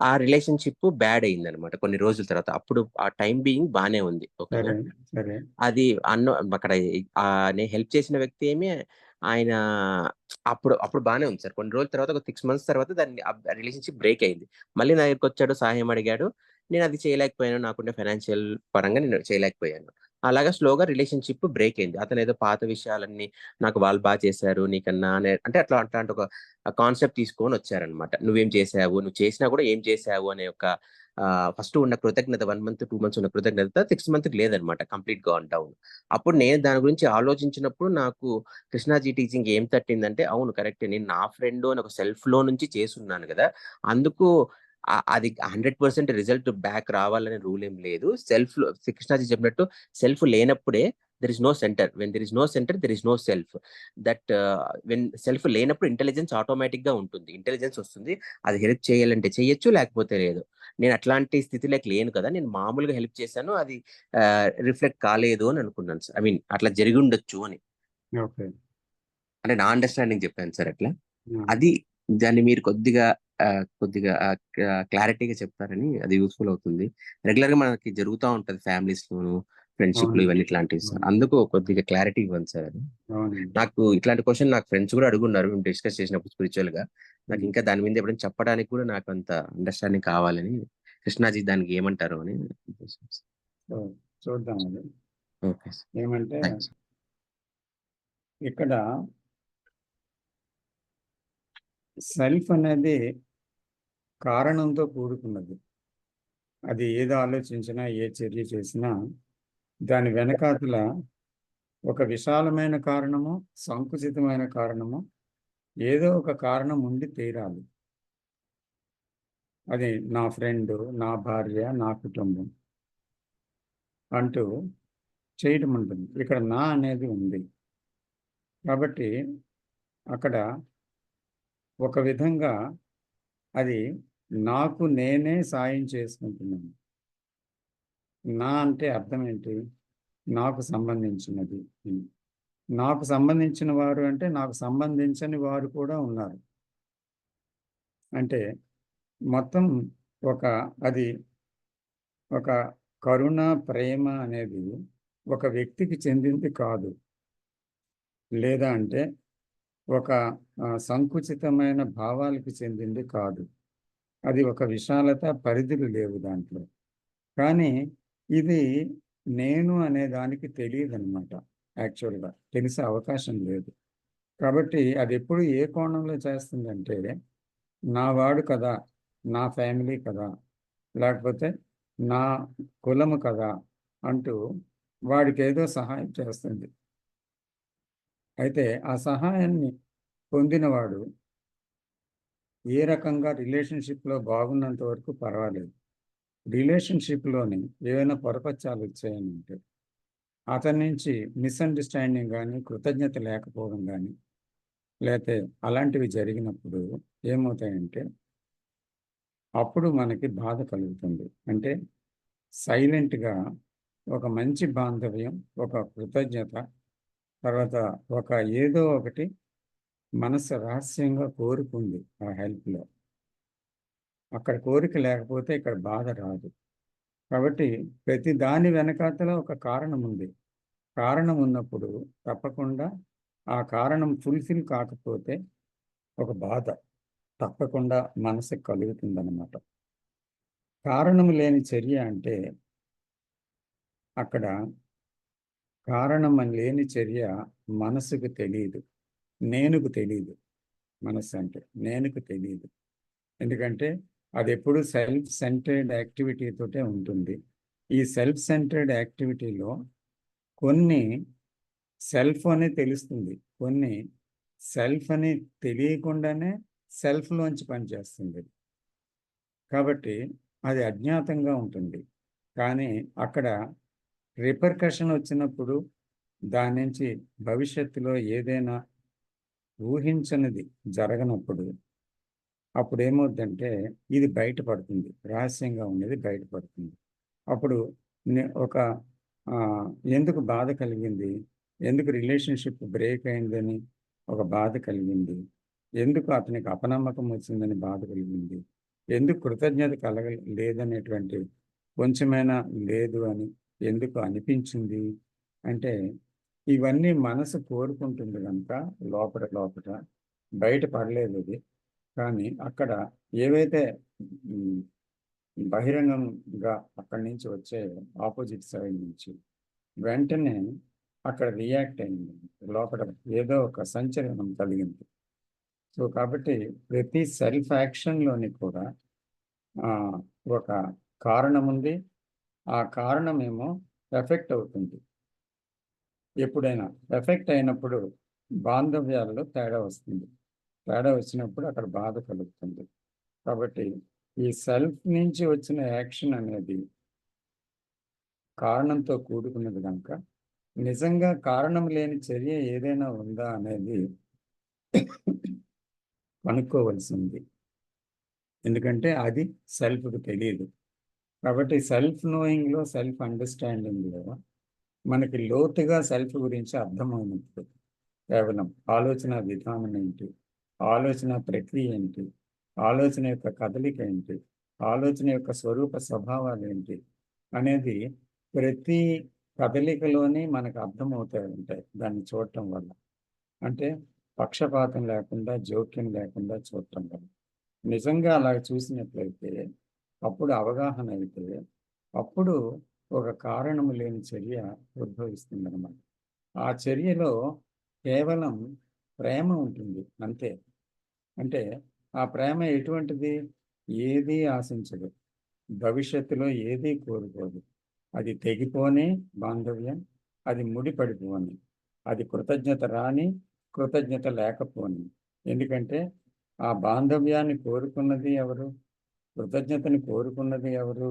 ఆ రిలేషన్షిప్ బ్యాడ్ అయింది అనమాట కొన్ని రోజుల తర్వాత. అప్పుడు ఆ టైం బీయింగ్ బానే ఉంది, ఓకే. అది అక్కడ నేను హెల్ప్ చేసిన వ్యక్తి ఏమి, ఆయన అప్పుడు బానే ఉంది సార్. కొన్ని రోజుల తర్వాత, ఒక 6 months తర్వాత దాన్ని రిలేషన్షిప్ బ్రేక్ అయింది. మళ్ళీ నా దగ్గరకు వచ్చాడు, సహాయం అడిగాడు, నేను అది చేయలేకపోయాను, నాకుండే ఫైనాన్షియల్ పరంగా నేను చేయలేకపోయాను. అలాగా స్లోగా రిలేషన్షిప్ బ్రేక్ అయింది. అతను ఏదో పాత విషయాలన్నీ నాకు వాళ్ళు బాగా చేశారు నీకన్నా అంటే అట్లాంటి ఒక కాన్సెప్ట్ తీసుకొని వచ్చారనమాట. నువ్వేం చేసావు, నువ్వు చేసినా కూడా ఏం చేసావు అనే ఒక ఫస్ట్ ఉన్న కృతజ్ఞత, 1 month 2 months ఉన్న కృతజ్ఞత 6 months లేదనమాట, కంప్లీట్ గా డౌన్. అప్పుడు నేను దాని గురించి ఆలోచించినప్పుడు నాకు కృష్ణాజీ టీచింగ్ ఏం తట్టిందంటే, అవును కరెక్ట్, నేను నా ఫ్రెండ్ అని ఒక లో నుంచి చేసున్నాను కదా, అందుకు అది 100% రిజల్ట్ బ్యాక్ రావాలనే రూల్ ఏం లేదు. కృష్ణాజీ చెప్పినట్టు సెల్ఫ్ లేనప్పుడే there is no centre, when there is no centre there is no self. That when self లేనప్పుడు ఇంటెలిజెన్స్ ఆటోమేటిక్ గా ఉంటుంది, ఇంటెలిజెన్స్ వస్తుంది, అది హెల్ప్ చేయాలంటే చేయొచ్చు, లేకపోతే లేదు. నేను అట్లాంటి స్థితిలోకి లేను కదా, నేను మామూలుగా హెల్ప్ చేశాను, అది రిఫ్లెక్ట్ కాలేదు అని అనుకున్నాను సార్. ఐ మీన్ అట్లా జరిగి ఉండొచ్చు అని, అంటే నా అండర్స్టాండింగ్ చెప్పాను సార్ అట్లా. అది దాన్ని మీరు కొద్దిగా క్లారిటీగా చెప్తారని, అది యూస్ఫుల్ అవుతుంది. రెగ్యులర్ గా మనకి జరుగుతూ ఉంటది ఫ్యామిలీస్ లోను, ఫ్రెండ్షిప్ లో ఇవన్నీ ఇట్లాంటివి సార్. అందుకు కొద్దిగా క్లారిటీ ఇవ్వండి సార్. అది నాకు ఇట్లాంటి క్వశ్చన్ నాకు ఫ్రెండ్స్ కూడా అడుగున్నారు డిస్కస్ చేసినప్పుడు స్పిరిచువల్ గా. నాకు ఇంకా దాని మీద ఎప్పుడైనా చెప్పడానికి కూడా నాకు అంత అండర్స్టాండింగ్ కావాలని, కృష్ణాజీ దానికి ఏమంటారు అని చూద్దాం. ఓకే సార్, ఏమంటే థాంక్స్. ఇక్కడ సెల్ఫ్ అనేది కారణంతో కూడుకున్నది. అది ఏది ఆలోచించినా, ఏ చర్య చేసినా దాని వెనకాతల ఒక విశాలమైన కారణము, సంకుచితమైన కారణము, ఏదో ఒక కారణం ఉండి తీరాలి. అది నా ఫ్రెండ్, నా భార్య, నా కుటుంబం అంటూ చేయటం ఉంటుంది. ఇక్కడ నా అనేది ఉంది కాబట్టి అక్కడ ఒక విధంగా అది నాకు నేనే సాయం చేసుకుంటున్నాను. నా అంటే అర్థం ఏంటి? నాకు సంబంధించినది. నాకు సంబంధించిన వారు అంటే నాకు సంబంధించని వారు కూడా ఉన్నారు. అంటే మొత్తం అది ఒక కరుణ, ప్రేమ అనేది ఒక వ్యక్తికి చెందింది కాదు. లేదా అంటే ఒక సంకుచితమైన భావాలకు చెందింది కాదు. అది ఒక విశాలత, పరిధులు లేవు దాంట్లో. కానీ ఇది నేను అనే దానికి తెలియదు అనమాట. యాక్చువల్గా తెలిసే అవకాశం లేదు. కాబట్టి అది ఎప్పుడు ఏ కోణంలో చేస్తుందంటే, నా వాడు కదా, నా ఫ్యామిలీ కదా, లేకపోతే నా కులము కదా అంటూ వాడికి ఏదో సహాయం చేస్తుంది. అయితే ఆ సహాయాన్ని పొందినవాడు ఏ రకంగా రిలేషన్షిప్లో బాగున్నంత వరకు పర్వాలేదు. రిలేషన్షిప్లోని ఏవైనా పొరపచ్చాలు వచ్చాయనంటే అతని నుంచి మిస్అండర్స్టాండింగ్ కానీ, కృతజ్ఞత లేకపోవడం కానీ, లేకపోతే అలాంటివి జరిగినప్పుడు ఏమవుతాయంటే అప్పుడు మనకి బాధ కలుగుతుంది. అంటే సైలెంట్గా ఒక మంచి బాంధవ్యం, ఒక కృతజ్ఞత, తర్వాత ఒక ఏదో ఒకటి మనసు రహస్యంగా కోరుకుంది ఆ హెల్ప్లో. అక్కడ కోరిక లేకపోతే ఇక్కడ బాధ రాదు. కాబట్టి ప్రతి దాని వెనకాతల ఒక కారణం ఉంది. కారణం ఉన్నప్పుడు తప్పకుండా ఆ కారణం ఫుల్ఫిల్ కాకపోతే ఒక బాధ తప్పకుండా మనసుకు కలుగుతుందన్నమాట. కారణం లేని చర్య అంటే అక్కడ కారణం లేని చర్య మనసుకు తెలియదు, నేనుకు తెలియదు. మనసు అంటే నేనుకు తెలియదు. ఎందుకంటే అది ఎప్పుడు సెల్ఫ్ సెంటర్డ్ యాక్టివిటీతోటే ఉంటుంది. ఈ సెల్ఫ్ సెంటర్డ్ యాక్టివిటీలో కొన్ని సెల్ఫ్ అని తెలుస్తుంది, కొన్ని సెల్ఫ్ అని తెలియకుండానే సెల్ఫ్లోంచి పనిచేస్తుంది. కాబట్టి అది అజ్ఞాతంగా ఉంటుంది. కానీ అక్కడ రిపర్కషన్ వచ్చినప్పుడు దాని నుంచి భవిష్యత్తులో ఏదైనా ఊహించనిది జరగనప్పుడు అప్పుడు ఏమవుద్దంటే ఇది బయటపడుతుంది, రహస్యంగా ఉన్నది బయటపడుతుంది. అప్పుడు ఒక ఎందుకు బాధ కలిగింది, ఎందుకు రిలేషన్షిప్ బ్రేక్ అయిందని ఒక బాధ కలిగింది, ఎందుకు అతనికి అపనమ్మకం వచ్చిందని బాధ కలిగింది, ఎందుకు కృతజ్ఞత లేదనేటువంటి కొంచెమైనా లేదు అని ఎందుకు అనిపించింది అంటే ఇవన్నీ మనసు కోరుకుంటుంది కనుక లోపల బయట పడలేదు ఇది. కానీ అక్కడ ఏవైతే బహిరంగంగా అక్కడి నుంచి వచ్చే ఆపోజిట్ సైడ్ నుంచి వెంటనే అక్కడ రియాక్ట్ అయింది, లోపల ఏదో ఒక సంచలనం కలిగింది. సో కాబట్టి ప్రతి సెల్ఫ్ యాక్షన్లోని కూడా ఒక కారణం ఉంది. ఆ కారణమేమో ఎఫెక్ట్ అవుతుంది. ఎప్పుడైనా ఎఫెక్ట్ అయినప్పుడు బాంధవ్యాల్లో తేడా వస్తుంది. తేడా వచ్చినప్పుడు అక్కడ బాధ కలుగుతుంది. కాబట్టి ఈ సెల్ఫ్ నుంచి వచ్చిన యాక్షన్ అనేది కారణంతో కూడుకున్నది కనుక నిజంగా కారణం లేని చర్య ఏదైనా ఉందా అనేది కనుక్కోవలసింది. ఎందుకంటే అది సెల్ఫ్కి తెలియదు. కాబట్టి సెల్ఫ్ నోయింగ్లో, సెల్ఫ్ అండర్స్టాండింగ్లో మనకి లోతుగా సెల్ఫ్ గురించి అర్థమైనప్పుడు కేవలం ఆలోచన విధానం ఏంటి, ఆలోచన ప్రక్రియ ఏంటి, ఆలోచన యొక్క కదలిక ఏంటి, ఆలోచన యొక్క స్వరూప స్వభావాలు ఏంటి అనేది ప్రతి కదలికలోని మనకు అర్థమవుతాయి ఉంటాయి దాన్ని చూడటం వల్ల. అంటే పక్షపాతం లేకుండా, జోక్యం లేకుండా చూడటం వల్ల. నిజంగా అలా చూసినట్లయితే అప్పుడు అవగాహన అయితే అప్పుడు ఒక కారణము లేని చర్య ఉద్భవిస్తుందన్నమాట. ఆ చర్యలో కేవలం ప్రేమ ఉంటుంది అంతే. అంటే ఆ ప్రేమ ఎటువంటిది, ఏదీ ఆశించదు, భవిష్యత్తులో ఏదీ కోరుకోదు. అది తెగిపోని బాంధవ్యం, అది ముడిపడిపోని, అది కృతజ్ఞత రాని, కృతజ్ఞత లేకపోని. ఎందుకంటే ఆ బాంధవ్యాన్ని కోరుకున్నది ఎవరు, కృతజ్ఞతని కోరుకున్నది ఎవరు,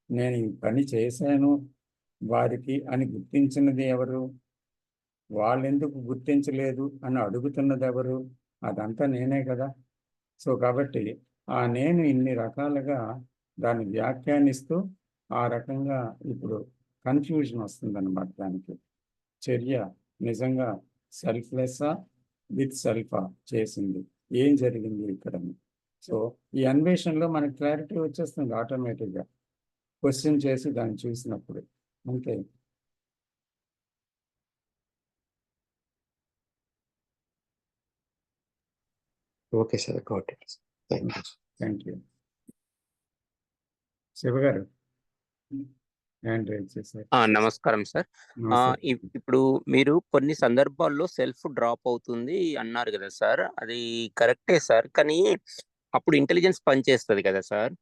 నేను ఈ పని చేశాను వారికి అని గుర్తించినది ఎవరు, వాళ్ళెందుకు గుర్తించలేదు అని అడుగుతున్నది ఎవరు, అదంతా నేనే కదా. సో కాబట్టి ఆ నేను ఇన్ని రకాలుగా దాన్ని వ్యాఖ్యానిస్తూ ఆ రకంగా ఇప్పుడు కన్ఫ్యూజన్ వస్తుందన్నమాట. దానికి చర్య నిజంగా సెల్ఫ్లెస్సా విత్ సెల్ఫా చేసింది, ఏం జరిగింది ఇక్కడ. సో ఈ అన్వేషణలో మనకు క్లారిటీ వచ్చేస్తుంది ఆటోమేటిక్గా, క్వశ్చన్ చేసి దాన్ని చూసినప్పుడు అంతే. Okay sir, got it. Thank you. Shiva గారు హ్యాండ్ రైజ్ చేశారు. నమస్కారం సార్. ఇప్పుడు మీరు కొన్ని సందర్భాల్లో సెల్ఫ్ డ్రాప్ అవుతుంది అన్నారు కదా సార్, అది కరెక్టే సార్. కానీ అప్పుడు ఇంటెలిజెన్స్ పనిచేస్తది కదా సార్.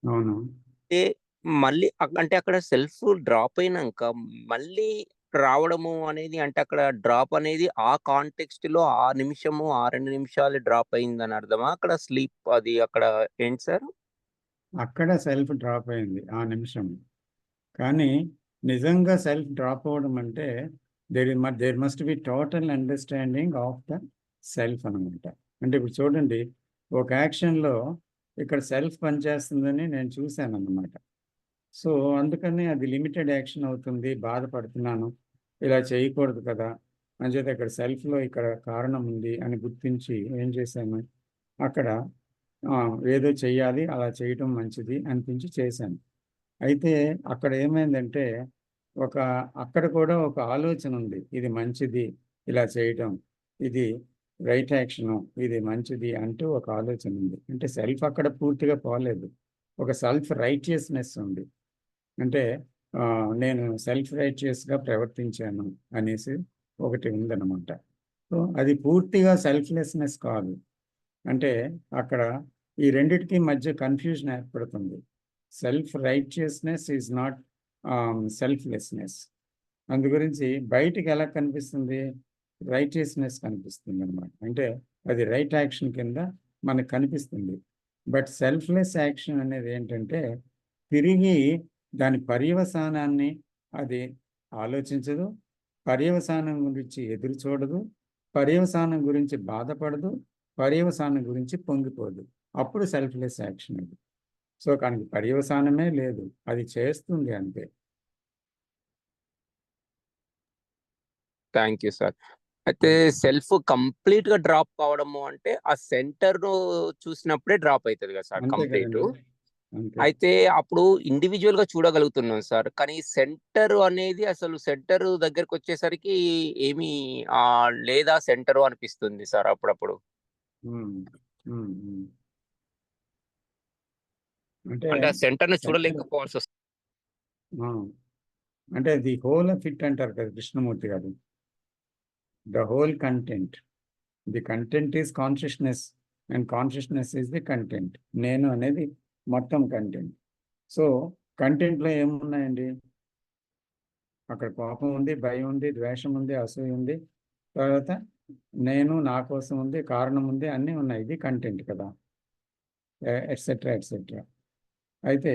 అవును. అంటే మళ్ళీ అంటే అక్కడ సెల్ఫ్ డ్రాప్ అయినంక మళ్ళీ రావడము అనేది అంటే అక్కడ డ్రాప్ అనేది ఆ కాంటెక్స్ట్‌లో ఆ నిమిషము, ఆ 2 నిమిషాలు డ్రాప్ అయిందని అర్థమా? అక్కడ స్లీప్ అది అక్కడ ఏంటి సార్? అక్కడ సెల్ఫ్ డ్రాప్ అయింది ఆ నిమిషం. కానీ నిజంగా సెల్ఫ్ డ్రాప్ అవ్వడం అంటే there must be total understanding of the self అనమాట. అంటే ఇప్పుడు చూడండి, ఒక యాక్షన్లో ఇక్కడ సెల్ఫ్ పనిచేస్తుందని నేను చూశాను అన్నమాట. సో అందుకని అది లిమిటెడ్ యాక్షన్ అవుతుంది, బాధపడుతున్నాను, ఇలా చేయకూడదు కదా అని చెప్పి ఇక్కడ సెల్ఫ్లో ఇక్కడ కారణం ఉంది అని గుర్తించి ఏం చేశాను, అక్కడ ఏదో చెయ్యాలి, అలా చేయటం మంచిది అనిపించి చేశాను. అయితే అక్కడ ఏమైందంటే అక్కడ కూడా ఒక ఆలోచన ఉంది, ఇది మంచిది ఇలా చేయటం, ఇది రైట్ యాక్షను, ఇది మంచిది అంటూ ఒక ఆలోచన ఉంది. అంటే సెల్ఫ్ అక్కడ పూర్తిగా పోలేదు, ఒక సెల్ఫ్ రైటియస్నెస్ ఉంది. అంటే నేను సెల్ఫ్ రైటియస్గా ప్రవర్తించాను అనేసి ఒకటి ఉందన్నమాట. సో అది పూర్తిగా సెల్ఫ్లెస్నెస్ కాదు. అంటే అక్కడ ఈ రెండిటికి మధ్య కన్ఫ్యూజన్ ఏర్పడుతుంది. Self righteousness is not selflessness. అందు గురించి బయటికి ఎలా కనిపిస్తుంది, రైటియస్నెస్ కనిపిస్తుంది అనమాట. అంటే అది రైట్ యాక్షన్ కింద మనకు కనిపిస్తుంది. బట్ సెల్ఫ్లెస్ యాక్షన్ అనేది ఏంటంటే తిరిగి దాని పర్యవసానాన్ని అది ఆలోచించదు, పర్యవసానం గురించి ఎదురు చూడదు, పర్యవసానం గురించి బాధపడదు, పర్యవసానం గురించి పొంగిపోదు. అప్పుడు సెల్ఫ్లెస్ యాక్షన్ అది. సో కానీ పర్యవసానమే లేదు, అది చేస్తుంది అంతే. Thank you sir. అయితే సెల్ఫ్ కంప్లీట్‌గా డ్రాప్ కావడము అంటే ఆ సెంటర్‌ను చూసినప్పుడే డ్రాప్ అయితది కదా సార్ అంతే కంప్లీటు. కదండి, అంతే. అయితే అప్పుడు ఇండివిడ్యువల్‌గా చూడగలుగుతున్నాం సార్. కానీ సెంటర్ అనేది అసలు సెంటర్ దగ్గరకొచ్చేసరికి ఏమీ లేదా సెంటరు అనిపిస్తుంది సార్ అప్పుడప్పుడు. ఉమ్, ఉమ్, ఉమ్. అంటే అంటే ఆ సెంటర్‌ని సెంటర్ చూడలేకపోవాల్సొస్తుంది. అంటే ది హోల్ ఆఫ్ ఇట్ అంటారు కదా కృష్ణమూర్తి గారు. The whole content, the content is consciousness and consciousness is the content. నేను అనేది మొత్తం కంటెంట్. సో కంటెంట్లో ఏమున్నాయండి, అక్కడ కోపం ఉంది, భయం ఉంది, ద్వేషం ఉంది, అసూయ ఉంది, తర్వాత నేను, నా కోసం ఉంది, కారణం ఉంది, అన్నీ ఉన్నాయి. ఇది కంటెంట్ కదా, ఎట్సెట్రా ఎట్సెట్రా. అయితే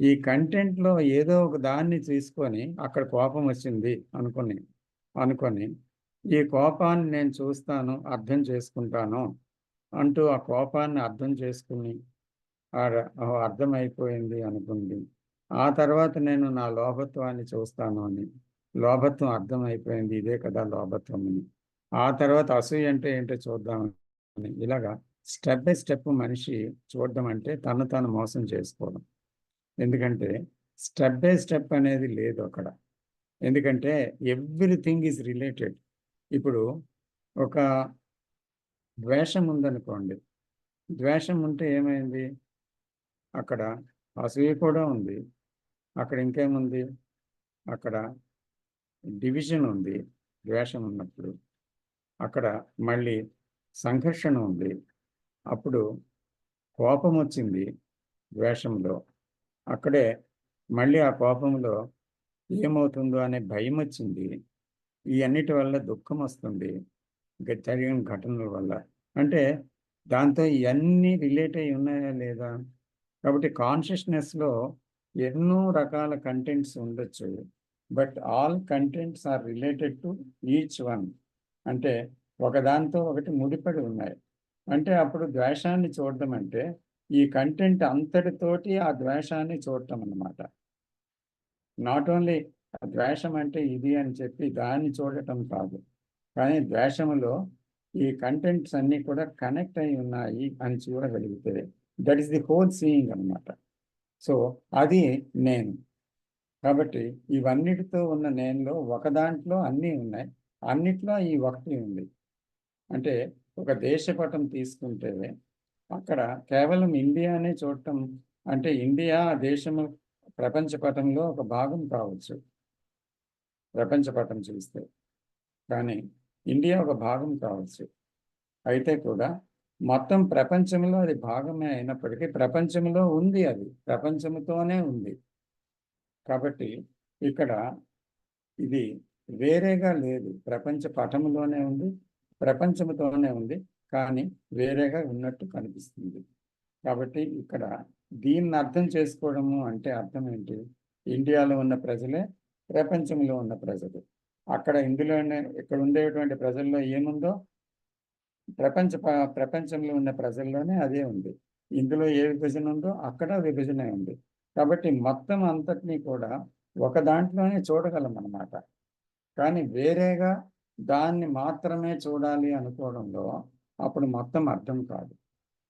ఈ కంటెంట్లో ఏదో ఒక దాన్ని తీసుకొని అక్కడ కోపం వచ్చింది అనుకొని ఈ కోపాన్ని నేను చూస్తాను, అర్థం చేసుకుంటాను అంటూ ఆ కోపాన్ని అర్థం చేసుకుని అర్థమైపోయింది అనుకుంది. ఆ తర్వాత నేను నా లోభత్వాన్ని చూస్తాను అని, లోభత్వం అర్థమైపోయింది, ఇదే కదా లోభత్వం అని. ఆ తర్వాత అసూయ అంటే ఏంటో చూద్దామని, ఇలాగా స్టెప్ బై స్టెప్ మనిషి చూడడం అంటే తను తాను మోసం చేసుకోవడం. ఎందుకంటే స్టెప్ బై స్టెప్ అనేది లేదు అక్కడ. ఎందుకంటే ఎవ్రీథింగ్ ఈజ్ రిలేటెడ్. ఇప్పుడు ఒక ద్వేషం ఉందనుకోండి, ద్వేషం ఉంటే ఏమైంది, అక్కడ అసూయ కూడా ఉంది, అక్కడ ఇంకేముంది, అక్కడ డివిజన్ ఉంది. ద్వేషం ఉన్నప్పుడు అక్కడ మళ్ళీ సంఘర్షణ ఉంది. అప్పుడు కోపం వచ్చింది ద్వేషంలో, అక్కడే మళ్ళీ ఆ కోపంలో ఏమవుతుందో అనే భయం వచ్చింది. ఈ అన్నిటి వల్ల దుఃఖం వస్తుంది జరిగిన ఘటనల వల్ల. అంటే దాంతో ఇవన్నీ రిలేట్ అయి ఉన్నాయా లేదా. కాబట్టి కాన్షియస్నెస్లో ఎన్నో రకాల కంటెంట్స్ ఉండొచ్చు, but all contents are related to each one. అంటే ఒకదాంతో ఒకటి ముడిపడి ఉన్నాయి. అంటే అప్పుడు ద్వేషాన్ని చూడడం అంటే ఈ కంటెంట్ అంతటితోటి ఆ ద్వేషాన్ని చూడటం అన్నమాట. నాట్ ఓన్లీ ద్వేషం అంటే ఇది అని చెప్పి దాన్ని చూడటం కాదు, కానీ ద్వేషములో ఈ కంటెంట్స్ అన్నీ కూడా కనెక్ట్ అయి ఉన్నాయి అని చూడగలిగితే that is the whole seeing అన్నమాట. సో అది నేను. కాబట్టి ఇవన్నిటితో ఉన్న నేనులో ఒక దాంట్లో అన్నీ ఉన్నాయి, అన్నిట్లో ఈ ఒకటి ఉంది. అంటే ఒక దేశపటం తీసుకుంటే అక్కడ కేవలం ఇండియానే చూడటం అంటే ఇండియా దేశము ప్రపంచ పటంలో ఒక భాగం కావచ్చు ప్రపంచ పటం చూస్తే, కానీ ఇండియా ఒక భాగం కావచ్చు. అయితే కూడా మొత్తం ప్రపంచంలో అది భాగమే అయినప్పటికీ ప్రపంచంలో ఉంది, అది ప్రపంచంతోనే ఉంది. కాబట్టి ఇక్కడ ఇది వేరేగా లేదు, ప్రపంచ పటంలోనే ఉంది, ప్రపంచంతోనే ఉంది, కానీ వేరేగా ఉన్నట్టు కనిపిస్తుంది. కాబట్టి ఇక్కడ దీన్ని అర్థం చేసుకోవడము అంటే అర్థం ఏంటి? ఇండియాలో ఉన్న ప్రజలే ప్రపంచంలో ఉన్న ప్రజలు. అక్కడ ఇందులోనే ఇక్కడ ఉండేటువంటి ప్రజల్లో ఏముందో ప్రపంచంలో ఉన్న ప్రజల్లోనే అదే ఉంది. ఇందులో ఏ విభజన ఉందో అక్కడ విభజనే ఉంది. కాబట్టి మొత్తం అంతటినీ కూడా ఒక దాంట్లోనే చూడగలం అన్నమాట. కానీ వేరేగా దాన్ని మాత్రమే చూడాలి అనుకోవడంలో అప్పుడు మొత్తం అర్థం కాదు.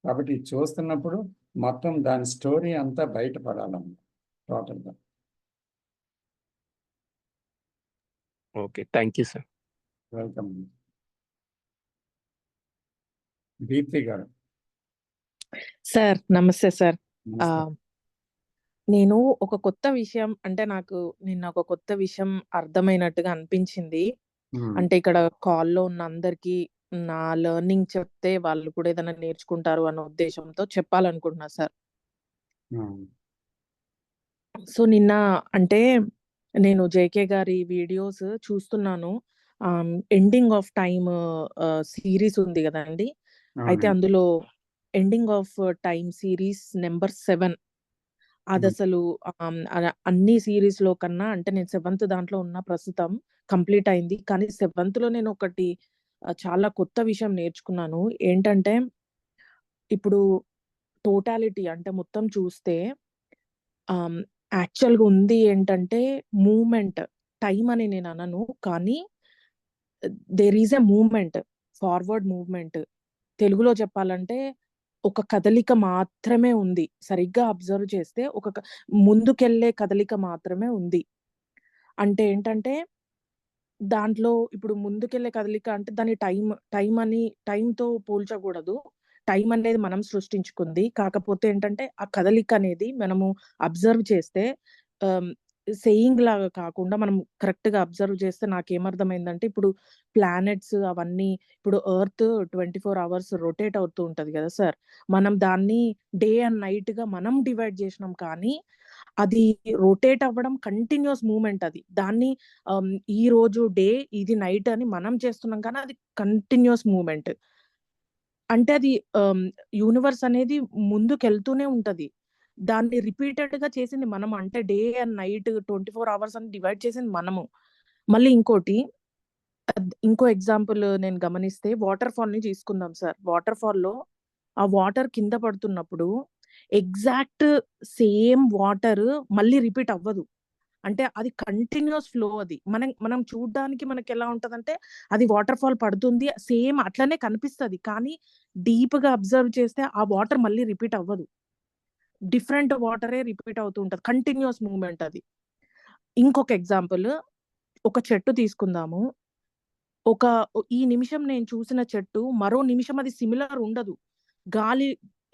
కాబట్టి ఇది చూస్తున్నప్పుడు మొత్తం దాని స్టోరీ అంతా బయటపడాలన్నమాట టోటల్గా. Okay, thank you sir. Welcome. Deepti garu. Sir నమస్తే సార్. నమస్తే. నేను ఒక కొత్త విషయం అంటే నాకు నిన్న ఒక కొత్త విషయం అర్థమైనట్టుగా అనిపించింది. అంటే ఇక్కడ కాల్లో ఉన్న అందరికీ నా లెర్నింగ్ చెప్తే వాళ్ళు కూడా ఏదైనా నేర్చుకుంటారు అన్న ఉద్దేశంతో చెప్పాలనుకుంటున్నా సార్. సో నిన్న అంటే నేను జేకే గారి వీడియోస్ చూస్తున్నాను. ఎండింగ్ ఆఫ్ టైమ్ సిరీస్ ఉంది కదండి. అయితే అందులో ending of time series number 7 అది అసలు అన్ని సిరీస్ లో కన్నా అంటే నేను 7th దాంట్లో ఉన్న ప్రస్తుతం కంప్లీట్ అయింది. కానీ 7th లో నేను ఒకటి చాలా కొత్త విషయం నేర్చుకున్నాను. ఏంటంటే ఇప్పుడు టోటాలిటీ అంటే మొత్తం చూస్తే యాక్చువల్గా ఉంది ఏంటంటే మూమెంట్, టైం అని నేను అనను, కానీ there is a moment, forward movement. తెలుగులో చెప్పాలంటే ఒక కదలిక మాత్రమే ఉంది. సరిగ్గా అబ్జర్వ్ చేస్తే ఒక ముందుకెళ్లే కదలిక మాత్రమే ఉంది. అంటే ఏంటంటే దాంట్లో ఇప్పుడు ముందుకెళ్లే కదలిక అంటే దాని టైంతో పోల్చకూడదు. టైం అనేది మనం సృష్టించుకుంది. కాకపోతే ఏంటంటే ఆ కదలిక అనేది మనము అబ్జర్వ్ చేస్తే సేయింగ్ లాగా కాకుండా మనం కరెక్ట్ గా అబ్జర్వ్ చేస్తే నాకేమర్థమైందంటే ఇప్పుడు ప్లానెట్స్ అవన్నీ ఇప్పుడు ఎర్త్ 24 hours రొటేట్ అవుతూ ఉంటది కదా సార్. మనం దాన్ని డే అండ్ నైట్ గా మనం డివైడ్ చేసినాం, కానీ అది రొటేట్ అవ్వడం కంటిన్యూస్ మూమెంట్. అది దాన్ని ఈ రోజు డే ఇది నైట్ అని మనం చేస్తున్నాం, కానీ అది కంటిన్యూస్ మూమెంట్. అంటే అది యూనివర్స్ అనేది ముందుకెళ్తూనే ఉంటది. దాన్ని రిపీటెడ్ గా చేసింది మనం. అంటే డే అండ్ నైట్ 24 hours అని డివైడ్ చేసింది మనము. మళ్ళీ ఇంకో ఎగ్జాంపుల్ నేను గమనిస్తే వాటర్ ఫాల్ ని తీసుకుందాం సార్. వాటర్ ఫాల్ లో ఆ వాటర్ కింద పడుతున్నప్పుడు ఎగ్జాక్ట్ సేమ్ వాటర్ మళ్ళీ రిపీట్ అవ్వదు. అంటే అది కంటిన్యూస్ ఫ్లో. అది మనం చూడడానికి మనకి ఎలా ఉంటదంటే అది వాటర్ ఫాల్ పడుతుంది సేమ్ అట్లనే కనిపిస్తది, కానీ డీప్ గా అబ్జర్వ్ చేస్తే ఆ వాటర్ మళ్ళీ రిపీట్ అవ్వదు. డిఫరెంట్ వాటరే రిపీట్ అవుతూ ఉంటది. కంటిన్యూస్ మూవ్మెంట్ అది. ఇంకొక ఎగ్జాంపుల్, ఒక చెట్టు తీసుకుందాము. ఈ నిమిషం నేను చూసిన చెట్టు మరో నిమిషం అది సిమిలర్ ఉండదు.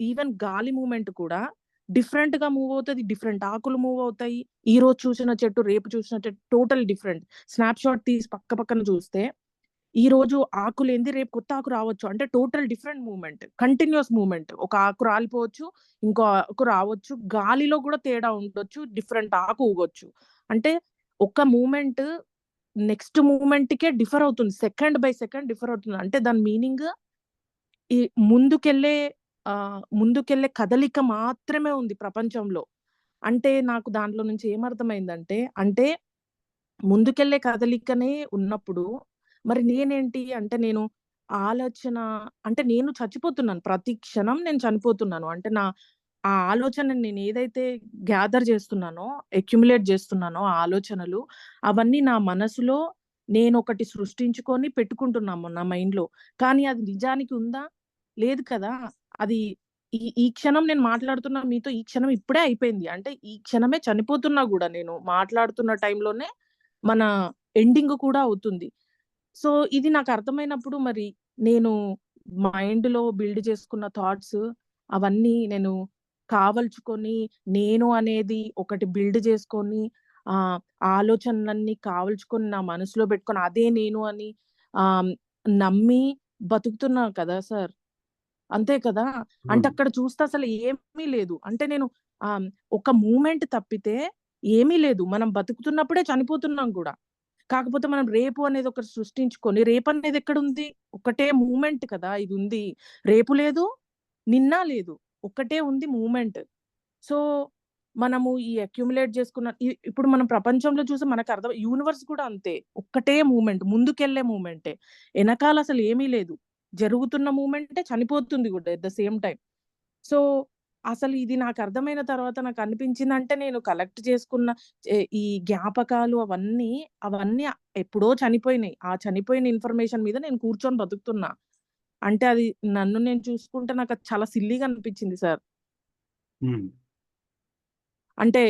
ఈవెన్ గాలి మూవ్మెంట్ కూడా డిఫరెంట్ గా మూవ్ అవుతుంది. డిఫరెంట్ ఆకులు మూవ్ అవుతాయి. ఈ రోజు చూసిన చెట్టు రేపు చూసిన చెట్టు టోటల్ డిఫరెంట్. స్నాప్ షాట్ తీసి పక్కన చూస్తే ఈ రోజు ఆకు లేనిది రేపు కొత్త ఆకు రావచ్చు. అంటే total different movement, continuous movement. ఒక ఆకు రాలిపోవచ్చు, ఇంకో ఆకు రావచ్చు, గాలిలో కూడా తేడా ఉండొచ్చు, డిఫరెంట్ ఆకు ఊగొచ్చు. అంటే ఒక మూమెంట్ నెక్స్ట్ మూమెంట్ కే డిఫర్ అవుతుంది, సెకండ్ బై సెకండ్ డిఫర్ అవుతుంది. అంటే దాని మీనింగ్ ఈ ముందుకెళ్లే కదలిక మాత్రమే ఉంది ప్రపంచంలో. అంటే నాకు దాంట్లో నుంచి ఏమర్థమైందంటే, అంటే ముందుకెళ్లే కదలికనే ఉన్నప్పుడు మరి నేనేంటి అంటే నేను అంటే నేను చచ్చిపోతున్నాను, ప్రతి క్షణం నేను చనిపోతున్నాను. అంటే ఆ ఆలోచన నేను ఏదైతే గ్యాదర్ చేస్తున్నానో, అక్యుములేట్ చేస్తున్నానో ఆ ఆలోచనలు అవన్నీ నా మనసులో నేను ఒకటి సృష్టించుకొని పెట్టుకుంటున్నాము నా మైండ్ లో. కానీ అది నిజానికి ఉందా? లేదు కదా. అది ఈ క్షణం నేను మాట్లాడుతున్నా మీతో, ఈ క్షణం ఇప్పుడే అయిపోయింది. అంటే ఈ క్షణమే చనిపోతున్నా కూడా నేను మాట్లాడుతున్న టైంలోనే మన ఎండింగ్ కూడా అవుతుంది. సో ఇది నాకు అర్థమైనప్పుడు మరి నేను మైండ్ లో బిల్డ్ చేసుకున్న థాట్స్ అవన్నీ నేను కావల్చుకొని, నేను అనేది ఒకటి బిల్డ్ చేసుకొని ఆలోచనలన్నీ కావల్చుకొని నా మనసులో పెట్టుకొని అదే నేను అని నమ్మి బతుకుతున్నా కదా సార్. అంతే కదా. అంటే ఉమ్, అక్కడ చూస్తే అసలు ఏమీ లేదు. అంటే నేను ఒక మూమెంట్ తప్పితే ఏమీ లేదు. మనం బతుకుతున్నప్పుడే చనిపోతున్నాం కూడా. కాకపోతే మనం రేపు అనేది ఒకటి సృష్టించుకొని, రేపు అనేది ఎక్కడుంది? ఒకటే మూమెంట్ కదా ఇది ఉంది. రేపు లేదు, నిన్న లేదు. ఒక్కటే ఉంది మూమెంట్. సో, మనము ఈ అక్యుములేట్ చేసుకున్న ఇప్పుడు మనం ప్రపంచంలో చూసి మనకు అర్థం యూనివర్స్ కూడా అంతే. ఒక్కటే మూమెంట్. ముందుకెళ్ళే మూమెంటే. ఎనకాల అసలు ఏమీ లేదు. జరుగుతున్న మూమెంటే, చనిపోతుంది కూడా at the same time. So, అసలు ఇది నాకు అర్థమైన తర్వాత నాకు అనిపించిందంటే నేను కలెక్ట్ చేసుకున్న ఈ జ్ఞాపకాలు అవన్నీ ఎప్పుడో చనిపోయినాయి. ఆ చనిపోయిన ఇన్ఫర్మేషన్ మీద నేను కూర్చొని బతుకుతున్నా. అంటే అది నన్ను నేను చూసుకుంటే నాకు అది చాలా సిల్లీగా అనిపించింది సార్. ఉమ్, అంటే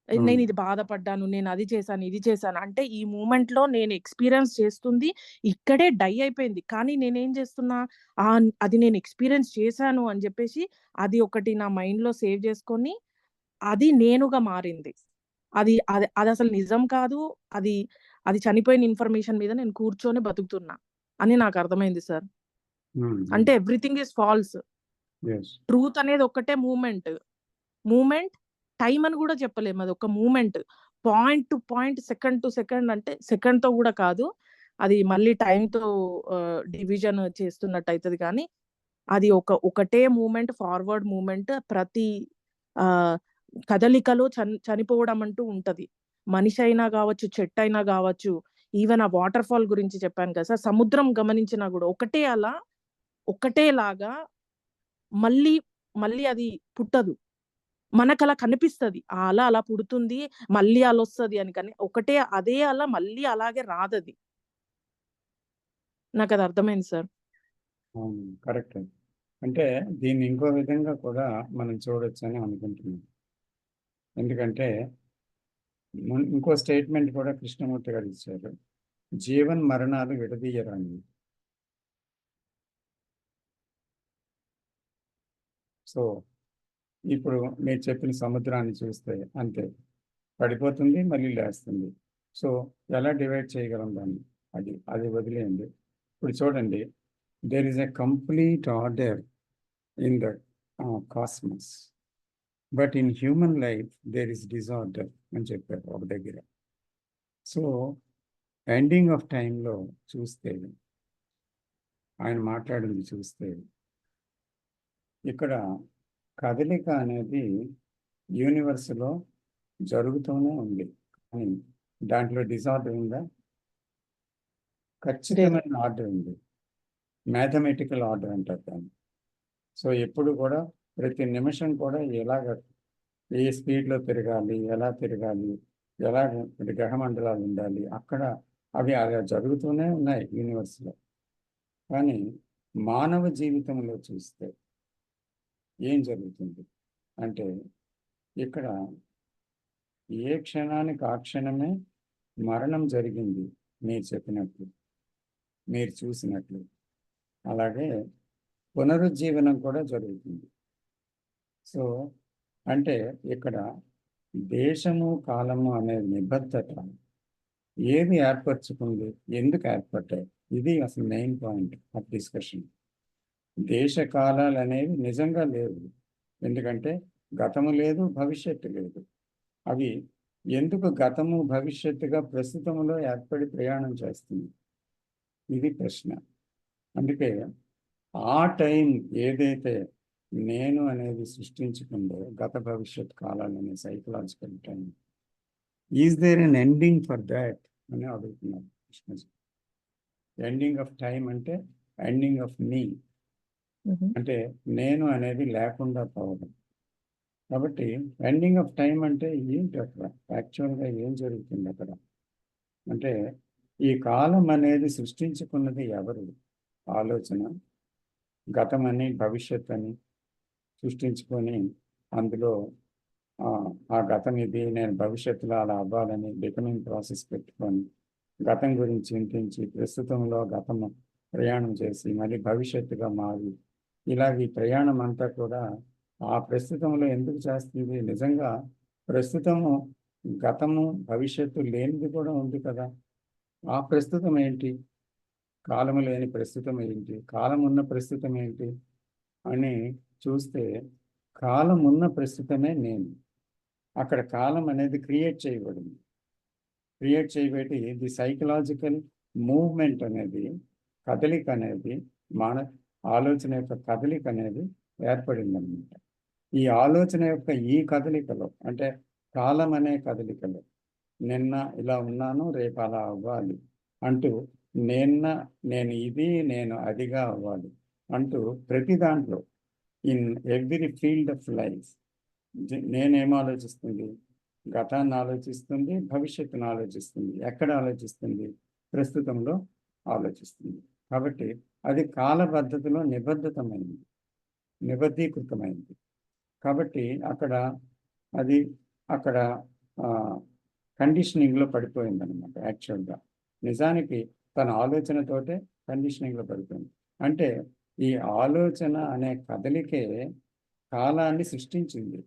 ఉమ్, నేను ఇది బాధపడ్డాను, నేను అది చేశాను, ఇది చేశాను. అంటే ఈ మూమెంట్‌లో నేను ఎక్స్‌పీరియన్స్ చేస్తుంది ఇక్కడే డై అయిపోయింది. కానీ నేనేం చేస్తున్నా, అది నేను ఎక్స్‌పీరియన్స్ చేశాను అని చెప్పేసి అది ఒకటి నా మైండ్‌లో సేవ్ చేసుకొని, అది నేనుగా మారింది. అదసలు నిజం కాదు. అది అది చనిపోయిన ఇన్ఫర్మేషన్ మీద నేను కూర్చొని బతుకుతున్నా అని నాకు అర్థమైంది సార్. అంటే everything is false. yes, truth అనేది ఒక్కటే మూమెంట్. మూమెంట్, టైమ్ అని కూడా చెప్పలేము. అది ఒక moment. Point to point, second to second అంటే సెకండ్‌తో కూడా కాదు. అది మళ్ళీ టైమ్‌తో డివిజన్ చేస్తున్నట్టు అయితది కానీ, అది ఒకటే మూమెంట్, ఫార్వర్డ్ మూమెంట్. ప్రతి ఆహ్, కదలికలో చనిపోవడం అంటూ ఉంటది. మనిషి అయినా గావచ్చు, చెట్టయినా గావచ్చు, ఈవెన్ ఆ వాటర్ ఫాల్ గురించి చెప్పాను కదా సార్. సముద్రం గమనించినా గూడా ఒకటే అల, ఒకటేలాగా మళ్ళీ, మళ్ళీ అది పుట్టదు. మనకలా కనిపిస్తది. ఆ అల అలా పుడుతుంది, మళ్ళీ అలొస్తది అని. కానీ ఒకటే అదే అల మళ్ళీ అలాగే రాదది. నాకది అర్థమైంది సార్. అవును, కరెక్ట్. అంటే దీన్ని ఇంకో విధంగా కూడా మనం చూడొచ్చని అనుకుంటున్నాను. ఎందుకంటే ఇంకో స్టేట్మెంట్ కూడా కృష్ణమూర్తి గారు ఇచ్చారు. జీవన్ మరణాలు విడదీయరానివి. సో ఇప్పుడు మీరు చెప్పిన సముద్రాన్ని చూస్తే అంతే, పడిపోతుంది మళ్ళీ లేస్తుంది. సో ఎలా డివైడ్ చేయగలం దాన్ని? అది వదిలేయండి. ఇప్పుడు చూడండి, there is a complete order in the cosmos, but in human life there is disorder అని చెప్పారు ఒక దగ్గర. సో ఎండింగ్ ఆఫ్ టైంలో చూస్తే, ఆయన మాట్లాడింది చూస్తే, ఇక్కడ కదలిక అనేది యూనివర్స్లో జరుగుతూనే ఉంది. కానీ దాంట్లో డిజార్డర్ ఉందా? ఖచ్చితమైన ఆర్డర్ ఉంది. మ్యాథమెటికల్ ఆర్డర్ అంటారు దాన్ని. సో ఎప్పుడు కూడా ప్రతి నిమిషం కూడా ఎలాగ ఏ స్పీడ్లో తిరగాలి, ఎలా తిరగాలి, ఎలా గ్రహమండలాలు ఉండాలి, అక్కడ అవి అలా జరుగుతూనే ఉన్నాయి యూనివర్స్లో. కానీ మానవ జీవితంలో చూస్తే ఏం జరుగుతుంది అంటే, ఇక్కడ ఏ క్షణానికి ఆ క్షణమే మరణం జరిగింది. మీరు చెప్పినట్లు, మీరు చూసినట్లు, అలాగే పునరుజ్జీవనం కూడా జరుగుతుంది. సో అంటే ఇక్కడ దేశము కాలము అనే నిబద్ధత ఏది ఏర్పరచుకుంది, ఎందుకు ఏర్పడ్డాయి, ఇది అసలు మెయిన్ పాయింట్ ఆఫ్ డిస్కషన్. దేశ కాలాలు అనేవి నిజంగా లేవు. ఎందుకంటే గతము లేదు, భవిష్యత్తు లేదు. అవి ఎందుకు గతము భవిష్యత్తుగా ప్రస్తుతంలో ఏర్పడి ప్రయాణం చేస్తుంది, ఇది ప్రశ్న. అందుకే ఆ టైం ఏదైతే నేను అనేది సృష్టించుకుందో, గత భవిష్యత్ కాలాలనే psychological time, is there an ending for that అని అడుగుతున్నారు కృష్ణజీ. ఎండింగ్ ఆఫ్ టైం అంటే ఎండింగ్ ఆఫ్ మీ, అంటే నేను అనేది లేకుండా పోవడం. కాబట్టి ఎండింగ్ ఆఫ్ టైం అంటే ఏంటి, అక్కడ యాక్చువల్గా ఏం జరుగుతుంది అక్కడ అంటే, ఈ కాలం అనేది సృష్టించుకున్నది ఎవరు? ఆలోచన, గతమని భవిష్యత్ అని సృష్టించుకొని, అందులో ఆ గతం ఇది, నేను భవిష్యత్తులో అలా అవ్వాలని బికమింగ్ ప్రాసెస్ పెట్టుకొని, గతం గురించి చింతించి, ప్రస్తుతంలో గతము ప్రయాణం చేసి, మళ్ళీ భవిష్యత్తుగా మారి, ఇలాగ ఈ ప్రయాణం అంతా కూడా ఆ ప్రస్తుతంలో ఎందుకు చేస్తుంది? నిజంగా ప్రస్తుతము, గతము, భవిష్యత్తు లేనిది కూడా ఉంది కదా. ఆ ప్రస్తుతం ఏంటి? కాలము లేని ప్రస్తుతం ఏంటి? కాలం ఉన్న ప్రస్తుతం ఏంటి? అని చూస్తే కాలం ఉన్న ప్రస్తుతమే నేను. అక్కడ కాలం అనేది క్రియేట్ చేయబడింది. క్రియేట్ చేయబడి ది సైకలాజికల్ మూవ్మెంట్ అనేది, కదలిక అనేది, ఆలోచన యొక్క కదలిక అనేది ఏర్పడింది అనమాట. ఈ ఆలోచన యొక్క ఈ కదలికలో, అంటే కాలం అనే కదలికలో, నిన్న ఇలా ఉన్నాను రేపు అలా అవ్వాలి అంటూ, నేను ఇది నేను అదిగా అవ్వాలి అంటూ ప్రతి దాంట్లో, in every field of life నేనేం ఆలోచిస్తుంది? గతాన్ని ఆలోచిస్తుంది, భవిష్యత్తును ఆలోచిస్తుంది. ఎక్కడ ఆలోచిస్తుంది? ప్రస్తుతంలో ఆలోచిస్తుంది. కాబట్టి అది కాల పద్ధతిలో నిబద్ధీకృతమైంది. కాబట్టి అక్కడ కండిషనింగ్లో పడిపోయింది అనమాట. యాక్చువల్గా నిజానికి తన ఆలోచనతోటే కండిషనింగ్లో పడిపోయింది. అంటే ఈ ఆలోచన అనే కదలికే కాలాన్ని సృష్టించింది.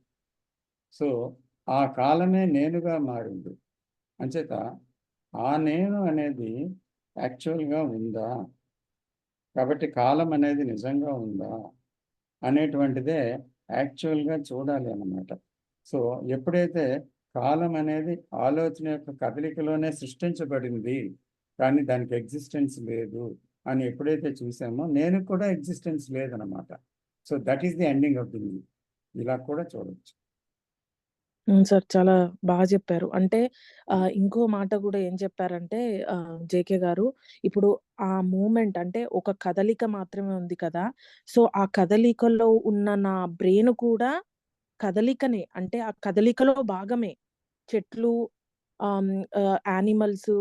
సో ఆ కాలమే నేనుగా మారింది. అంచేత ఆ నేను అనేది యాక్చువల్గా ఉందా, కాబట్టి కాలం అనేది నిజంగా ఉందా అనేటువంటిదే యాక్చువల్గా చూడాలి అన్నమాట. సో ఎప్పుడైతే కాలం అనేది ఆలోచన యొక్క కదలికలోనే సృష్టించబడింది, కానీ దానికి ఎగ్జిస్టెన్స్ లేదు అని ఎప్పుడైతే చూసామో, నేను కూడా ఎగ్జిస్టెన్స్ లేదనమాట. So that is the ending of the me. ఇలా కూడా చూడవచ్చు. సార్ చాలా బాగా చెప్పారు. అంటే ఇంకో మాట కూడా ఏం చెప్పారంటే జేకే గారు, ఇప్పుడు ఆ మూమెంట్ అంటే ఒక కదలిక మాత్రమే ఉంది కదా! సో ఆ కదలికలో ఉన్న నా బ్రెయిన్ కూడా కదలికనే. అంటే ఆ కదలికలో భాగమే. చెట్లు, యానిమల్స్,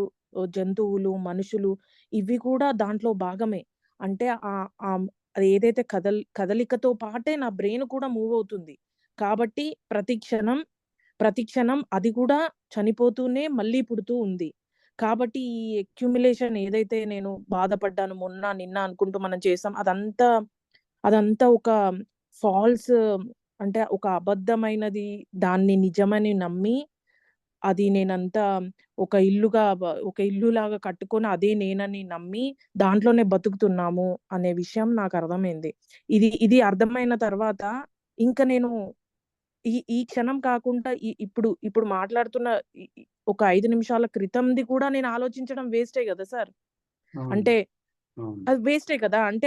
జంతువులు, మనుషులు ఇవి కూడా దాంట్లో భాగమే. అంటే అది ఏదైతే కదలికతో పాటే నా బ్రెయిన్ కూడా మూవ్ అవుతుంది. కాబట్టి ప్రతి క్షణం అది కూడా చనిపోతూనే మళ్ళీ పుడుతూ ఉంది. కాబట్టి ఈ అక్యుములేషన్ ఏదైతే నేను బాధపడ్డాను మొన్న, నిన్న అనుకుంటూ మనం చేసాం, అదంతా ఒక ఫాల్స్, అంటే ఒక అబద్ధమైనది. దాన్ని నిజమని నమ్మి, అది నేనంతా ఒక ఇల్లులాగా కట్టుకొని అదే నేనని నమ్మి దాంట్లోనే బతుకుతున్నాము అనే విషయం నాకు అర్థమైంది. ఇది అర్థమైన తర్వాత ఇంక నేను ఈ క్షణం కాకుండా ఇప్పుడు మాట్లాడుతున్న ఒక 5 నిమిషాల క్రితంది కూడా నేను ఆలోచించడం వేస్టే కదా సార్! అంటే అది వేస్టే కదా! అంటే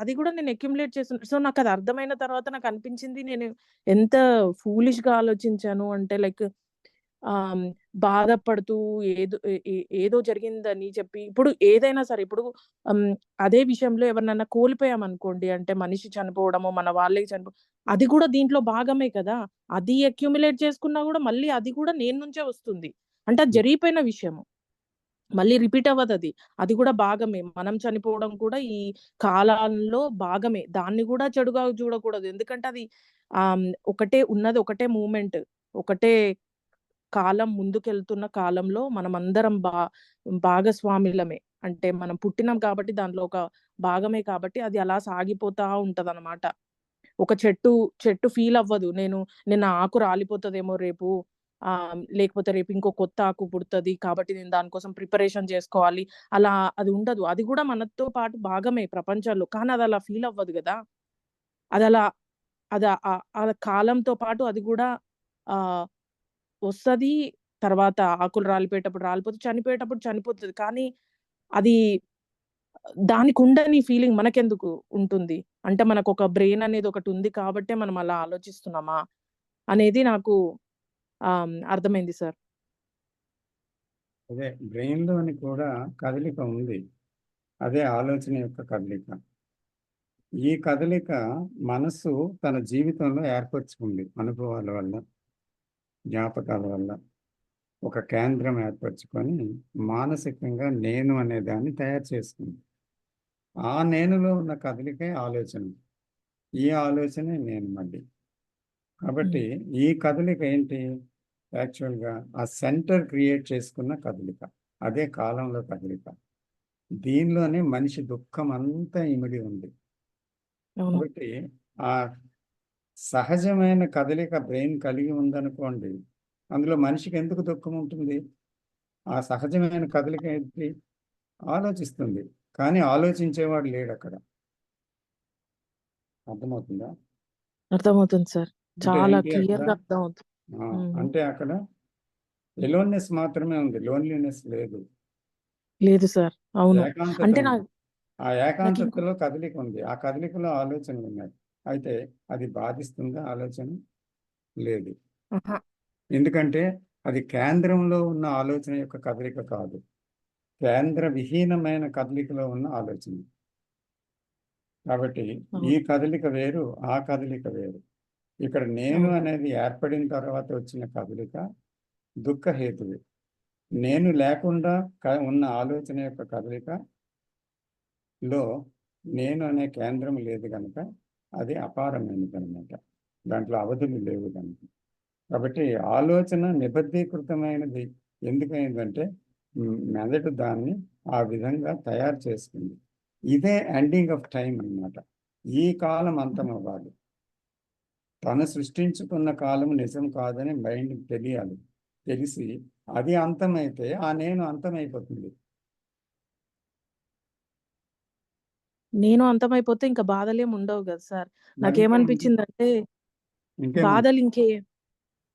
అది కూడా నేను అక్యుములేట్ చేస్తున్నా. సో నాకు అది అర్థమైన తర్వాత నాకు అనిపించింది, నేను ఎంత ఫూలిష్‌గా ఆలోచించాను అంటే, లైక్ బాధపడుతూ ఏదో జరిగిందని చెప్పి, ఇప్పుడు ఏదైనా సరే, ఇప్పుడు అదే విషయంలో ఎవరినైనా కోల్పోయామనుకోండి, అంటే మనిషి చనిపోవడమో, మన వాళ్ళే అది కూడా దీంట్లో భాగమే కదా! అది అక్యుములేట్ చేసుకున్నా కూడా మళ్ళీ అది కూడా నేను నుంచే వస్తుంది. అంటే అది జరిగిపోయిన విషయము. మళ్ళీ రిపీట్ అవ్వదది. అది కూడా భాగమే. మనం చనిపోవడం కూడా ఈ కాలంలో భాగమే. దాన్ని కూడా చెడుగా చూడకూడదు. ఎందుకంటే అది ఒకటే మూమెంట్. ఒకటే కాలం, ముందుకెళ్తున్న కాలంలో మనమందరం భాగస్వాములమే. అంటే మనం పుట్టినాం కాబట్టి దాంట్లో ఒక భాగమే కాబట్టి అది అలా సాగిపోతా ఉంటదనమాట. ఒక చెట్టు ఫీల్ అవ్వదు. నిన్న ఆకు రాలిపోతదేమో రేపు, లేకపోతే రేపు ఇంకో కొత్త ఆకు పుడతది కాబట్టి నేను దానికోసం ప్రిపరేషన్ చేసుకోవాలి. అలా అది ఉండదు. అది కూడా మనతో పాటు భాగమే ప్రపంచంలో. కానీ అది అలా ఫీల్ అవ్వదు గదా! అదలా ఆ కాలంతో పాటు అది కూడా ఆహ్, వస్తది. తర్వాత ఆకులు రాలిపోయేటప్పుడు రాలిపోతది. చనిపోయేటప్పుడు చనిపోతది. కానీ అది దానికుండని ఫీలింగ్ మనకెందుకు ఉంటుంది? అంటే మనకొక బ్రెయిన్ అనేది ఒకటుంది కాబట్టే మనం అలా ఆలోచిస్తున్నామా? అనేది నాకు అర్థమైంది సార్. అదే బ్రెయిన్‌లోని కూడా కదలిక ఉంది. అదే ఆలోచన యొక్క కదలిక. ఈ కదలిక మనస్సు తన జీవితంలో ఏర్పరచుకుంది అనుభవాల వల్ల, జ్ఞాపకాల వల్ల. ఒక కేంద్రం ఏర్పరచుకొని మానసికంగా నేను అనే దాన్ని తయారు చేసుకుంది. ఆ నేనులో ఉన్న కదలికే ఆలోచన. ఈ ఆలోచనే నేను మళ్ళీ. కాబట్టి ఈ కదలిక ఏంటి? యాక్చువల్‌గా ఆ సెంటర్ క్రియేట్ చేసుకున్న కదలిక. అదే కాలంలో కదలిక. దీనిలోనే మనిషి దుఃఖం అంతా ఇమిడి ఉంది. అవును. కాబట్టి ఆ సహజమైన కదలిక బ్రెయిన్ కలిగి ఉందనుకోండి, అందులో మనిషికి ఎందుకు దుఃఖం ఉంటుంది? ఆ సహజమైన కదలిక ఏంటి? ఆలోచిస్తుంది. కానీ ఆలోచించేవాడు లేడక్కడ. అర్థమవుతుందా? అర్థమవుతుంది సార్. అంటే చాలా ఏంటి అక్కడ? క్లియర్‌గా అర్థమవుతుంది. అంటే అక్కడ ఎలోన్నెస్ మాత్రమే ఉంది, లోన్లీనెస్ లేదు. లేదు సార్. అవును. ఏకాంతత అంటే ఉంది. ఆ నాకింకో ఏకాంతతలో కదలిక ఉంది, ఆ కదలికలో ఆలోచనలు ఉన్నాయి. అయితే అది బాధిస్తుందా ఆలోచన? లేదు. ఆహా! ఎందుకంటే అది కేంద్రంలో ఉన్న ఆలోచన యొక్క కదలిక కాదు, కేంద్ర విహీనమైన కదలికలో ఉన్న ఆలోచన. కాబట్టి ఈ అవును. కదలిక వేరు, ఆ కదలిక వేరు. ఇక్కడ నేను అవును. అనేది ఏర్పడిన తర్వాత వచ్చిన కదలిక దుఃఖహేతువు. నేను లేకుండా ఉన్న ఆలోచన యొక్క కదలికలో నేను అనే కేంద్రం లేదు కనుక అది అపారమైనది అనమాట. దాంట్లో అవధులు లేవు కనుక. కాబట్టి ఆలోచన నిబద్ధీకృతమైనది ఎందుకైందంటే మెదడు దాన్ని ఆ విధంగా తయారు చేసుకుంది. ఇదే ఎండింగ్ ఆఫ్ టైం అన్నమాట. ఈ కాలం అంతం అవ్వాలి. తను సృష్టించుకున్న కాలం నిజం కాదని మైండ్ తెలియాలి. తెలిసి అది అంతమైతే ఆ నేను అంతమైపోతుంది. నేను అంతమైపోతే ఇంకా బాధలేమి ఉండవు గదా సార్. మరి ఇంకేముంది? నాకేమనిపించిందంటే ఇంకేముంది? బాధలు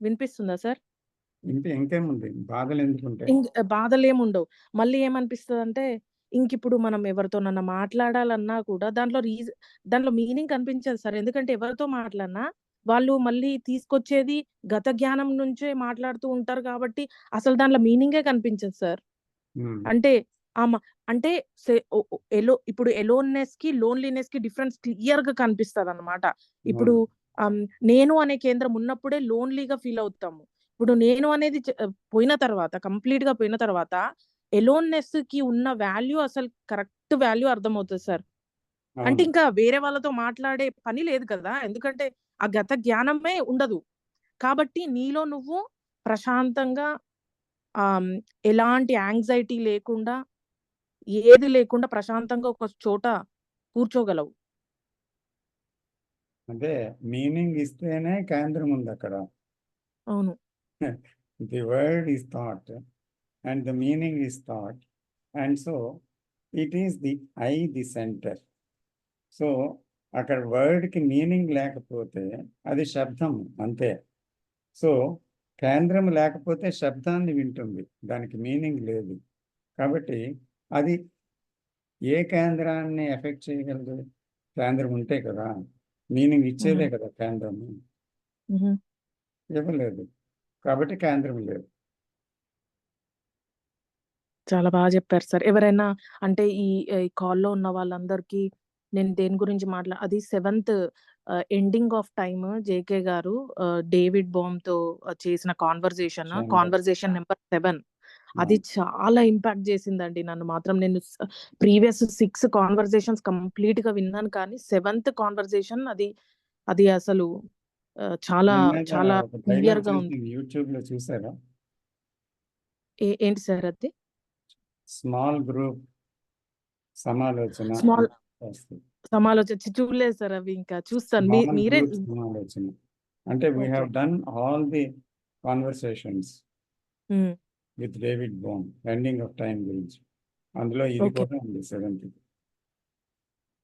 వినిపిస్తుందా సార్? ఇంకేముంది? బాధలు ఎందుకుంటాయి? బాధలేముండవు. మళ్ళీ ఏమనిపిస్తదంటే ఇంకిప్పుడు మనం ఎవరితోనన్నా మాట్లాడాలన్నా కూడా దాంట్లో మీనింగ్ కనిపించదు సార్. ఎందుకంటే ఎవరితో మాట్లాడినా వాళ్ళు మళ్ళీ తీసుకొచ్చేది గత జ్ఞానం నుంచే మాట్లాడుతూ ఉంటారు కాబట్టి అసలు దాంట్లో మీనింగే కనిపించదు సార్. హ్మ్. అంటే అంటే ఇప్పుడు ఎలోన్‌నెస్‌కి, లోన్లీనెస్‌కి డిఫరెన్స్ క్లియర్‌గా కనిపిస్తదనమాట. ఇప్పుడు నేను అనే కేంద్రం ఉన్నప్పుడే లోన్లీగా ఫీల్ అవుతాము. ఇప్పుడు నేను అనేది పోయిన తర్వాత కంప్లీట్‌గా పోయిన తర్వాత ఎలోన్‌నెస్‌కి ఉన్న వాల్యూ అసలు కరెక్ట్ వాల్యూ అర్థమవుతది సార్. అంటే అవును. ఇంకా వేరే వాళ్ళతో మాట్లాడే పని లేదు కదా! ఎందుకంటే ఆ గత జ్ఞానమే ఉండదు. కాబట్టి నీలో నువ్వు ప్రశాంతంగా ఆహ్, ఎలాంటి యాంగ్జైటీ లేకుండా, ఏది లేకుండా ప్రశాంతంగా ఒక చోట కూర్చోగలవు. అంటే మీనింగ్ ఇస్తేనే కేంద్రం ఉంది అక్కడ. అవును. The word is thought and the meaning is thought, and so it is the the centre. So అక్కడ వర్డ్కి మీనింగ్ లేకపోతే అది శబ్దం అంతే. సో కేంద్రం లేకపోతే శబ్దాన్ని వింటుంది, దానికి మీనింగ్ లేదు. కాబట్టి అది ఏ కేంద్రాన్ని ఎఫెక్ట్ చేయగలదు? కేంద్రం ఉంటే కదా, మీనింగ్ ఇచ్చేదే కదా కేంద్రం. ఇవ్వలేదు కాబట్టి కేంద్రం లేదు. చాలా బాగా చెప్పారు సార్. ఎవరైనా అంటే ఈ కాల్‌లో ఉన్న వాళ్ళందరికీ నేను దేని గురించి అది 7th ending of time JK గారు డేవిడ్ బోమ్‌తో చేసిన కాన్వర్జేషన్ నంబర్ 7 అది చాలా ఇంపాక్ట్ చేసిందండి నన్ను మాత్రం. నేను ప్రీవియస్ 6 కాన్వర్జేషన్స్ కంప్లీట్‌గా విన్నాను కానీ 7th కాన్వర్జేషన్ అది అసలు చాలా దీని మీద చాలా ఒక ట్రైలర్ క్లియర్‌గా ఉంది. చూసి యూట్యూబ్లో చూసారా? ఏంటి సార్ అది? స్మాల్ గ్రూప్ సమాలోచన స్మాల్ వస్తుంది. చూడలేదు సార్ అవి ఇంకా చూస్తాను. స్మాల్ మీరే గ్రూప్ సమాలోచన అంటే we okay. Have done all the conversations hmm. With David Bohm ending of time గురించి. అందులో ఇది ఓకే. కూడా ఉంది 7th.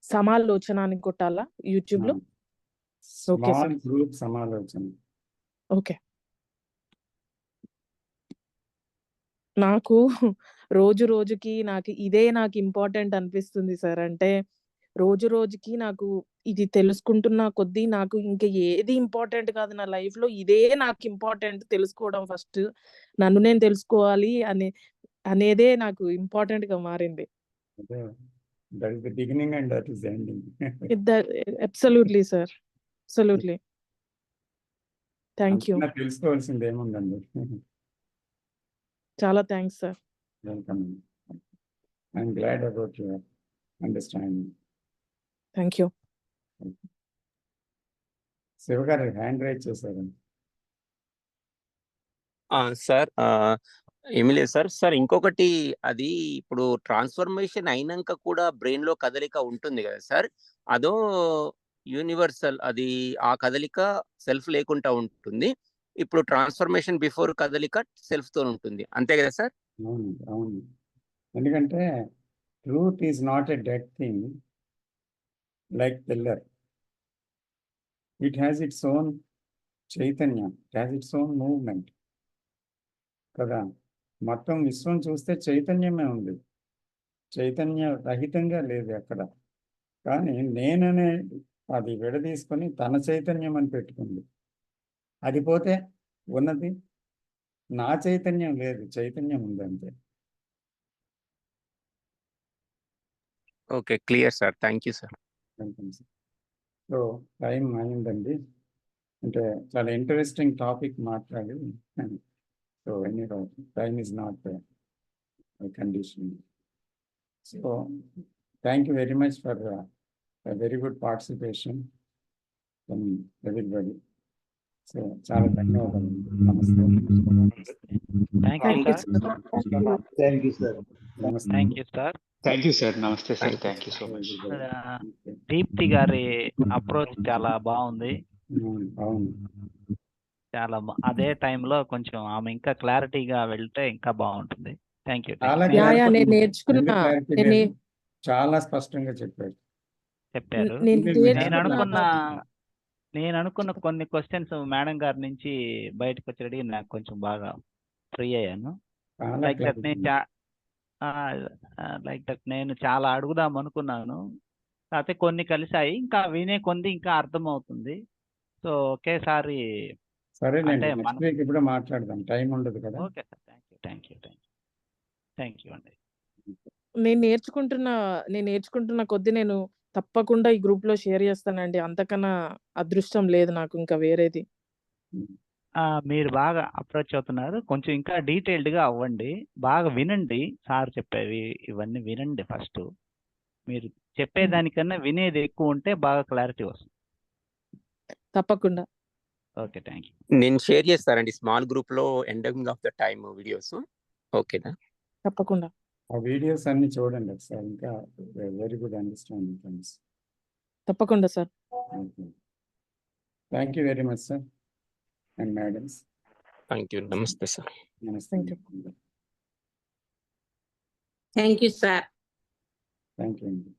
సమాలోచన అని కొట్టాలా యూట్యూబ్‌లో? Okay small sir. గ్రూప్ సమాలోచన. ఓకే. నాకు రోజుకి నాకు ఇంపార్టెంట్ అనిపిస్తుంది సార్. అంటే రోజుకి నాకు ఇది తెలుసుకుంటున్న కొద్దీ నాకు ఇంక ఏది ఇంపార్టెంట్ కాదు నా లైఫ్‌లో. ఇదే నాకు ఇంపార్టెంట్ తెలుసుకోవడం ఫస్ట్. నన్ను నేను తెలుసుకోవాలి అనేదే నాకు ఇంపార్టెంట్‌గా మారింది. అదే that is the beginning and that is ending. Absolutely sir. Absolutely. Thank you. అంతకన్నా తెలుసుకోవాల్సింది ఏముందండి. చాలా thanks sir. Welcome. I'm glad about your understanding. Thank you. Shiva గారు హ్యాండ్ రైజ్ చేశారండి. సార్ ఏమీ లేదు సార్. సార్ ఇంకొకటి అది ఇప్పుడు ట్రాన్స్‌ఫర్మేషన్ అయినంక కూడా బ్రెయిన్‌లో కదలిక ఉంటుంది గదా సార్! అదో యూనివర్సల్ అది ఆ కదలిక సెల్ఫ్ లేకుండా ఉంటుంది. ఇప్పుడు ట్రాన్స్‌ఫర్మేషన్ బిఫోర్ కదలిక సెల్ఫ్‌తోని ఉంటుంది. అంతే గదా సార్? అవును. అవును. ఎందుకంటే truth is not a dead thing like pillar. It has its own చైతన్యం, it has its own movement కదా. మొత్తం విశ్వం చూస్తే చైతన్యమే ఉంది, చైతన్య రహితంగా లేదు ఎక్కడ. కానీ నేననే అది విడదీసుకొని తన చైతన్యం అని పెట్టుకుంది. అది పోతే ఉన్నది నా చైతన్యం లేదు, చైతన్యం ఉంది అంతే. Okay, clear sir. Thank you sir. So time అయిందండి, అంటే చాలా ఇంట్రెస్టింగ్ టాపిక్ మాట్లాడి. So any time is not condition. So thank you very much for very good participation from everybody. So చాలా ధన్యవాదాలు. నమస్తే. Thank you sir. Thank you sir. నమస్తే. Thank you sir. Thank you sir. నమస్తే sir. Thank you so much. Deepti గారి అప్రోచ్ చాలా బాగుంది. అవును, చాలా అదే టైంలో కొంచెం ఆమె ఇంకా క్లారిటీగా వెళ్తే ఇంకా బాగుంటుంది. Thank you. చాలా యా యా clarity నేను ఉంది. నేర్చుకున్నా. ఎందుకు clarity నేను లేదు? చాలా స్పష్టంగా చెప్పారు. చెప్పారు. నేను నేను నేర్చుకున్న అనుకున్న కొన్ని క్వశ్చన్స్ మేడం గారి నుంచి బయటకు వచ్చేటికి నాకు కొంచెం బాగా ఫ్రీ అయ్యాను. చాలా లైక్ దట్ clarity ఉంది. నేను చాలా అడుగుదాం అనుకున్నాను, కాకపోతే కొన్ని కలిసాయి. ఇంకా వినే కొంది ఇంకా అర్థం అవుతుంది. సో ఒకేసారి సరేనండి, అంటే నెక్స్ట్ మనం వీక్ ఇప్పుడు మాట్లాడదాం, టైం ఉండదు కదా. Okay sir. థ్యాంక్ యూ అండి. నేను నేర్చుకుంటున్న కొద్దీ నేను తప్పకుండా ఈ గ్రూప్ లో షేర్ చేస్తానండి. అంతకన్నా అదృష్టం లేదు నాకు ఇంకా వేరేది. మీరు బాగా అప్రోచ్ అవుతున్నారు. కొంచెం ఇంకా డీటెయిల్డ్ గా అవ్వండి, బాగా వినండి. సార్ చెప్పేవి ఇవన్నీ వినండి ఫస్ట్. మీరు చెప్పేదానికన్నా వినేది ఎక్కువ ఉంటే బాగా క్లారిటీ వస్తుంది. తప్పకుండా. Okay, thank you. నేను షేర్ చేస్తానండి స్మాల్ గ్రూప్ లో ending of the time videos. ఓకేనా? తప్పకుండా. ఆ వీడియోస్ అన్ని చూడండి ఒకసారి, ఇంకా వెరీ గుడ్ అండర్స్టాండింగ్ ఫ్రెండ్స్. తప్పకుండా sir. Thank you very much sir and madams. Thank you. నమస్తే సార్. నమస్తే. Thank you. Thank you sir. Thank you అండి.